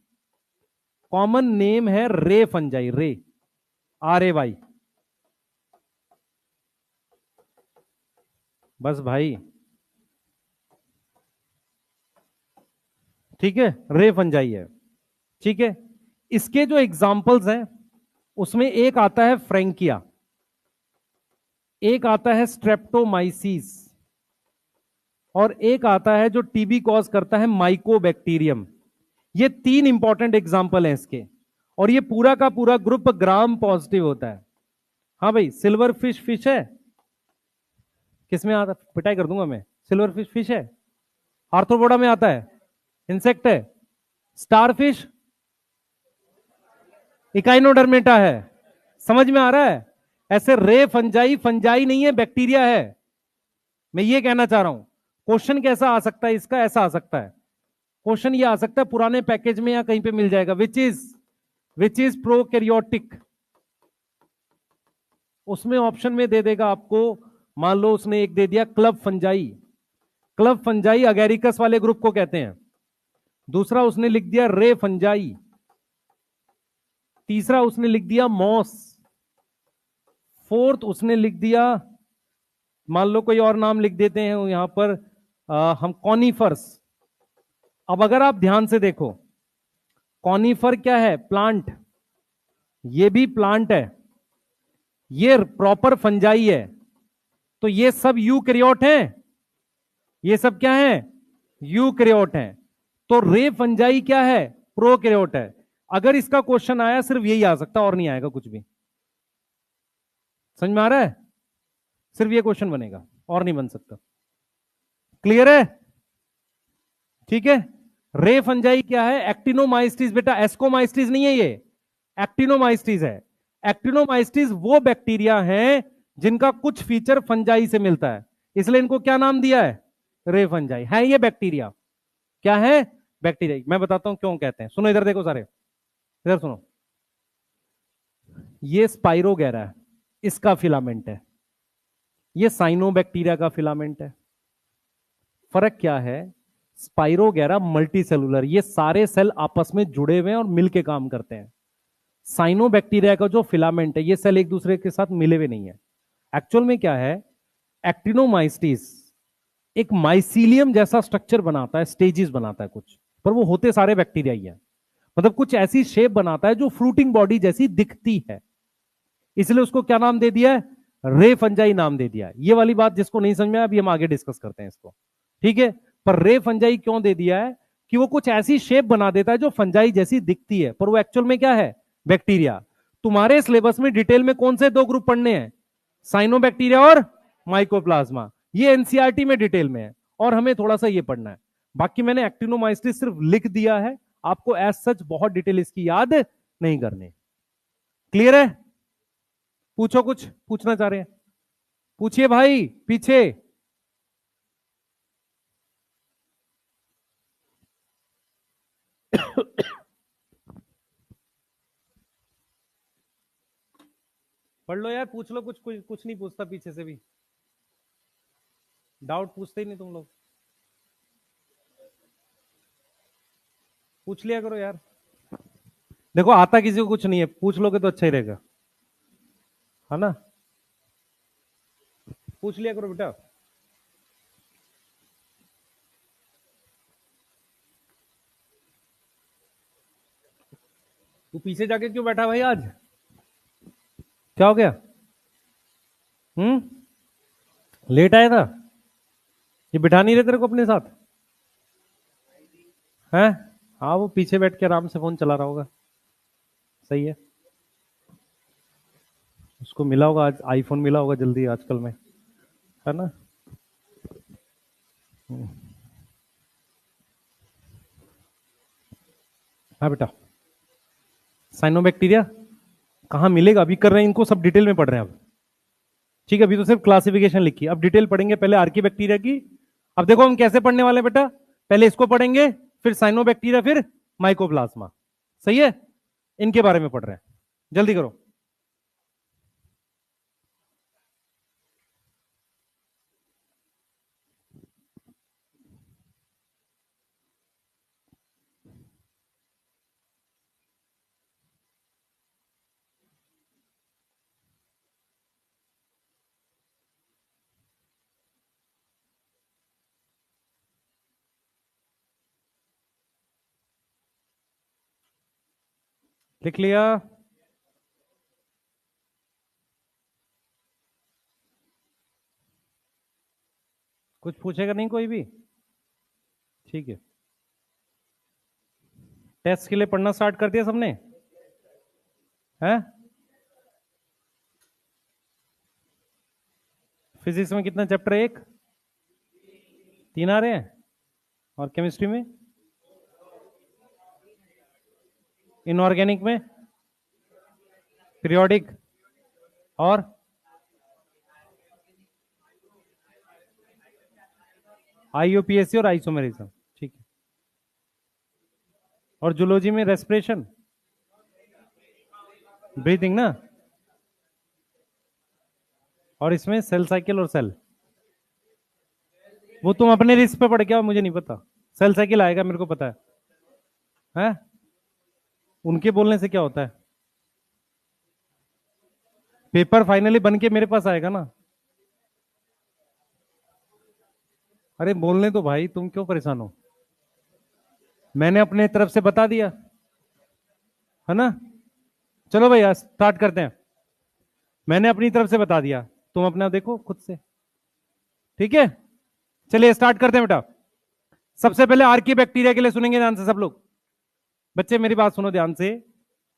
कॉमन नेम है रे फंजाई, रे, RAY। बस भाई, ठीक है, रे फंजाई है। ठीक है, इसके जो एग्जाम्पल्स हैं उसमें एक आता है फ्रैंकिया, एक आता है स्ट्रेप्टोमाइसिस, और एक आता है जो टीबी कॉज करता है माइकोबैक्टीरियम। ये 3 इंपॉर्टेंट एग्जाम्पल हैं इसके, और ये पूरा का पूरा ग्रुप ग्राम पॉजिटिव होता है। हाँ भाई, सिल्वर फिश फिश है, किसमें आता, पिटाई कर दूंगा मैं, सिल्वर फिश फिश है, आर्थ्रोपोडा में आता है, इंसेक्ट है, स्टारफिश इकाइनोडर्मेटा है। समझ में आ रहा है? ऐसे रे फंजाई, फंजाई नहीं है, बैक्टीरिया है। मैं ये कहना चाह रहा हूं। क्वेश्चन कैसा आ सकता है इसका, ऐसा आ सकता है क्वेश्चन, ये आ सकता है पुराने पैकेज में या कहीं पे मिल जाएगा, विच इज प्रोकैरियोटिक। उसमें ऑप्शन में दे देगा आपको, मान लो उसने एक दे दिया club fungi. Club fungi Agaricus वाले ग्रुप को कहते हैं। दूसरा उसने लिख दिया रे फंजाई। तीसरा उसने लिख दिया मॉस। फोर्थ उसने लिख दिया, मान लो कोई और नाम लिख देते हैं यहां पर, हम कॉनिफर्स। अब अगर आप ध्यान से देखो, कॉनिफर क्या है, प्लांट, ये भी प्लांट है, ये प्रॉपर फंजाई है। तो ये सब यूकैरियोट हैं, ये सब क्या है, यूकैरियोट हैं। तो रे फंजाई क्या है, प्रोकैरियोट है। अगर इसका क्वेश्चन आया सिर्फ यही आ सकता, और नहीं आएगा कुछ भी। समझ में आ रहा है? सिर्फ ये क्वेश्चन बनेगा, और नहीं बन सकता। क्लियर है? ठीक है। रे फंजाई क्या है, एक्टिनोमाइस्टिस, बेटा एस्कोमाइस्टिस नहीं है ये, एक्टिनोमाइस्टिस है। एक्टिनोमाइस्टिस वो बैक्टीरिया हैं जिनका कुछ फीचर फंजाई से मिलता है, इसलिए इनको क्या नाम दिया है, रे फंजाई है। ये बैक्टीरिया क्या है, बैक्टीरिया। मैं बताता हूं क्यों कहते हैं, सुनो इधर देखो सारे, इधर सुनो। ये स्पाइरोगैरा है, इसका फिलामेंट है, ये साइनोबैक्टीरिया का फिलामेंट है। फर्क क्या है, स्पाइरोगैरा मल्टी सेलुलर, ये सारे सेल आपस में जुड़े हुए हैं और मिलके काम करते हैं। साइनोबैक्टीरिया का जो फिलामेंट है, ये सेल एक दूसरे के साथ मिले हुए नहीं है। एक्चुअल में क्या है, एक्टिनोमाइस्टिस एक माइसीलियम जैसा स्ट्रक्चर बनाता है, स्टेजेस बनाता है कुछ, पर वो होते सारे बैक्टीरिया ही है। मतलब कुछ ऐसी शेप बनाता है जो फ्रूटिंग बॉडी जैसी दिखती है, इसलिए उसको क्या नाम दे दिया है, रे फंजाई नाम दे दिया है। ये वाली बात जिसको नहीं समझ में, अभी हम आगे डिस्कस करते हैं इसको, ठीक है। पर रे फंजाई क्यों दे दिया है, कि वो कुछ ऐसी शेप बना देता है जो फंजाई जैसी दिखती है, पर वो एक्चुअल में क्या है, बैक्टीरिया। तुम्हारे सिलेबस में डिटेल में कौन से 2 ग्रुप पढ़ने हैं, साइनोबैक्टीरिया और माइकोप्लाज्मा, ये एनसीईआरटी में डिटेल में है, और हमें थोड़ा सा ये पढ़ना है। बाकी मैंने एक्टिनोमाइस्टिस सिर्फ लिख दिया है, आपको एज सच बहुत डिटेल इसकी याद नहीं करनी। क्लियर है? पूछो, कुछ पूछना चाह रहे हैं, पूछिए भाई पीछे। पढ़ लो यार, पूछ लो कुछ, कुछ नहीं पूछता पीछे से भी, डाउट पूछते ही नहीं तुम लोग, पूछ लिया करो यार। देखो आता किसी को कुछ नहीं है, पूछ लोगे तो अच्छा ही रहेगा, है ना। पूछ लिया करो बेटा। तू पीछे जाके क्यों बैठा भाई आज, क्या हो गया? लेट आया था, ये बिठा नहीं रहे तेरे को अपने साथ हैं? हाँ, वो पीछे बैठ के आराम से फोन चला रहा होगा, सही है। उसको मिला होगा आज आईफोन, मिला होगा जल्दी आजकल में, है ना। हाँ बेटा, साइनोबैक्टीरिया कहाँ मिलेगा, अभी कर रहे हैं इनको, सब डिटेल में पढ़ रहे हैं अब, ठीक है। अभी तो सिर्फ क्लासिफिकेशन लिखी, अब डिटेल पढ़ेंगे, पहले आर्कीबैक्टीरिया की। अब देखो हम कैसे पढ़ने वाले हैं बेटा, पहले इसको पढ़ेंगे, फिर साइनोबैक्टीरिया, फिर माइकोप्लाज्मा, सही है। इनके बारे में पढ़ रहे हैं, जल्दी करो। लिख लिया? कुछ पूछेगा नहीं कोई भी? ठीक है। टेस्ट के लिए पढ़ना स्टार्ट कर दिया सबने? हैं? फिजिक्स में कितना चैप्टर है? एक, 3 आ रहे हैं। और केमिस्ट्री में? इनऑर्गेनिक में? पीरियोडिक? और आईयूपीएससी और आइसोमेरिज्म। ठीक है। और जूलॉजी में रेस्पिरेशन, ब्रीथिंग ना? और इसमें सेल साइकिल और सेल, वो तुम अपने रिस्क पे पढ़ के आओ, मुझे नहीं पता। सेल साइकिल आएगा मेरे को पता है। हैं? उनके बोलने से क्या होता है? पेपर फाइनली बन के मेरे पास आएगा ना। अरे बोलने तो भाई, तुम क्यों परेशान हो? मैंने अपने तरफ से बता दिया है ना। चलो भैया स्टार्ट करते हैं। मैंने अपनी तरफ से बता दिया, तुम अपना देखो खुद से। ठीक है, चलिए स्टार्ट करते हैं बेटा। सबसे पहले आर्की बैक्टीरिया के लिए सुनेंगे ध्यान से सब लोग। बच्चे मेरी बात सुनो ध्यान से।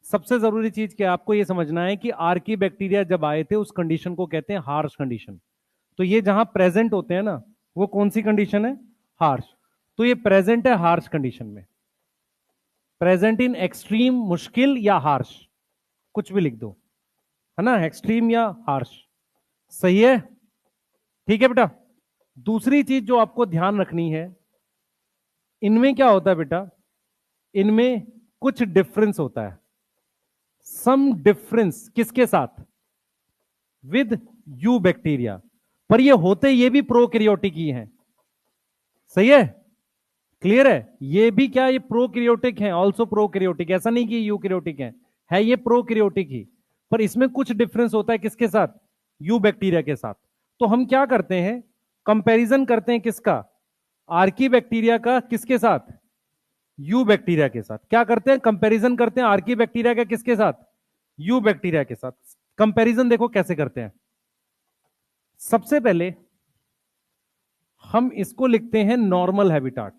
सबसे जरूरी चीज क्या, आपको यह समझना है कि आर्की बैक्टीरिया जब आए थे उस कंडीशन को कहते हैं हार्श कंडीशन। तो ये जहां प्रेजेंट होते हैं ना, वो कौन सी कंडीशन है? हार्श। तो ये प्रेजेंट है हार्श कंडीशन में। प्रेजेंट इन एक्सट्रीम, मुश्किल या हार्श, कुछ भी लिख दो, है ना, एक्सट्रीम या हार्श। सही है? ठीक है बेटा। दूसरी चीज जो आपको ध्यान रखनी है, इनमें क्या होता है बेटा, इनमें कुछ डिफरेंस होता है। सम डिफरेंस किसके साथ? With you bacteria. पर ये होते ये भी प्रोकैरियोटिक ही हैं। सही है? क्लियर है? ये भी क्या, ये प्रोकैरियोटिक हैं, ऑल्सो प्रोकैरियोटिक, ऐसा नहीं कि यूकैरियोटिक है ये प्रोकैरियोटिक ही। पर इसमें कुछ डिफरेंस होता है किसके साथ? यू बैक्टीरिया के साथ। तो हम क्या करते हैं, कंपैरिजन करते हैं किसका? आर्की बैक्टीरिया का किसके साथ? यू बैक्टीरिया के साथ। क्या करते हैं? कंपैरिजन करते हैं आर्की बैक्टीरिया का किसके साथ? यू बैक्टीरिया के साथ। कंपैरिजन देखो कैसे करते हैं। सबसे पहले हम इसको लिखते हैं नॉर्मल हैबिटाट।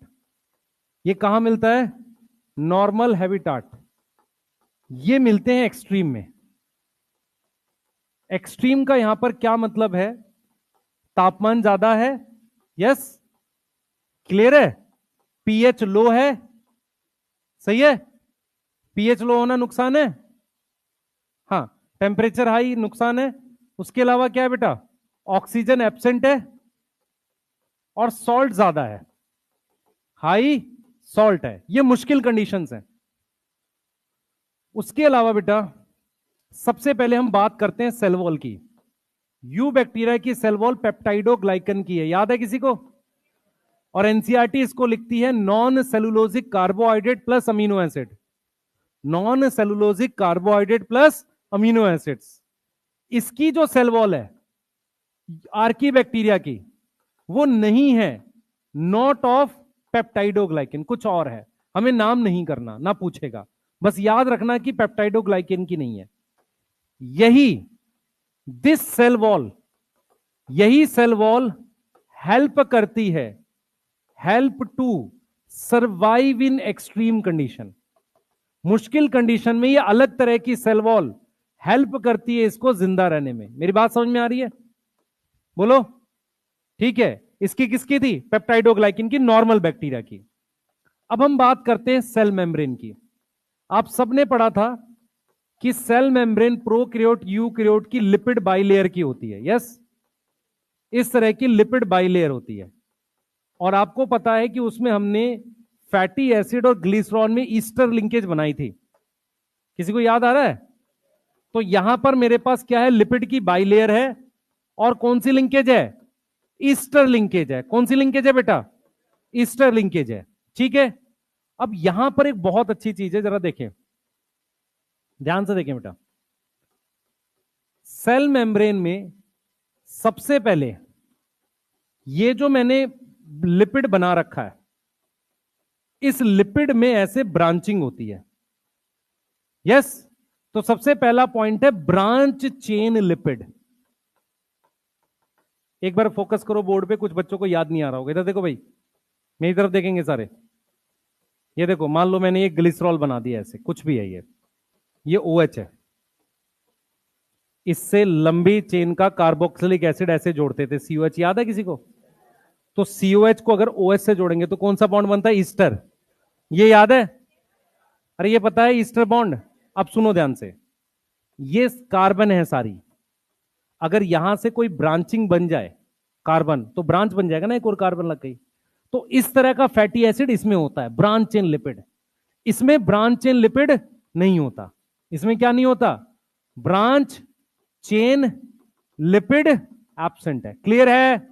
ये कहां मिलता है? Normal habitat. ये मिलते हैं एक्सट्रीम में। एक्सट्रीम का यहां पर क्या मतलब है? तापमान ज्यादा है, यस, क्लियर है। पीएच लो है, सही है। पीएच लो होना नुकसान है, हाँ। टेम्परेचर हाई नुकसान है। उसके अलावा क्या है बेटा? ऑक्सीजन एब्सेंट है और सॉल्ट ज्यादा है, हाई सॉल्ट है। ये मुश्किल कंडीशंस हैं। उसके अलावा बेटा सबसे पहले हम बात करते हैं सेल वॉल की। यू बैक्टीरिया की सेल वॉल पेप्टाइडोग्लाइकन की है, याद है किसी को? और एनसीईआरटी इसको लिखती है non cellulosic carbohydrate plus amino acid. Non cellulosic carbohydrate plus amino acids. इसकी जो सेल वॉल है आर्की बैक्टीरिया की, वो नहीं है नॉट ऑफ पेप्टाइडोग्लाइकन, कुछ और है। हमें नाम नहीं करना, ना पूछेगा, बस याद रखना कि पेप्टाइडोग्लाइकन की नहीं है। यही दिस सेल वॉल, यही सेल वॉल हेल्प करती है, help to survive in extreme condition. मुश्किल कंडीशन में ये अलग तरह की सेल वॉल हेल्प करती है इसको जिंदा रहने में। मेरी बात समझ में आ रही है? बोलो। ठीक है, इसकी किसकी थी? पेप्टाइडोग्लाइकिन की, नॉर्मल बैक्टीरिया की। अब हम बात करते हैं सेल मेम्ब्रेन की। आप सबने पढ़ा था कि सेल मेम्ब्रेन प्रोकैरियोट यूकैरियोट की लिपिड बाइलेयर की होती है, यस। इस तरह की लिपिड बाइलेयर होती है। और आपको पता है कि उसमें हमने फैटी एसिड और ग्लिसरॉल में ईस्टर लिंकेज बनाई थी। किसी को याद आ रहा है? तो यहां पर मेरे पास क्या है? लिपिड की बाइलेयर है। और कौन सी लिंकेज है? ईस्टर लिंकेज है। कौन सी लिंकेज है बेटा? ईस्टर लिंकेज है। ठीक है। अब यहां पर एक बहुत अच्छी चीज है, जरा देखें, ध्यान से देखें बेटा। सेल मेम्ब्रेन में सबसे पहले ये जो मैंने लिपिड बना रखा है, इस लिपिड में ऐसे ब्रांचिंग होती है। यस। तो सबसे पहला पॉइंट है ब्रांच चेन लिपिड। एक बार फोकस करो बोर्ड पे, कुछ बच्चों को याद नहीं आ रहा होगा। इधर देखो भाई, मेरी तरफ देखेंगे सारे। ये देखो, मान लो मैंने ये ग्लिसरॉल बना दिया, ऐसे कुछ भी है ये OH है। इससे लंबी चेन का कार्बोक्सिलिक एसिड ऐसे जोड़ते थे, COH, याद है किसी को? तो COH को अगर OH से जोड़ेंगे तो कौन सा बॉन्ड बनता है? ईस्टर। ये याद है? अरे ये पता है ईस्टर बॉन्ड। अब सुनो ध्यान से, ये कार्बन है सारी। अगर यहां से कोई ब्रांचिंग बन जाए कार्बन, तो ब्रांच बन जाएगा ना, एक और कार्बन लग गई। तो इस तरह का फैटी एसिड इसमें होता है, ब्रांच चेन लिपिड। इसमें ब्रांच चेन लिपिड नहीं होता। इसमें क्या नहीं होता? ब्रांच चेन लिपिड एब्सेंट है। क्लियर है?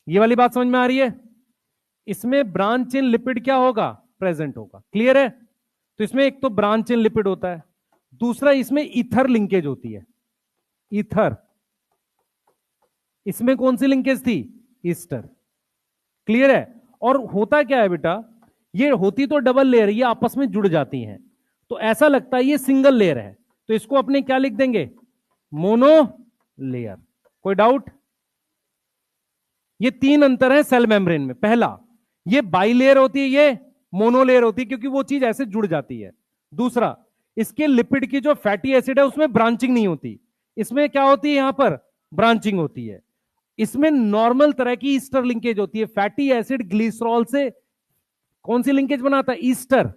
ये वाली बात समझ में आ रही है? इसमें ब्रांच चेन लिपिड क्या होगा? प्रेजेंट होगा। क्लियर है? तो इसमें एक तो ब्रांच चेन लिपिड होता है, दूसरा इसमें ईथर लिंकेज होती है। ईथर, इसमें कौन सी लिंकेज थी? ईस्टर। क्लियर है? और होता क्या है बेटा, ये होती तो डबल लेयर, ये आपस में जुड़ जाती हैं, तो ऐसा लगता है ये सिंगल लेयर है। तो इसको अपने क्या लिख देंगे? Mono layer. कोई डाउट? ये तीन अंतर है सेल मेम्ब्रेन में। पहला, ये बाइलेयर होती है, ये मोनोलेयर होती है, क्योंकि वो चीज ऐसे जुड़ जाती है। दूसरा, इसके लिपिड की जो फैटी एसिड है उसमें ब्रांचिंग नहीं होती, इसमें क्या होती है? यहां पर ब्रांचिंग होती है। इसमें नॉर्मल तरह की ईस्टर लिंकेज होती है। फैटी एसिड ग्लिसरॉल से कौन सी लिंकेज बनाता है? ईस्टर,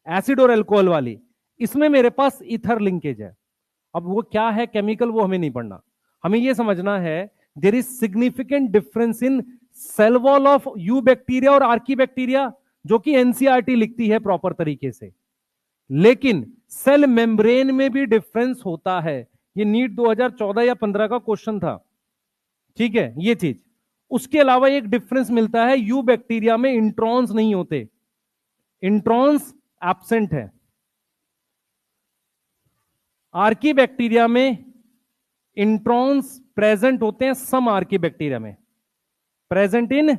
एसिड और अल्कोहल वाली। इसमें मेरे पास ईथर लिंकेज है। अब वो क्या है केमिकल, वो हमें नहीं पढ़ना। हमें यह समझना है there is significant difference in cell wall of eubacteria और आर्की बैक्टीरिया, जो कि एनसीईआरटी लिखती है प्रॉपर तरीके से। लेकिन सेल मेम्ब्रेन में भी डिफरेंस होता है। ये नीट 2014 या 15 का क्वेश्चन था, ठीक है, ये चीज। उसके अलावा एक डिफरेंस मिलता है, यू बैक्टीरिया में इंट्रॉन्स नहीं होते, इंट्रॉन्स एब्सेंट है। आर्की बैक्टीरिया में इंट्रॉन्स प्रेजेंट होते हैं, सम आर्की बैक्टीरिया में, present in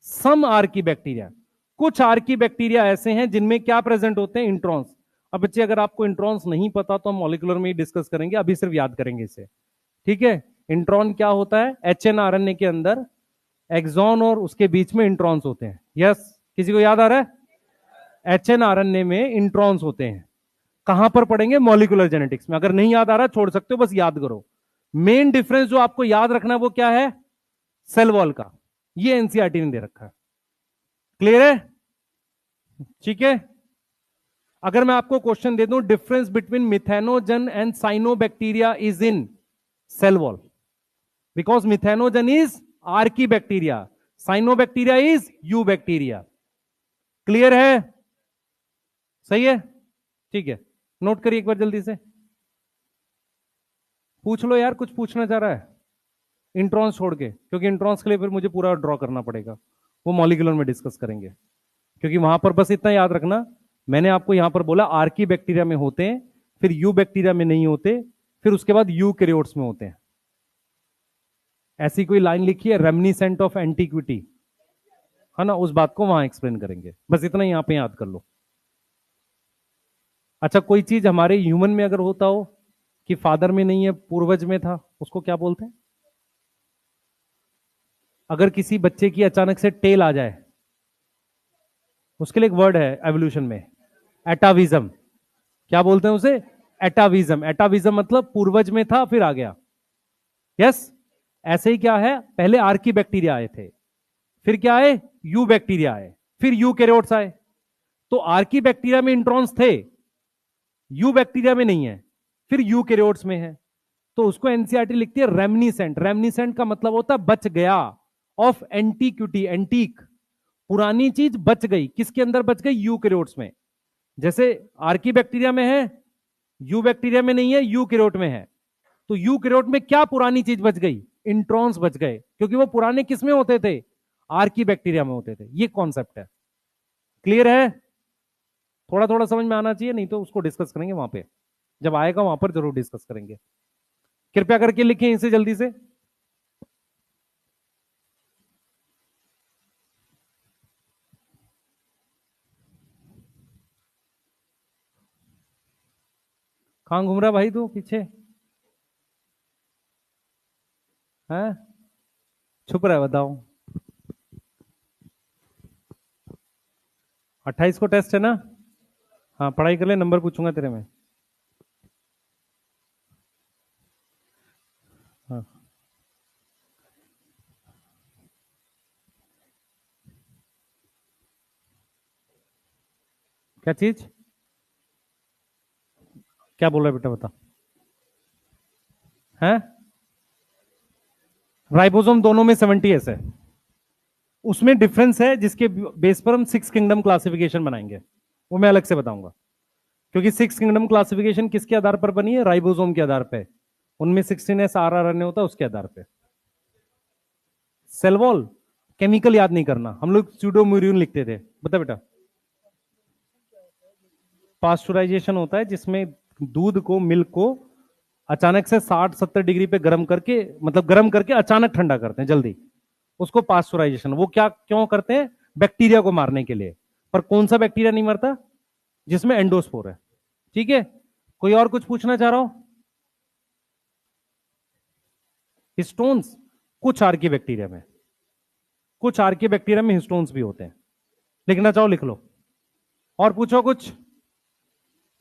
some archaebacteria. कुछ आर्की बैक्टीरिया ऐसे हैं जिनमें क्या प्रेजेंट होते हैं? इंट्रॉन्स। अब बच्चे, अगर आपको इंट्रॉन्स नहीं पता तो हम मॉलिक्यूलर में ही डिस्कस करेंगे, अभी सिर्फ याद करेंगे इसे, ठीक है? इंट्रॉन क्या होता है? HNRNA के अंदर एक्सॉन और उसके बीच में इंट्रॉन्स होते हैं। यस, किसी को याद आ रहा है? HNRNA में इंट्रॉन्स होते हैं। कहां पर पढ़ेंगे? मॉलिक्यूलर जेनेटिक्स में। अगर नहीं याद आ रहा छोड़ सकते हो, बस याद करो। मेन डिफरेंस जो आपको याद रखना है वो क्या है? सेल वॉल का। ये एनसीईआरटी ने दे रखा है। क्लियर है? ठीक है। अगर मैं आपको क्वेश्चन दे दूं, difference between methanogen and cyanobacteria is in cell wall, because methanogen is archaebacteria, cyanobacteria is eubacteria. Clear है? सही है? ठीक है, नोट करिए एक बार जल्दी से। पूछ लो यार, कुछ पूछना चाह रहा है? इंट्रॉन्स छोड़ के, क्योंकि इंट्रॉन्स के लिए फिर मुझे पूरा ड्रॉ करना पड़ेगा, वो मॉलिक्यूलर में डिस्कस करेंगे। क्योंकि वहां पर बस इतना याद रखना, मैंने आपको यहां पर बोला आर्की बैक्टीरिया में होते हैं, फिर यू बैक्टीरिया में नहीं होते, फिर उसके बाद यूकैरियोट्स में होते हैं। ऐसी कोई लाइन लिखी है, रेमनिसेंट ऑफ एंटीक्विटी, है ना, उस बात को वहां एक्सप्लेन करेंगे। बस इतना ही यहां पे याद कर लो। अच्छा, कोई चीज हमारे ह्यूमन में अगर होता हो कि फादर में नहीं है, पूर्वज में था, उसको क्या बोलते हैं? अगर किसी बच्चे की अचानक से टेल आ जाए, उसके लिए एक वर्ड है एवोल्यूशन में, एटाविज्म। क्या बोलते हैं उसे? एटाविज्म। एटाविज्म मतलब पूर्वज में था फिर आ गया। यस। ऐसे ही क्या है, पहले आर्की बैक्टीरिया आए थे, फिर क्या आए? यू बैक्टीरिया आए, फिर यूकैरियोट्स आए। तो आर्की बैक्टीरिया में इंट्रॉन्स थे, यू बैक्टीरिया में नहीं है, फिर यूकैरियोट्स में है। तो उसको एनसीईआरटी लिखती है रेमनिसेंट। रेमनिसेंट का मतलब होता है बच गया, ऑफ एंटीक्विटी, एंटीक, पुरानी चीज बच गई। किसके अंदर बच गई? यूकैरियोट्स में। जैसे आर्की बैक्टीरिया में है, यू बैक्टीरिया में नहीं है, यूकैरियोट में है। तो यूकैरियोट में क्या पुरानी चीज बच गई? इंट्रॉन्स बच गए, क्योंकि वो पुराने किस में होते थे? आर्की बैक्टीरिया में होते थे। ये कॉन्सेप्ट है। क्लियर है? थोड़ा थोड़ा समझ में आना चाहिए, नहीं तो उसको डिस्कस करेंगे वहां पे, जब आएगा वहां पर जरूर डिस्कस करेंगे। कृपया करके लिखें इसे जल्दी से। कहां घूम रहा भाई तू पीछे? है छुप रहा है, बताओ। 28 को टेस्ट है ना? हाँ पढ़ाई कर ले, नंबर पूछूंगा तेरे में। हाँ क्या चीज? क्या बोल रहा है बेटा, बता। है राइबोसोम दोनों में 70s है। उसमें डिफरेंस है जिसके बेस पर हम सिक्स किंगडम क्लासिफिकेशन बनाएंगे, वो मैं अलग से बताऊंगा। क्योंकि सिक्स किंगडम क्लासिफिकेशन किसके आधार पर बनी है? राइबोसोम के आधार पे। उनमें 16s RRNA होता है, उसके आधार पे। सेल वॉल केमिकल याद नहीं करना, हम लोग स्यूडोम्यूरिन लिखते थे, बता बेटा। पास्चुराइजेशन होता है जिसमें दूध को, मिल्क को अचानक से 60-70 डिग्री पे गर्म करके, मतलब गर्म करके अचानक ठंडा करते हैं जल्दी, उसको पास्चुराइजेशन। वो क्या क्यों करते हैं? बैक्टीरिया को मारने के लिए। पर कौन सा बैक्टीरिया नहीं मरता? जिसमें एंडोस्पोर है। ठीक है, कोई और कुछ पूछना चाह रहा हो? हिस्टोन्स कुछ आर्की बैक्टीरिया में, कुछ आर्की बैक्टीरिया में हिस्टोन्स भी होते हैं। लिखना चाहो लिख लो। और पूछो कुछ,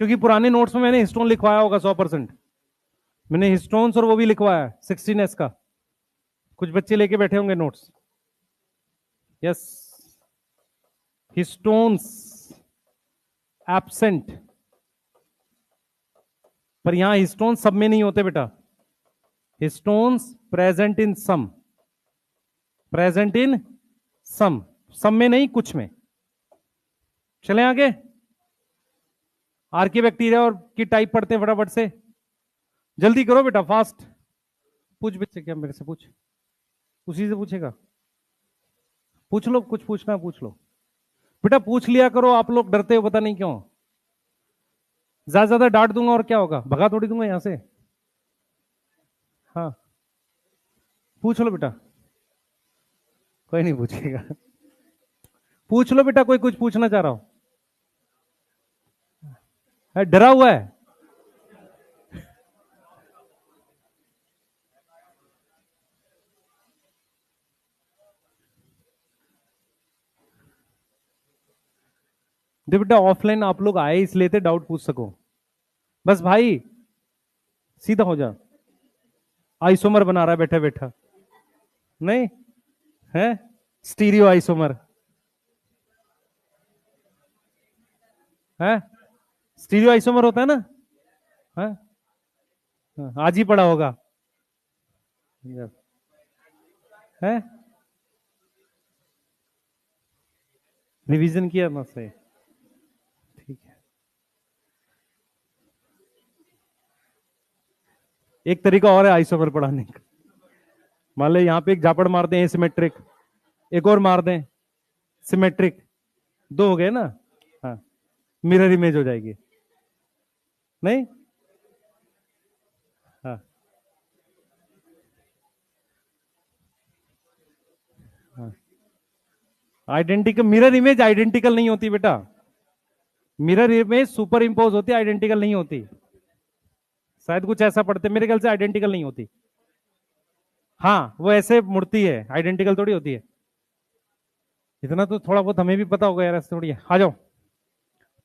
क्योंकि पुराने नोट्स में मैंने हिस्टोन लिखवाया होगा 100%। मैंने हिस्टोन्स और वो भी लिखवाया है 16s का। कुछ बच्चे लेके बैठे होंगे नोट्स। यस, हिस्टोन्स एब्सेंट, पर यहां हिस्टोन सब में नहीं होते बेटा। Histones present in some, present in some, सब में नहीं कुछ में। चलें आगे। आर्की बैक्टीरिया और की टाइप पढ़ते हैं फटाफट से, जल्दी करो बेटा फास्ट। पूछ बच्चे, क्या मेरे से पूछ, उसी से पूछेगा। पूछ लो, कुछ पूछना पूछ लो बेटा, पूछ लिया करो। आप लोग डरते हो पता नहीं क्यों। ज्यादा ज्यादा डांट दूंगा और क्या होगा, भगा थोड़ी दूंगा यहां से। हाँ पूछ लो बेटा, कोई नहीं पूछेगा। पूछ लो बेटा, कोई कुछ पूछना चाह रहा हो? डरा हुआ है? देखो बेटा, ऑफलाइन आप लोग आए इसलिए थे डाउट पूछ सको। बस भाई सीधा हो जा। आइसोमर बना रहा है बैठा बैठा, नहीं है? स्टीरियो आइसोमर है, स्टीरियो आइसोमर होता है ना? है? आज ही पढ़ा होगा। है रिवीजन किया ना सही? ठीक है। एक तरीका और है आइसोमर पढ़ाने का। मान लो यहाँ पे एक झापड़ मार दें सिमेट्रिक, एक और मार दें सिमेट्रिक, दो हो गए ना? हाँ, मिरर इमेज हो जाएगी। नहीं? हाँ हाँ, आइडेंटिकल मिरर इमेज आइडेंटिकल नहीं होती बेटा। मिरर इमेज सुपर इंपोज होती है, आइडेंटिकल नहीं होती। शायद कुछ ऐसा पढ़ते, मेरे ख्याल से आइडेंटिकल नहीं होती। हाँ वो ऐसे मुड़ती है, आइडेंटिकल थोड़ी होती है। इतना तो थोड़ा बहुत हमें भी पता होगा यार, ऐसे थोड़ी है। आ जाओ,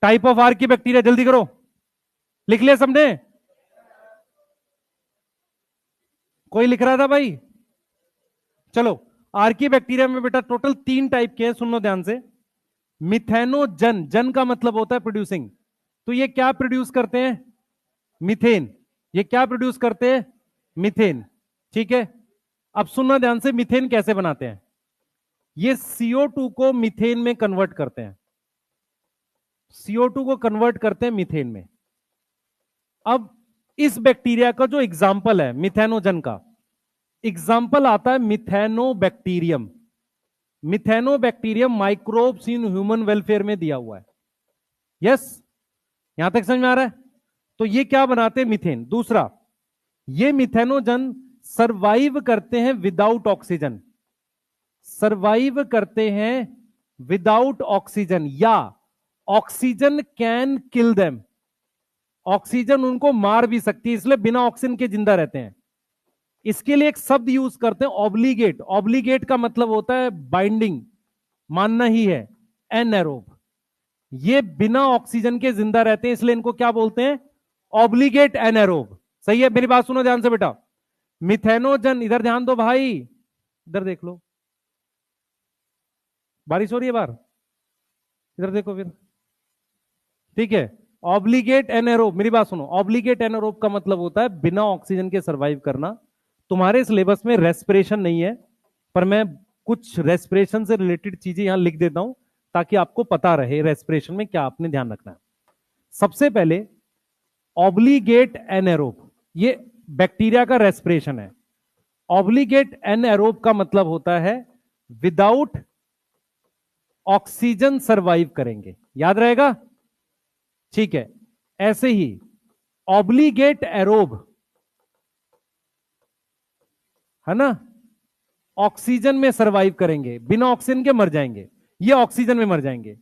टाइप ऑफ आर्की बैक्टीरिया जल्दी करो। लिख लिया सबने? कोई लिख रहा था भाई? चलो, आर्की बैक्टीरिया में बेटा टोटल 3 टाइप के हैं, सुन लो ध्यान से। मिथेनोजन, जन का मतलब होता है प्रोड्यूसिंग, तो ये क्या प्रोड्यूस करते हैं? मीथेन। ये क्या प्रोड्यूस करते हैं? मीथेन। ठीक है, अब सुनना ध्यान से, मीथेन कैसे बनाते हैं? ये CO2 को मीथेन में कन्वर्ट करते हैं, CO2 को कन्वर्ट करते हैं मीथेन में। अब इस बैक्टीरिया का जो एग्जाम्पल है मिथेनोजन का, एग्जाम्पल आता है Methanobacterium. Methanobacterium microbes in human welfare में दिया हुआ है। यस, यहां तक समझ में आ रहा है? तो ये क्या बनाते हैं? मीथेन। दूसरा, ये मिथेनोजन सरवाइव करते हैं विदाउट ऑक्सीजन, सरवाइव करते हैं विदाउट ऑक्सीजन, या oxygen can kill them. Oxygen उनको मार भी सकती है, इसलिए बिना ऑक्सीजन के जिंदा रहते हैं। इसके लिए एक शब्द यूज करते हैं ऑब्लिगेट। ऑब्लिगेट का मतलब होता है बाइंडिंग, मानना ही है। एनएरोब, ये बिना ऑक्सीजन के जिंदा रहते हैं, इसलिए इनको क्या बोलते हैं? ऑब्लिगेट एनएरोब। सही है, मेरी बात सुनो ध्यान से बेटा। मिथेनोजन, इधर ध्यान दो भाई, इधर देख लो, बारिश हो रही है बाहर, इधर देखो फिर, ठीक है। ऑब्लिगेट एनएरोब, मेरी बात सुनो, ऑब्लिगेट एनएरोब का मतलब होता है बिना ऑक्सीजन के सरवाइव करना। तुम्हारे सिलेबस में रेस्पिरेशन नहीं है, पर मैं कुछ रेस्पिरेशन से रिलेटेड चीजें यहां लिख देता हूं ताकि आपको पता रहे रेस्पिरेशन में क्या आपने ध्यान रखना है। सबसे पहले ऑब्लिगेट एनएरोब, ये बैक्टीरिया का रेस्पिरेशन है। ऑब्लिगेट एनएरोब का मतलब होता है विदाउट ऑक्सीजन सरवाइव करेंगे, याद रहेगा? ठीक है। ऐसे ही ऑब्लिगेट एरोब है ना, ऑक्सीजन में सरवाइव करेंगे, बिना ऑक्सीजन के मर जाएंगे, ये ऑक्सीजन में मर जाएंगे।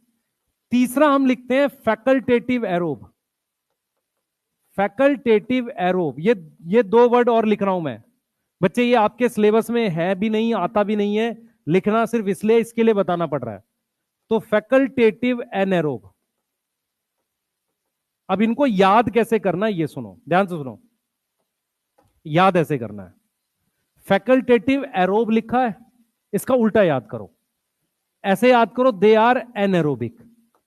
तीसरा हम लिखते हैं फैकल्टेटिव एरोब। फैकल्टेटिव एरोब, ये दो वर्ड और लिख रहा हूं मैं बच्चे, ये आपके सिलेबस में है भी नहीं, आता भी नहीं है, लिखना सिर्फ इसलिए, इसके लिए बताना पड़ रहा है। तो फैकल्टेटिव एनएरोब, अब इनको याद कैसे करना है ये सुनो, ध्यान से सुनो। याद ऐसे करना है, फैकल्टेटिव एरोब लिखा है, इसका उल्टा याद करो, ऐसे याद करो, दे आर एनएरोबिक,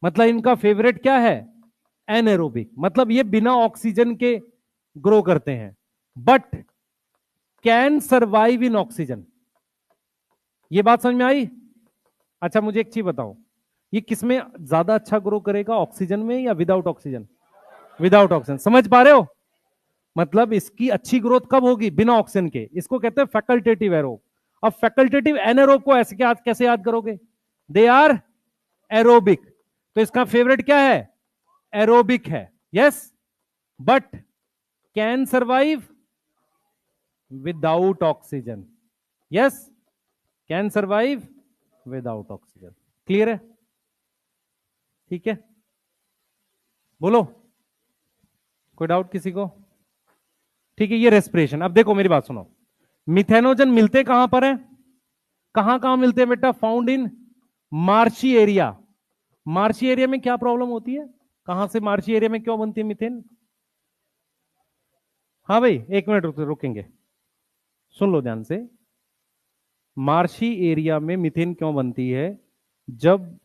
मतलब इनका फेवरेट क्या है? एनएरोबिक, मतलब ये बिना ऑक्सीजन के ग्रो करते हैं, but can survive in oxygen. ये बात समझ में आई? अच्छा मुझे एक चीज बताओ, ये किसमें ज्यादा अच्छा ग्रो करेगा, ऑक्सीजन में या विदाउट ऑक्सीजन? विदाउट ऑक्सीजन, समझ पा रहे हो? मतलब इसकी अच्छी ग्रोथ कब होगी? बिना ऑक्सीजन के, इसको कहते हैं फैकल्टेटिव एरोब। अब फैकल्टेटिव एनएरोब को ऐसे कैसे याद करोगे? दे आर एरोबिक, तो इसका फेवरेट क्या है? एरोबिक है, yes, but can survive without oxygen, yes, can survive without oxygen. Clear है? ठीक है, बोलो, कोई डाउट किसी को? ठीक है, ये रेस्पिरेशन। अब देखो मेरी बात सुनो, मिथेनोजन मिलते कहां पर है? कहां कहां मिलते हैं बेटा? Found in marshy area. Marshy area में क्या प्रॉब्लम होती है? कहां से मार्शी एरिया में क्यों बनती है मीथेन? हाँ भाई, एक मिनट रुकेंगे, सुन लो ध्यान से। मार्शी एरिया में मीथेन क्यों बनती है? जब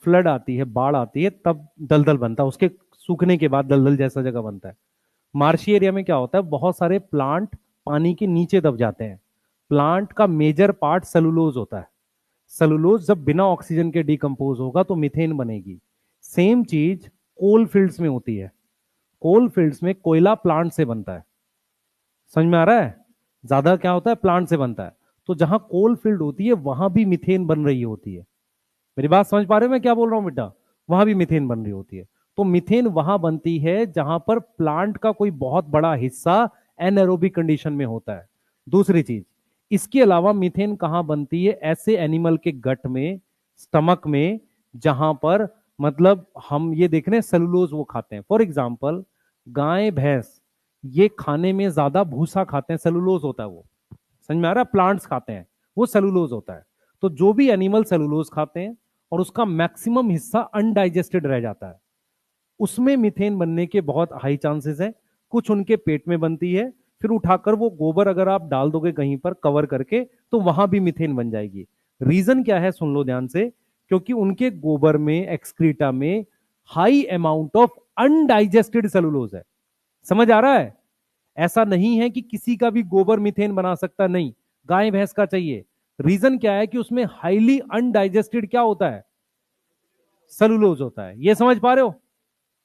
फ्लड आती है, बाढ़ आती है, तब दलदल बनता है, उसके सूखने के बाद दलदल जैसा जगह बनता है। मार्शी एरिया में क्या होता है? बहुत सारे प्लांट पानी के नीचे दब जाते हैं। प्लांट का मेजर पार्ट सेलुलोज होता है। सेलुलोज जब बिना ऑक्सीजन के डिकम्पोज होगा तो मीथेन बनेगी। सेम चीज कोल फील्ड्स में होती है। कोल फील्ड्स में कोयला प्लांट से बनता है, समझ में आ रहा है? ज्यादा क्या होता है? प्लांट से बनता है। तो जहां कोल फील्ड होती है वहां भी मीथेन बन रही होती है। मेरी बात समझ पा रहे हो मैं क्या बोल रहा हूं बेटा? वहां भी मीथेन बन रही होती है। तो मीथेन वहां बनती है जहां पर प्लांट का कोई बहुत बड़ा हिस्सा एनएरोबिक कंडीशन में होता है। दूसरी चीज, इसके अलावा मीथेन कहां बनती है? ऐसे एनिमल के गट में, स्टमक में, जहां पर मतलब हम ये देख रहे हैं सेलुलोज वो खाते हैं। फॉर एग्जाम्पल गाय भैंस, ये खाने में ज्यादा भूसा खाते हैं, सेलुलोज होता है वो, समझ में आ रहा है? प्लांट्स खाते हैं वो सेलुलोज होता है। तो जो भी एनिमल सेलुलोज खाते हैं और उसका मैक्सिमम हिस्सा अनडाइजेस्टेड रह जाता है, उसमें मीथेन बनने के बहुत हाई चांसेस है। कुछ उनके पेट में बनती है, फिर उठाकर वो गोबर अगर आप डाल दोगे कहीं पर कवर करके तो वहां भी मीथेन बन जाएगी। रीजन क्या है सुन लो ध्यान से, क्योंकि उनके गोबर में, एक्सक्रीटा में high amount of undigested cellulose है। समझ आ रहा है? ऐसा नहीं है कि किसी का भी गोबर मीथेन बना सकता, नहीं, गाय भैंस का चाहिए। रीजन क्या है कि उसमें हाईली अनडाइजेस्टेड क्या होता है? सेलुलोज होता है। ये समझ पा रहे हो?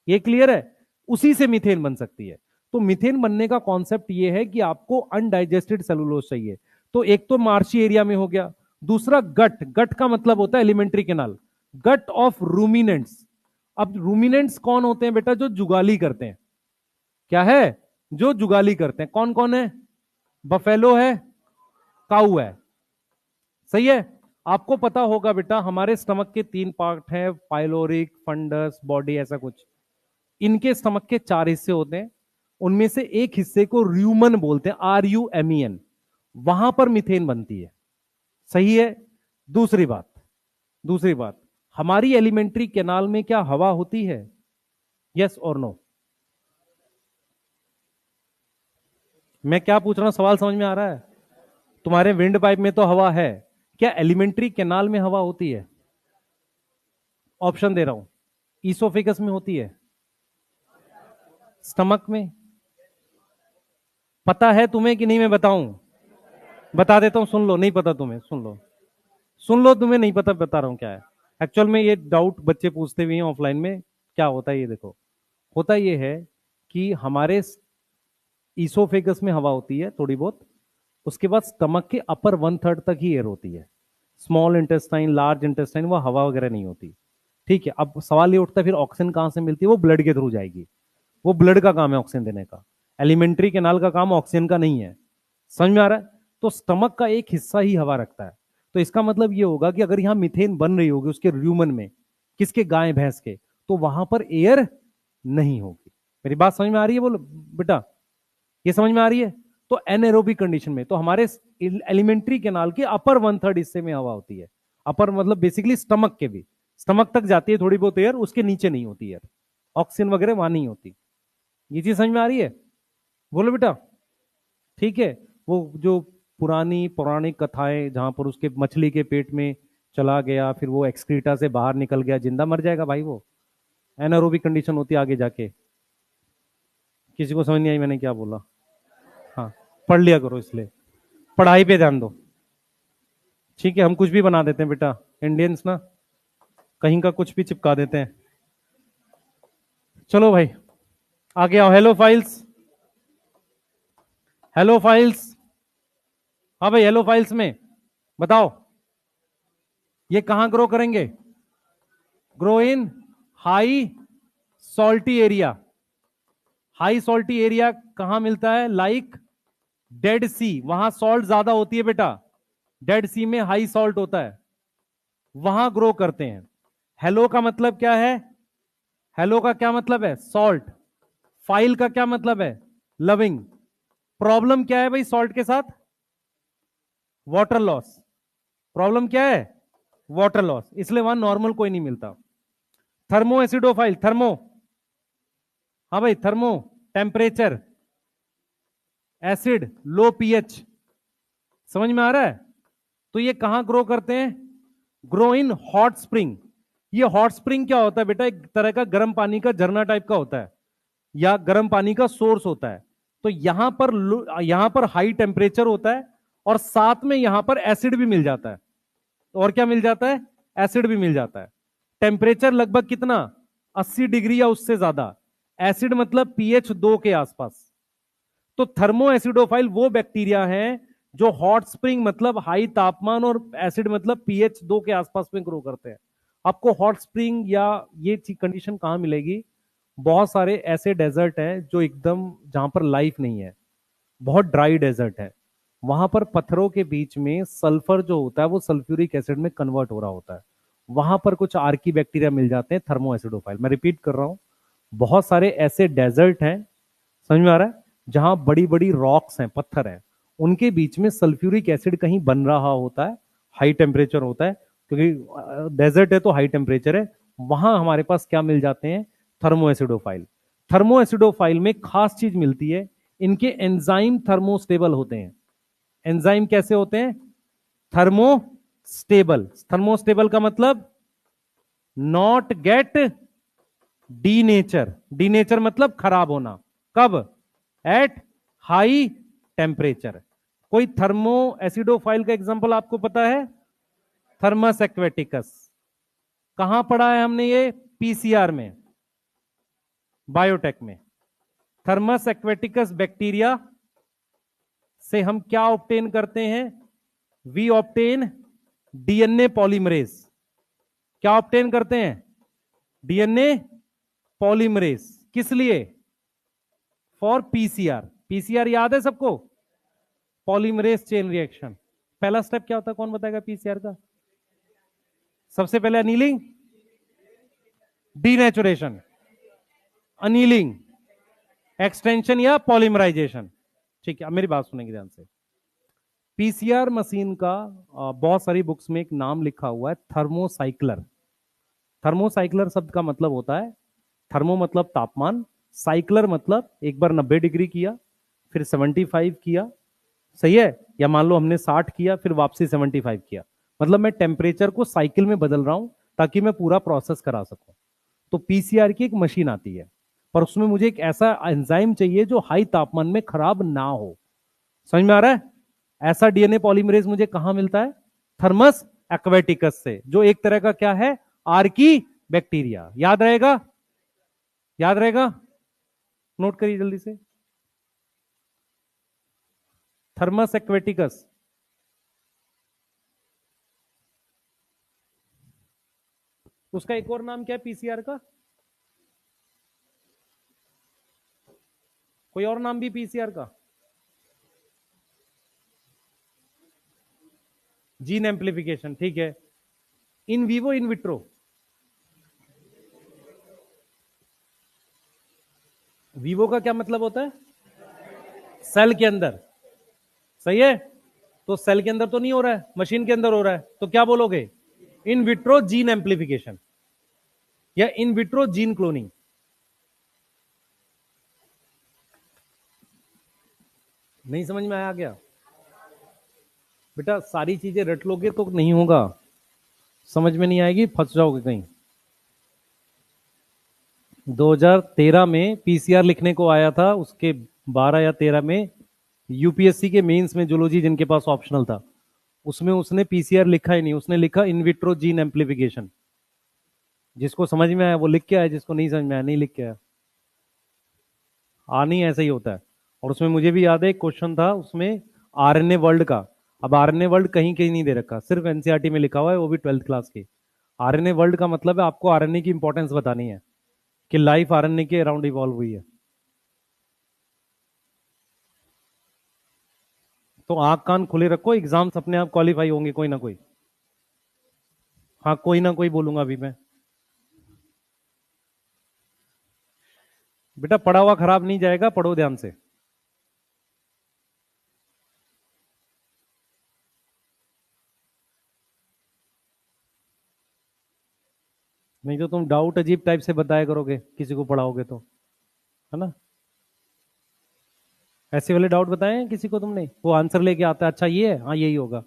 ये क्लियर है? उसी से मीथेन बन सकती है। तो मीथेन बनने का कॉन्सेप्ट ये है कि आपको अनडाइजेस्टेड सेलुलोज चाहिए। तो एक तो मार्शी एरिया में हो गया, दूसरा गट। गट का मतलब होता है alimentary canal, gut of ruminants. अब रूमिनेंट्स कौन होते हैं बेटा? जो जुगाली करते हैं। क्या है? जो जुगाली करते हैं। कौन कौन है? बफेलो है, काऊ है, सही है। आपको पता होगा बेटा हमारे स्टमक के तीन पार्ट हैं, पाइलोरिक, फंडस, बॉडी, ऐसा कुछ। इनके स्टमक के 4 हिस्से होते हैं, उनमें से एक हिस्से को र्यूमन बोलते हैं, RUMEN। वहां पर मीथेन बनती है। सही है। दूसरी बात, हमारी एलिमेंट्री कैनाल में क्या हवा होती है? यस और नो? मैं क्या पूछ रहा हूं, सवाल समझ में आ रहा है? तुम्हारे विंड पाइप में तो हवा है, क्या एलिमेंट्री कैनाल में हवा होती है? ऑप्शन दे रहा हूं। ईसोफेगस में होती है? स्टमक में? पता है तुम्हें कि नहीं? मैं बताऊं? बता देता हूं, सुन लो। नहीं पता तुम्हें? सुन लो, तुम्हें नहीं पता, बता रहा हूं क्या है। एक्चुअल में ये डाउट बच्चे पूछते भी हैं ऑफलाइन में, क्या होता है ये देखो। होता ये है कि हमारे ईसोफेगस में हवा होती है थोड़ी बहुत, उसके बाद स्टमक के अपर 1/3 तक ही एयर होती है। स्मॉल इंटेस्टाइन, लार्ज इंटेस्टाइन, वो हवा वगैरह नहीं होती। ठीक है, अब सवाल ये उठता है फिर ऑक्सीजन कहां से मिलती है? वो ब्लड के थ्रू जाएगी। वो ब्लड का काम है ऑक्सीजन देने का। एलिमेंट्री कैनाल का काम ऑक्सीजन का नहीं है। समझ में आ रहा है? तो स्टमक का एक हिस्सा ही हवा रखता है। तो इसका मतलब ये होगा कि अगर यहां मीथेन बन रही होगी उसके र्यूमन में, किसके? गाय भैंस के, तो वहां पर एयर नहीं होगी। मेरी बात समझ में आ रही है? बोलो बेटा, ये समझ में आ रही है? तो एनएरोबिक कंडीशन में तो हमारे एलिमेंट्री कैनाल के अपर 1/3 हिस्से में हवा होती है। अपर मतलब बेसिकली स्टमक के भी, स्टमक तक जाती है थोड़ी बहुत एयर, उसके नीचे नहीं होती एयर। ऑक्सीजन वगैरह वहां नहीं होती। ये चीज समझ में आ रही है? बोलो बेटा। ठीक है। वो जो पुरानी पौराणिक कथाएं जहां पर उसके मछली के पेट में चला गया, फिर वो एक्सक्रीटा से बाहर निकल गया, जिंदा मर जाएगा भाई वो। एनारोबिक कंडीशन होती है आगे जाके। किसी को समझ नहीं आई मैंने क्या बोला? हाँ, पढ़ लिया करो, इसलिए पढ़ाई पे ध्यान दो। ठीक है, हम कुछ भी बना देते हैं बेटा, इंडियंस ना, कहीं का कुछ भी चिपका देते हैं। चलो भाई आगे आओ। Hello files, hello files. हाँ भाई, हेलो फाइल्स में बताओ, ये कहां ग्रो करेंगे? Grow in high salty area. High salty area कहां मिलता है? लाइक डेड सी, वहां सॉल्ट ज्यादा होती है बेटा। डेड सी में हाई सॉल्ट होता है, वहां ग्रो करते हैं। हेलो का मतलब क्या है? हेलो का क्या मतलब है? सॉल्ट। फाइल का क्या मतलब है? लविंग। प्रॉब्लम क्या है भाई सॉल्ट के साथ? Water loss. प्रॉब्लम क्या है? वाटर लॉस, इसलिए वहां नॉर्मल कोई नहीं मिलता। Thermo acidophile, thermo. हाँ भाई, थर्मो टेम्परेचर, एसिड, लो पीएच। समझ में आ रहा है? तो ये कहां ग्रो करते हैं? Grow in hot spring. ये हॉट स्प्रिंग क्या होता है बेटा? एक तरह का गर्म पानी का झरना टाइप का होता है, या गर्म पानी का सोर्स होता है। तो यहां पर हाई टेम्परेचर होता है, और साथ में यहां पर एसिड भी मिल जाता है। और क्या मिल जाता है? एसिड भी मिल जाता है। टेम्परेचर लगभग कितना? 80 डिग्री या उससे ज्यादा। एसिड मतलब पीएच 2 के आसपास। तो थर्मो एसिडोफाइल वो बैक्टीरिया है जो हॉट स्प्रिंग मतलब हाई तापमान, और एसिड मतलब पीएच 2 के आसपास में ग्रो करते हैं। आपको हॉट स्प्रिंग या ये कंडीशन कहां मिलेगी? बहुत सारे ऐसे डेजर्ट हैं जो एकदम जहां पर लाइफ नहीं है, बहुत ड्राई डेजर्ट है। वहां पर पत्थरों के बीच में सल्फर जो होता है वो सल्फ्यूरिक एसिड में कन्वर्ट हो रहा होता है। वहां पर कुछ आर्की बैक्टीरिया मिल जाते हैं, थर्मो एसिडोफाइल। मैं रिपीट कर रहा हूं, बहुत सारे ऐसे डेजर्ट हैं, समझ में आ रहा है, जहां बड़ी बड़ी रॉक्स हैं, पत्थर हैं, उनके बीच में सल्फ्यूरिक एसिड कहीं बन रहा होता है। हाई टेम्परेचर होता है, क्योंकि डेजर्ट है तो हाई टेम्परेचर है। वहां हमारे पास क्या मिल जाते हैं? Thermo acidophile. थर्मो एसिडोफाइल में खास चीज मिलती है, इनके एंजाइम थर्मोस्टेबल होते हैं। एंजाइम कैसे होते हैं? थर्मोस्टेबल। थर्मोस्टेबल का मतलब नॉट गेट डीनेचर। डीनेचर मतलब खराब होना। कब? At high temperature. कोई थर्मो एसिडोफाइल का एग्जांपल आपको पता है? Thermus aquaticus. कहां पढ़ा है हमने ये? पीसीआर में, बायोटेक में। थर्मस एक्वेटिकस बैक्टीरिया से हम क्या ऑब्टेन करते हैं? We obtain DNA polymerase. क्या ऑब्टेन करते हैं? DNA polymerase. किस लिए? For PCR. पीसीआर याद है सबको? Polymerase chain reaction. पहला स्टेप क्या होता है, कौन बताएगा पीसीआर का? सबसे पहले अनिलिंग, डीनेचुरेशन। अनीलिंग, एक्सटेंशन या पॉलीमराइजेशन। ठीक है, अब मेरी बात सुनेंगे ध्यान से। पीसीआर मशीन का बहुत सारी बुक्स में एक नाम लिखा हुआ है, थर्मोसाइक्लर। थर्मोसाइक्लर शब्द का मतलब होता है, थर्मो मतलब तापमान, साइक्लर मतलब एक बार 90 डिग्री किया, फिर 75 किया, सही है, या मान लो हमने 60 किया फिर वापसी 75 किया, मतलब मैं टेम्परेचर को साइकिल में बदल रहा हूं ताकि मैं पूरा प्रोसेस करा सकूं। तो पीसीआर की एक मशीन आती है, पर उसमें मुझे एक ऐसा एंजाइम चाहिए जो हाई तापमान में खराब ना हो। समझ में आ रहा है? ऐसा डीएनए पॉलीमरेज मुझे कहां मिलता है? थर्मस एक्वेटिकस से, जो एक तरह का क्या है? Archie bacteria. याद रहेगा? याद रहेगा? नोट करिए जल्दी से, थर्मस एक्वेटिकस। उसका एक और नाम क्या है पीसीआर का? कोई और नाम भी पीसीआर का? जीन एम्प्लीफिकेशन, ठीक है। In vivo in vitro? Vivo का क्या मतलब होता है? सेल के अंदर, सही है। तो सेल के अंदर तो नहीं हो रहा है, मशीन के अंदर हो रहा है, तो क्या बोलोगे? इन विट्रो जीन एम्प्लीफिकेशन या इन विट्रो जीन क्लोनिंग। नहीं समझ में आया क्या? बेटा सारी चीजें रट लोगे तो नहीं होगा, समझ में नहीं आएगी, फंस जाओगे कहीं। 2013 में पीसीआर लिखने को आया था, उसके 12 या 13 में यूपीएससी के मेंस में जूलॉजी जिनके पास ऑप्शनल था, उसमें उसने पीसीआर लिखा ही नहीं, उसने लिखा इन विट्रो जीन एम्प्लीफिकेशन। जिसको समझ में आया वो लिख के आया, जिसको नहीं समझ में आया नहीं लिख के आया। नहीं, ऐसा ही होता है। और उसमें मुझे भी याद है एक क्वेश्चन था उसमें, आरएनए वर्ल्ड का। अब आरएनए वर्ल्ड कहीं कहीं नहीं दे रखा, सिर्फ एनसीईआरटी में लिखा हुआ है, वो भी 12th क्लास की। आरएनए वर्ल्ड का मतलब है आपको आरएनए की इंपॉर्टेंस बतानी है कि लाइफ आरएनए के अराउंड इवॉल्व हुई है। तो आंख कान खुले रखो, एग्जाम्स अपने आप क्वालिफाई होंगे कोई ना कोई। हाँ, कोई ना कोई बोलूंगा अभी मैं। बेटा पढ़ा हुआ खराब नहीं जाएगा, पढ़ो ध्यान से। नहीं तो तुम डाउट अजीब टाइप से बताया करोगे किसी को पढ़ाओगे तो, है ना? ऐसे वाले डाउट बताए हैं किसी को तुमने? वो आंसर लेके आता है, अच्छा ये है, हाँ यही होगा,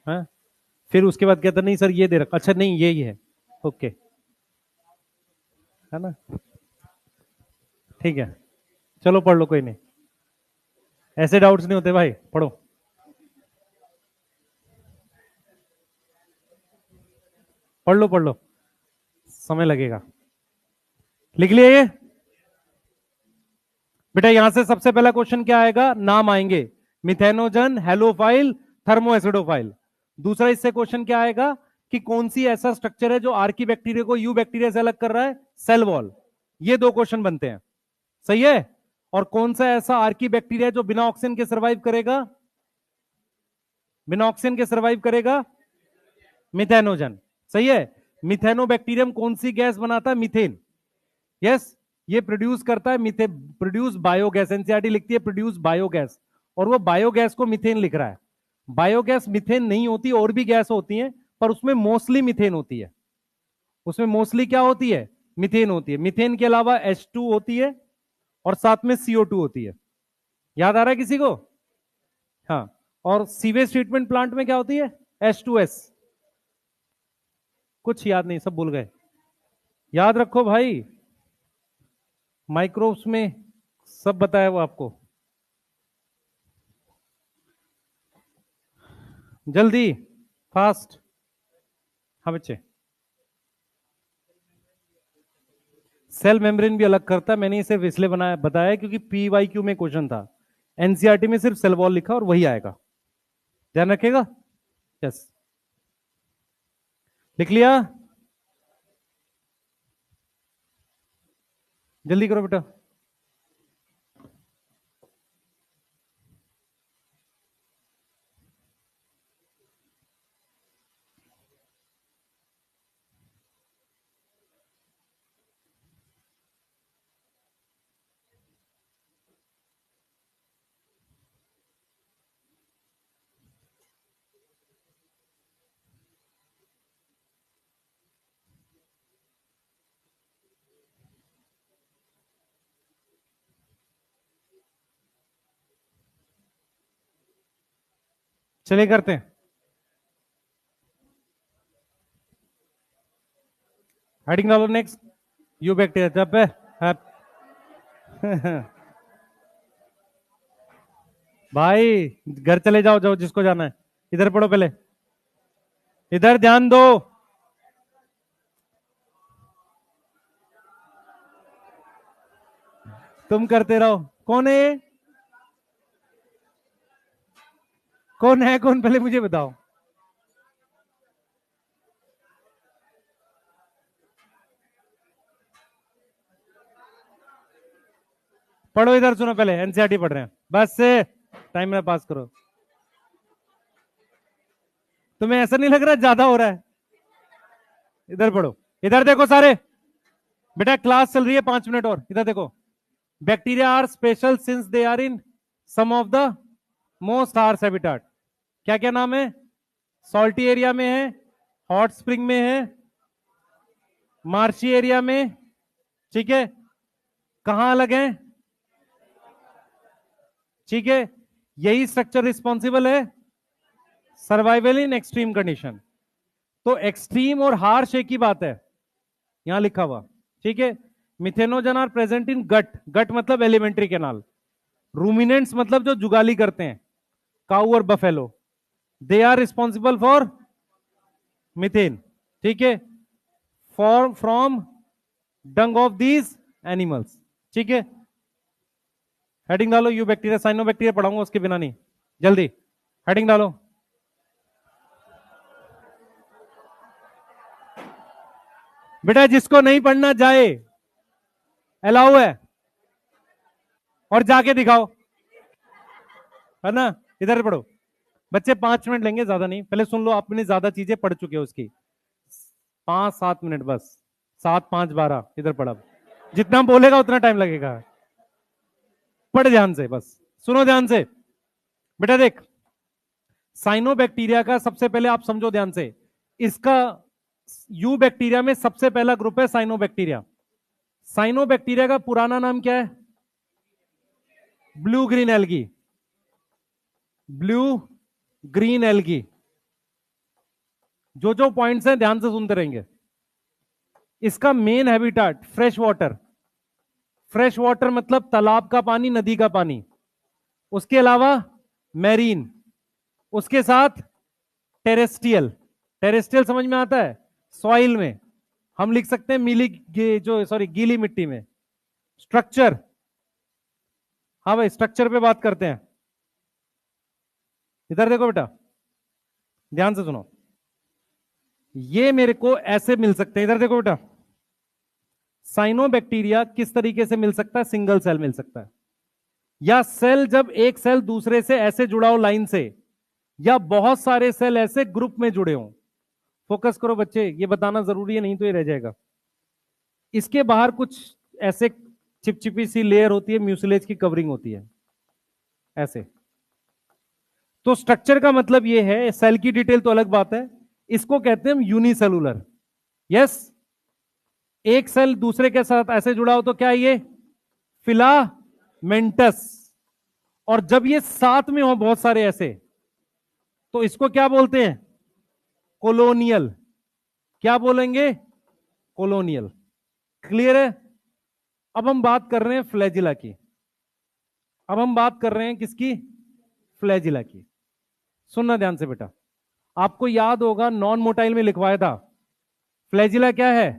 हाँ। फिर उसके बाद कहता नहीं सर ये दे रखा, अच्छा नहीं यही है, ओके, है ना? ठीक है, चलो पढ़ लो, कोई नहीं, ऐसे डाउट्स नहीं होते भाई, पढ़ो। पढ़ लो पढ़ लो, समय लगेगा। लिख लिया ये? बेटा यहां से सबसे पहला क्वेश्चन क्या आएगा? नाम आएंगे, मिथेनोजन, हेलोफाइल, थर्मोएसिडोफाइल। दूसरा इससे क्वेश्चन क्या आएगा कि कौन सी ऐसा स्ट्रक्चर है जो आर्की बैक्टीरिया को यू बैक्टीरिया से अलग कर रहा है? Cell wall. ये दो क्वेश्चन बनते हैं, सही है। और कौन सा ऐसा आर्की बैक्टीरिया जो बिना ऑक्सीजन के सर्वाइव करेगा? बिना ऑक्सीजन के सर्वाइव करेगा? मिथेनोजन, सही है। मिथेनोबैक्टीरियम कौन सी गैस बनाता है? मीथेन। यस, ये प्रोड्यूस करता है मीथे, प्रोड्यूस बायोगैस, एनसीईआरटी लिखती है प्रोड्यूस बायोगैस, और वो बायोगैस को मीथेन लिख रहा है। बायोगैस मीथेन नहीं होती, और भी गैस होती हैं, पर उसमें मोस्टली मीथेन होती है। उसमें मोस्टली क्या होती है? मीथेन होती है। मीथेन के अलावा H2 होती है, और साथ में CO2 होती है। याद आ रहा है किसी को? हाँ। और सीवेज ट्रीटमेंट प्लांट में क्या होती है? H2S। कुछ याद नहीं, सब भूल गए? याद रखो भाई, माइक्रोब्स में सब बताया वो आपको। जल्दी, फास्ट। हाँ बच्चे, सेल मेम्ब्रेन भी अलग करता है, मैंने इसे इसलिए बनाया बताया क्योंकि PYQ में क्वेश्चन था। एनसीईआरटी में सिर्फ सेल वॉल लिखा और वही आएगा, ध्यान रखिएगा। यस, लिख लिया? जल्दी करो बेटा। चलिए करते हैं। हेडिंग डालो नेक्स्ट। यू बैक्टीरिया जब पे भाई घर चले जाओ, जाओ जिसको जाना है। इधर पढ़ो पहले, इधर ध्यान दो। तुम करते रहो। कौन है ये? कौन है कौन, पहले मुझे बताओ। पढ़ो इधर, सुनो पहले, एनसीईआरटी पढ़ रहे हैं बस से। टाइम में पास करो। तुम्हें ऐसा नहीं लग रहा ज्यादा हो रहा है? इधर पढ़ो, इधर देखो सारे। बेटा क्लास चल रही है, 5 मिनट और। इधर देखो। Bacteria are special since they are in some of the most harsh habitat. क्या क्या नाम है? सॉल्टी एरिया में है, हॉट स्प्रिंग में है, मार्शी एरिया में। ठीक है, कहां अलग है? ठीक है, यही स्ट्रक्चर रिस्पॉन्सिबल है सर्वाइवल इन एक्सट्रीम कंडीशन। तो एक्सट्रीम और हार्श एक ही बात है, यहां लिखा हुआ। ठीक है, मिथेनोजन आर प्रेजेंट इन गट। गट मतलब एलिमेंट्री कैनाल। रूमिनेंट्स मतलब जो जुगाली करते हैं, काऊ और buffalo, they are responsible for methane. ठीक है, for from dung of these animals. ठीक है, हेडिंग डालो। यू बैक्टीरिया, साइनो बैक्टीरिया पढ़ाऊंगा उसके बिना नहीं। जल्दी हेडिंग डालो। बेटा जिसको नहीं पढ़ना जाए, अलाउ है, और जाके दिखाओ, है ना। इधर पढ़ो बच्चे, 5 मिनट लेंगे, ज्यादा नहीं। पहले सुन लो, आपने ज्यादा चीजें पढ़ चुके हो उसकी। 5-7 मिनट बस। 7-5-12, इधर पढ़ा। जितना बोलेगा उतना टाइम लगेगा। पढ़ ध्यान से, बस सुनो ध्यान से। बेटा देख, साइनोबैक्टीरिया का सबसे पहले आप समझो ध्यान से। इसका यू बैक्टीरिया में सबसे पहला ग्रुप है साइनोबैक्टीरिया। साइनोबैक्टीरिया का पुराना नाम क्या है? Blue green algae. Blue green algae. जो जो पॉइंट्स हैं ध्यान से सुनते रहेंगे। इसका main habitat fresh water. Fresh water मतलब तालाब का पानी, नदी का पानी। उसके अलावा मैरीन, उसके साथ टेरेस्ट्रियल। टेरेस्ट्रियल समझ में आता है? सॉइल में हम लिख सकते हैं मिली जो सॉरी गीली मिट्टी में। स्ट्रक्चर, हाँ भाई स्ट्रक्चर पे बात करते हैं। इधर देखो बेटा, ध्यान से सुनो। ये मेरे को ऐसे मिल सकते हैं, इधर देखो बेटा। साइनोबैक्टीरिया किस तरीके से मिल सकता है? सिंगल सेल मिल सकता है, या सेल जब एक सेल दूसरे से ऐसे जुड़ा हो लाइन से, या बहुत सारे सेल ऐसे ग्रुप में जुड़े हों। फोकस करो बच्चे, ये बताना जरूरी है, नहीं तो ये रह जाएगा। इसके बाहर कुछ ऐसे चिपचिपी सी लेयर होती है, म्यूसिलेज की कवरिंग होती है ऐसे। तो स्ट्रक्चर का मतलब ये है, सेल की डिटेल तो अलग बात है। इसको कहते हैं हम यूनिसेलुलर। यस, एक सेल दूसरे के साथ ऐसे जुड़ा हो तो क्या है ये? फिलामेंटस। और जब ये साथ में हो बहुत सारे ऐसे, तो इसको क्या बोलते हैं? कोलोनियल। क्या बोलेंगे? कोलोनियल। क्लियर है? अब हम बात कर रहे हैं फ्लैजिला की। अब हम बात कर रहे हैं किसकी? फ्लैजिला की। सुनना ध्यान से बेटा, आपको याद होगा नॉन मोटाइल में लिखवाया था, फ्लैजिला क्या है?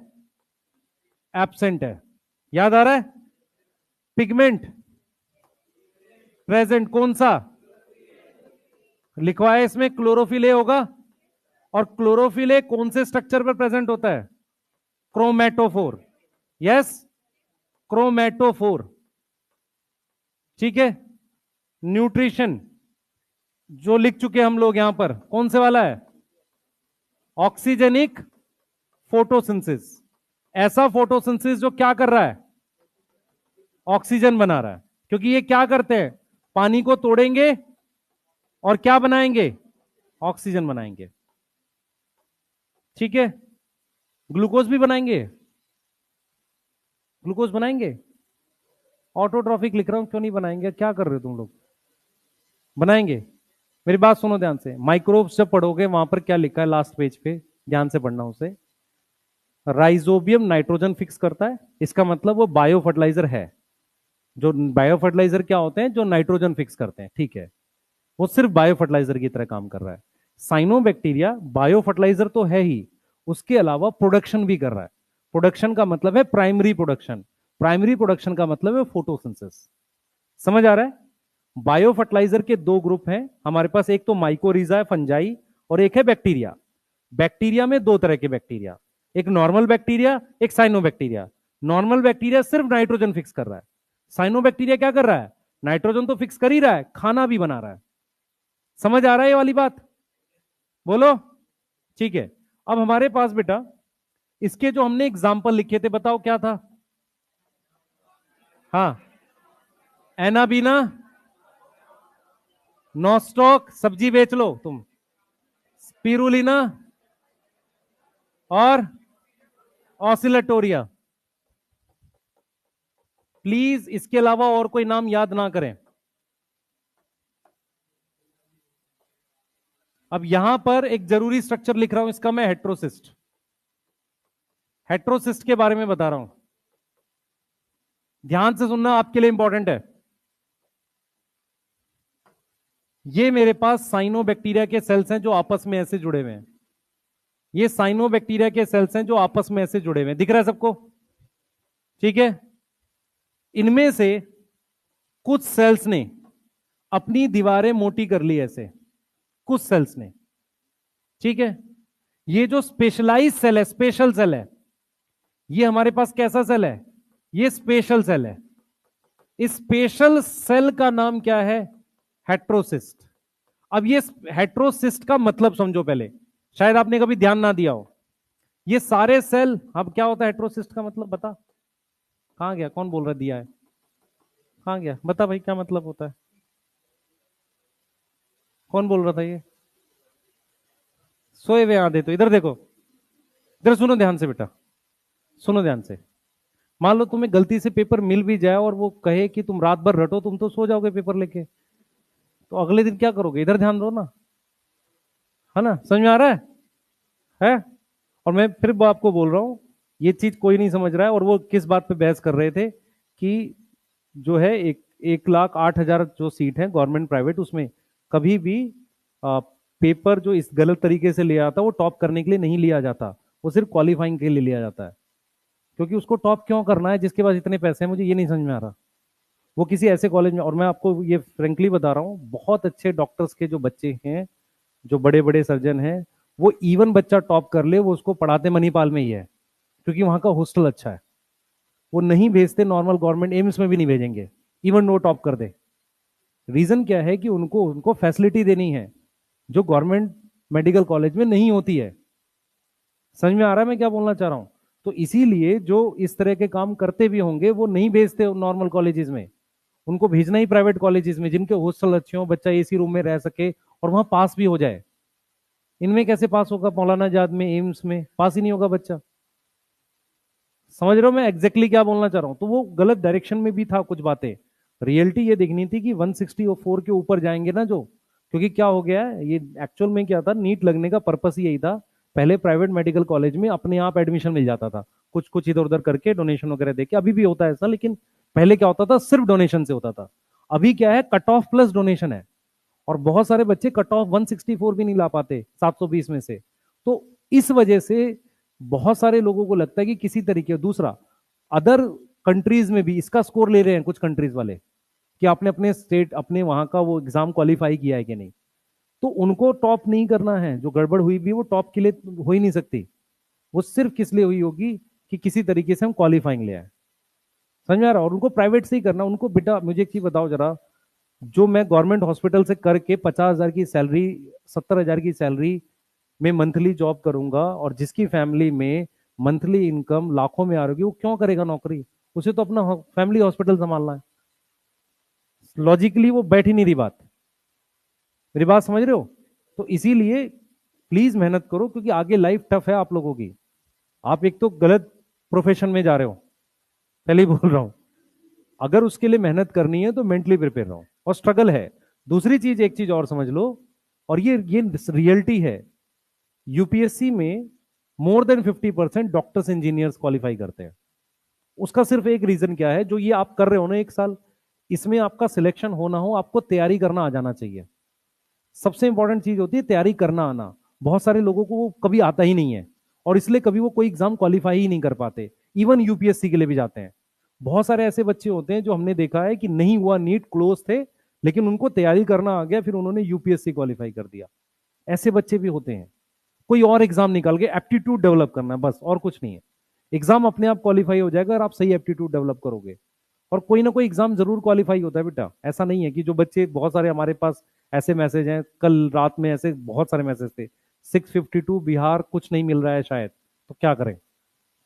एब्सेंट है। याद आ रहा है? पिगमेंट प्रेजेंट, कौन सा लिखवाया इसमें? क्लोरोफिल ए होगा। और क्लोरोफिल ए कौन से स्ट्रक्चर पर प्रेजेंट होता है? क्रोमेटोफोर। Yes, chromatophore. ठीक है, न्यूट्रिशन जो लिख चुके हम लोग यहां पर, कौन से वाला है? Oxygenic photosynthesis. ऐसा फोटोसिंथेसिस जो क्या कर रहा है? ऑक्सीजन बना रहा है। क्योंकि ये क्या करते हैं? पानी को तोड़ेंगे और क्या बनाएंगे? ऑक्सीजन बनाएंगे। ठीक है, ग्लूकोज भी बनाएंगे। ग्लूकोज बनाएंगे। ऑटोट्रॉफिक लिख रहा हूं, क्यों नहीं बनाएंगे? क्या कर रहे हो तुम लोग? बनाएंगे। मेरी बात सुनो ध्यान से, माइक्रोब्स जब पढ़ोगे वहां पर क्या लिखा है लास्ट पेज पे, ध्यान से पढ़ना उसे। राइजोबियम नाइट्रोजन फिक्स करता है, इसका मतलब वो बायो फर्टिलाइजर है। जो बायो फर्टिलाइजर क्या होते हैं, जो नाइट्रोजन फिक्स करते हैं, ठीक है। वो सिर्फ बायो फर्टिलाइजर की तरह काम कर रहा है। साइनोबैक्टीरिया बायो फर्टिलाइजर तो है ही, उसके अलावा प्रोडक्शन भी कर रहा है। प्रोडक्शन का मतलब है प्राइमरी प्रोडक्शन, प्राइमरी प्रोडक्शन का मतलब है फोटोसिंथेसिस। समझ आ रहा है? बायो फर्टिलाइजर के दो ग्रुप हैं हमारे पास, एक तो माइकोरिजा है, फंजाई, और एक है बैक्टीरिया। बैक्टीरिया में दो तरह के बैक्टीरिया, एक नॉर्मल बैक्टीरिया, एक साइनोबैक्टीरिया। नॉर्मल बैक्टीरिया सिर्फ नाइट्रोजन फिक्स कर रहा है, साइनोबैक्टीरिया क्या कर रहा है, नाइट्रोजन तो फिक्स कर ही रहा है, खाना भी बना रहा है। समझ आ रहा है ये वाली बात? बोलो। ठीक है। अब हमारे पास बेटा इसके जो हमने एग्जाम्पल लिखे थे, बताओ क्या था? हाँ, एनाबीना, नॉस्टॉक, सब्जी बेच लो तुम, स्पिरुलिना, और ऑसिलेटोरिया। प्लीज इसके अलावा और कोई नाम याद ना करें। अब यहां पर एक जरूरी स्ट्रक्चर लिख रहा हूं, इसका मैं हेट्रोसिस्ट, हेट्रोसिस्ट के बारे में बता रहा हूं, ध्यान से सुनना, आपके लिए इंपॉर्टेंट है। ये मेरे पास साइनोबैक्टीरिया के सेल्स हैं जो आपस में ऐसे जुड़े हुए हैं, ये साइनोबैक्टीरिया के सेल्स हैं जो आपस में ऐसे जुड़े हुए हैं, दिख रहा है सबको? ठीक है। इनमें से कुछ सेल्स ने अपनी दीवारें मोटी कर ली ऐसे, कुछ सेल्स ने, ठीक है। ये जो स्पेशलाइज सेल है, स्पेशल सेल है, ये हमारे पास कैसा सेल है, ये स्पेशल सेल है। इस स्पेशल सेल का नाम क्या है, हेट्रोसिस्ट। अब ये हेट्रोसिस्ट का मतलब समझो पहले, शायद आपने कभी ध्यान ना दिया हो। ये सारे सेल, अब क्या होता है हेट्रोसिस्ट का मतलब, बता। कहां गया, कौन बोल रहा दिया है, कहां गया, बता भाई क्या मतलब होता है, कौन बोल रहा था ये? सोए हुए आधे, तो इधर देखो, इधर सुनो ध्यान से बेटा, सुनो ध्यान से। मान लो तुम्हें गलती से पेपर मिल भी जाए और वो कहे कि तुम रात भर रटो, तुम तो सो जाओगे पेपर लेके, तो अगले दिन क्या करोगे, इधर ध्यान दो ना, है ना? समझ में आ रहा है? और मैं फिर आपको बोल रहा हूं, ये चीज कोई नहीं समझ रहा है। और वो किस बात पे बहस कर रहे थे कि जो है 1,08,000 जो सीट है गवर्नमेंट प्राइवेट, उसमें कभी भी पेपर जो इस गलत तरीके से लिया जाता है वो टॉप करने के लिए नहीं लिया जाता, वो सिर्फ क्वालिफाइंग के लिए लिया जाता है। क्योंकि उसको टॉप क्यों करना है जिसके पास इतने पैसे हैं, मुझे ये नहीं समझ में आ रहा। वो किसी ऐसे कॉलेज में, और मैं आपको ये फ्रेंकली बता रहा हूँ, बहुत अच्छे डॉक्टर्स के जो बच्चे हैं, जो बड़े बड़े सर्जन हैं, वो इवन बच्चा टॉप कर ले वो उसको पढ़ाते मणिपाल में ही है, क्योंकि वहां का हॉस्टल अच्छा है। वो नहीं भेजते नॉर्मल गवर्नमेंट एम्स में भी नहीं भेजेंगे, इवन वो टॉप कर दे। रीजन क्या है कि उनको उनको फैसिलिटी देनी है जो गवर्नमेंट मेडिकल कॉलेज में नहीं होती है। समझ में आ रहा है मैं क्या बोलना चाह रहा हूं? तो इसीलिए जो इस तरह के काम करते भी होंगे वो नहीं भेजते नॉर्मल कॉलेजेस में, उनको भेजना ही प्राइवेट कॉलेजेस में जिनके हॉस्टल अच्छे हो, बच्चा एसी रूम में रह सके और वहां पास भी हो जाए। इनमें कैसे पास होगा, मौलाना आजाद में, एम्स में पास ही नहीं होगा बच्चा। समझ रहे हो मैं एग्जैक्टली क्या बोलना चाह रहा हूं? तो वो गलत डायरेक्शन में भी था कुछ बातें। रियलिटी ये देखनी थी कि 164 के ऊपर जाएंगे ना जो, क्योंकि क्या हो गया है ये एक्चुअल में क्या था, नीट लगने का पर्पस ही यही था। पहले प्राइवेट मेडिकल कॉलेज में अपने आप एडमिशन मिल जाता था, कुछ कुछ इधर उधर करके डोनेशन वगैरह देके, अभी भी होता है ऐसा, लेकिन पहले क्या होता था, सिर्फ डोनेशन से होता था। अभी क्या है, कट ऑफ प्लस डोनेशन है, और बहुत सारे बच्चे कट ऑफ 164 भी नहीं ला पाते 720 में से। तो इस वजह से बहुत सारे लोगों को लगता है कि किसी तरीके, दूसरा अदर कंट्रीज में भी इसका स्कोर ले रहे हैं कुछ कंट्रीज वाले, कि आपने अपने स्टेट, अपने वहां का वो एग्जाम क्वालिफाई किया है कि नहीं। तो उनको टॉप नहीं करना है, जो गड़बड़ हुई भी वो टॉप के लिए हो ही नहीं सकती, वो सिर्फ किस लिए हुई होगी कि किसी तरीके से हम क्वालिफाइंग ले आए। समझ में आ रहा? और उनको प्राइवेट से ही करना। उनको बेटा मुझे एक चीज बताओ जरा, जो मैं गवर्नमेंट हॉस्पिटल से करके 50,000 की सैलरी, 70,000 की सैलरी में मंथली जॉब करूंगा, और जिसकी फैमिली में मंथली इनकम लाखों में आ रही है, वो क्यों करेगा नौकरी? उसे तो अपना फैमिली हॉस्पिटल संभालना है। लॉजिकली वो बैठ ही नहीं रही बात, मेरी बात समझ रहे हो? तो इसीलिए प्लीज मेहनत करो, क्योंकि आगे लाइफ टफ है आप लोगों की। आप एक तो गलत प्रोफेशन में जा रहे हो, पहले ही बोल रहा हूं। अगर उसके लिए मेहनत करनी है तो मेंटली प्रिपेयर रहो, और स्ट्रगल है। दूसरी चीज, एक चीज और समझ लो, और ये रियलिटी है। यूपीएससी में more than 50% doctors engineers qualify करते हैं। उसका सिर्फ एक रीजन क्या है, जो ये आप कर रहे हो ना 1 साल, इसमें आपका सिलेक्शन होना हो, आपको तैयारी करना आ जाना चाहिए। सबसे इंपॉर्टेंट चीज होती है तैयारी करना आना। बहुत सारे लोगों को वो कभी आता ही नहीं है, और इसलिए कभी वो कोई एग्जाम क्वालिफाई ही नहीं कर पाते, इवन यूपीएससी के लिए भी जाते हैं। बहुत सारे ऐसे बच्चे होते हैं जो हमने देखा है कि नहीं हुआ, नीट क्लोज थे, लेकिन उनको तैयारी करना आ गया, फिर उन्होंने यूपीएससी क्वालिफाई कर दिया। ऐसे बच्चे भी होते हैं। कोई और एग्जाम निकाल के एप्टीट्यूड डेवलप करना है बस, और कुछ नहीं है। एग्जाम अपने आप क्वालिफाई हो जाएगा अगर आप सही एप्टीट्यूड डेवलप करोगे। और कोई ना कोई एग्जाम जरूर क्वालिफाई होता है बेटा, ऐसा नहीं है कि जो बच्चे, बहुत सारे हमारे पास ऐसे मैसेज हैं, कल रात में ऐसे बहुत सारे मैसेज थे, 652 बिहार कुछ नहीं मिल रहा है शायद, तो क्या करें।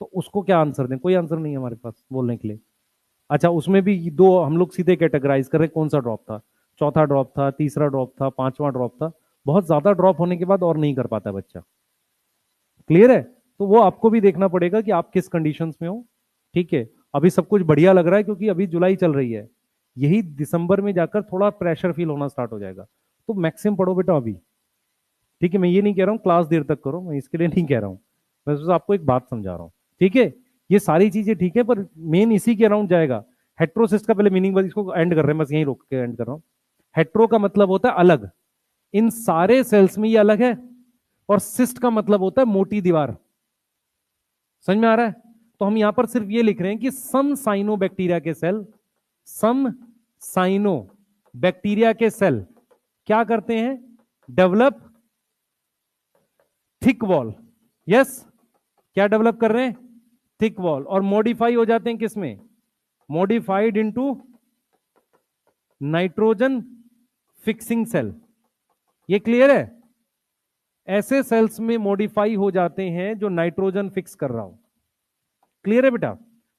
तो उसको क्या आंसर दें, कोई आंसर नहीं है हमारे पास बोलने के लिए। अच्छा, उसमें भी दो हम लोग सीधे कैटेगराइज कर रहे हैं, कौन सा ड्रॉप था, चौथा ड्रॉप था, तीसरा ड्रॉप था, पांचवा ड्रॉप था। बहुत ज्यादा ड्रॉप होने के बाद और नहीं कर पाता बच्चा। क्लियर है? तो वो आपको भी देखना पड़ेगा कि आप किस कंडीशंस में हो। ठीक है, अभी सब कुछ बढ़िया लग रहा है क्योंकि अभी जुलाई चल रही है, यही दिसंबर में जाकर थोड़ा प्रेशर फील होना स्टार्ट हो जाएगा। तो मैक्सिमम पढ़ो बेटा अभी। ठीक है, मैं ये नहीं कह रहा हूँ क्लास देर तक करो, मैं इसके लिए नहीं कह रहा हूँ, मैं बस आपको एक बात समझा रहा हूँ। ठीक है, ये सारी चीजें ठीक है, पर मेन इसी के अराउंड जाएगा। हेट्रोसिस्ट का पहले मीनिंग, इसको एंड कर रहे हैं, बस यहीं रोक के एंड कर रहा हूँ। हेट्रो का मतलब होता है अलग, इन सारे सेल्स में ये अलग है। और सिस्ट का मतलब होता है मोटी दीवार। समझ में आ रहा है? तो हम यहां पर सिर्फ ये लिख रहे हैं कि सम साइनो बैक्टीरिया के सेल, सम साइनो बैक्टीरिया के सेल क्या करते हैं, डेवलप थिक वॉल। यस, क्या डेवलप कर रहे हैं, थिक वॉल, और मॉडिफाई हो जाते हैं किसमें, modified into nitrogen fixing cell. ये क्लियर है? ऐसे सेल्स में मॉडिफाई हो जाते हैं जो नाइट्रोजन फिक्स कर रहा हो। क्लियर है बेटा?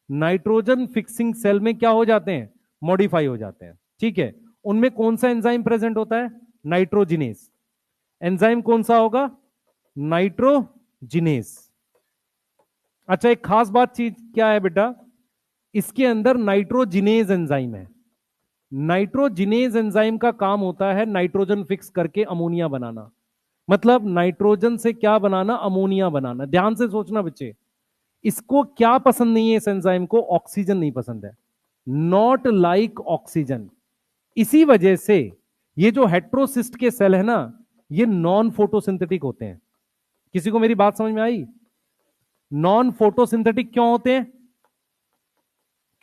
नाइट्रोजन फिक्सिंग सेल में क्या हो जाते हैं, मॉडिफाई हो जाते हैं। ठीक है, उनमें कौन सा एंजाइम प्रेजेंट होता है, नाइट्रोजिनेस। एंजाइम कौन सा होगा, नाइट्रोजिनेस। अच्छा, एक खास बात चीज क्या है बेटा, इसके अंदर नाइट्रोजिनेज एंजाइम है। नाइट्रोजिनेज एंजाइम का काम होता है नाइट्रोजन फिक्स करके अमोनिया बनाना। मतलब नाइट्रोजन से क्या बनाना, अमोनिया बनाना। ध्यान से सोचना बच्चे, इसको क्या पसंद नहीं है, इस एंजाइम को ऑक्सीजन नहीं पसंद है, नॉट लाइक ऑक्सीजन। इसी वजह से ये जो हेट्रोसिस्ट के सेल है ना, ये नॉन फोटोसिंथेटिक होते हैं। किसी को मेरी बात समझ में आई? नॉन फोटोसिंथेटिक क्यों होते हैं,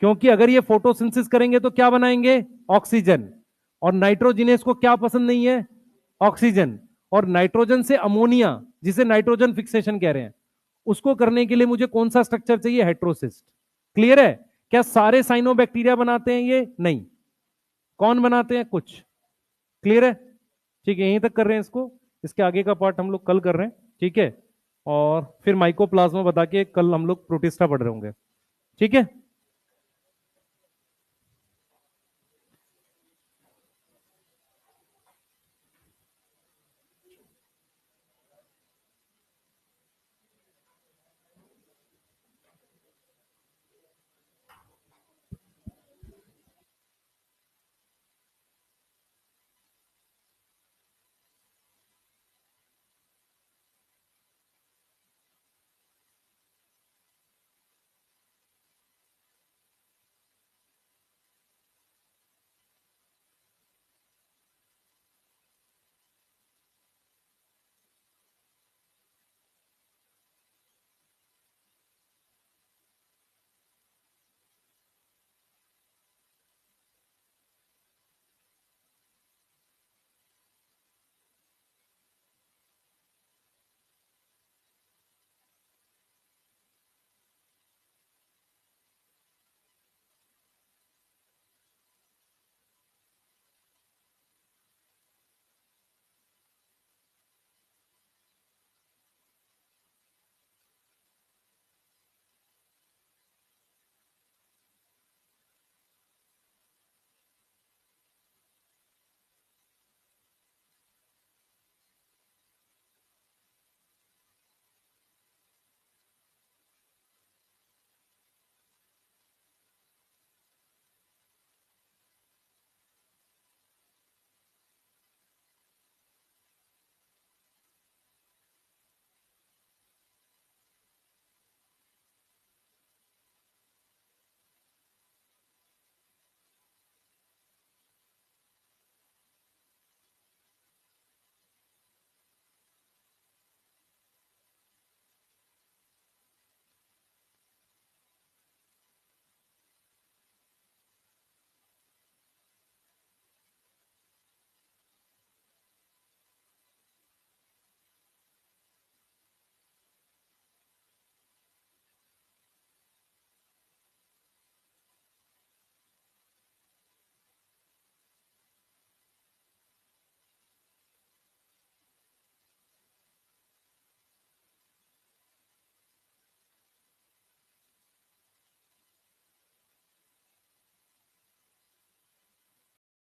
क्योंकि अगर ये फोटोसिंथेसिस करेंगे तो क्या बनाएंगे, ऑक्सीजन। और नाइट्रोजिनेस को क्या पसंद नहीं है, ऑक्सीजन। और नाइट्रोजन से अमोनिया, जिसे नाइट्रोजन फिक्सेशन कह रहे हैं, उसको करने के लिए मुझे कौन सा स्ट्रक्चर चाहिए, हेट्रोसिस्ट। क्लियर है? क्या सारे साइनोबैक्टीरिया बनाते हैं ये? नहीं। कौन बनाते हैं, कुछ। क्लियर है? ठीक है, यहीं तक कर रहे हैं इसको, इसके आगे का पार्ट हम लोग कल कर रहे हैं। ठीक है, और फिर माइकोप्लाज्मा बता के कल हम लोग प्रोटिस्टा पढ़ रहे होंगे। ठीक है।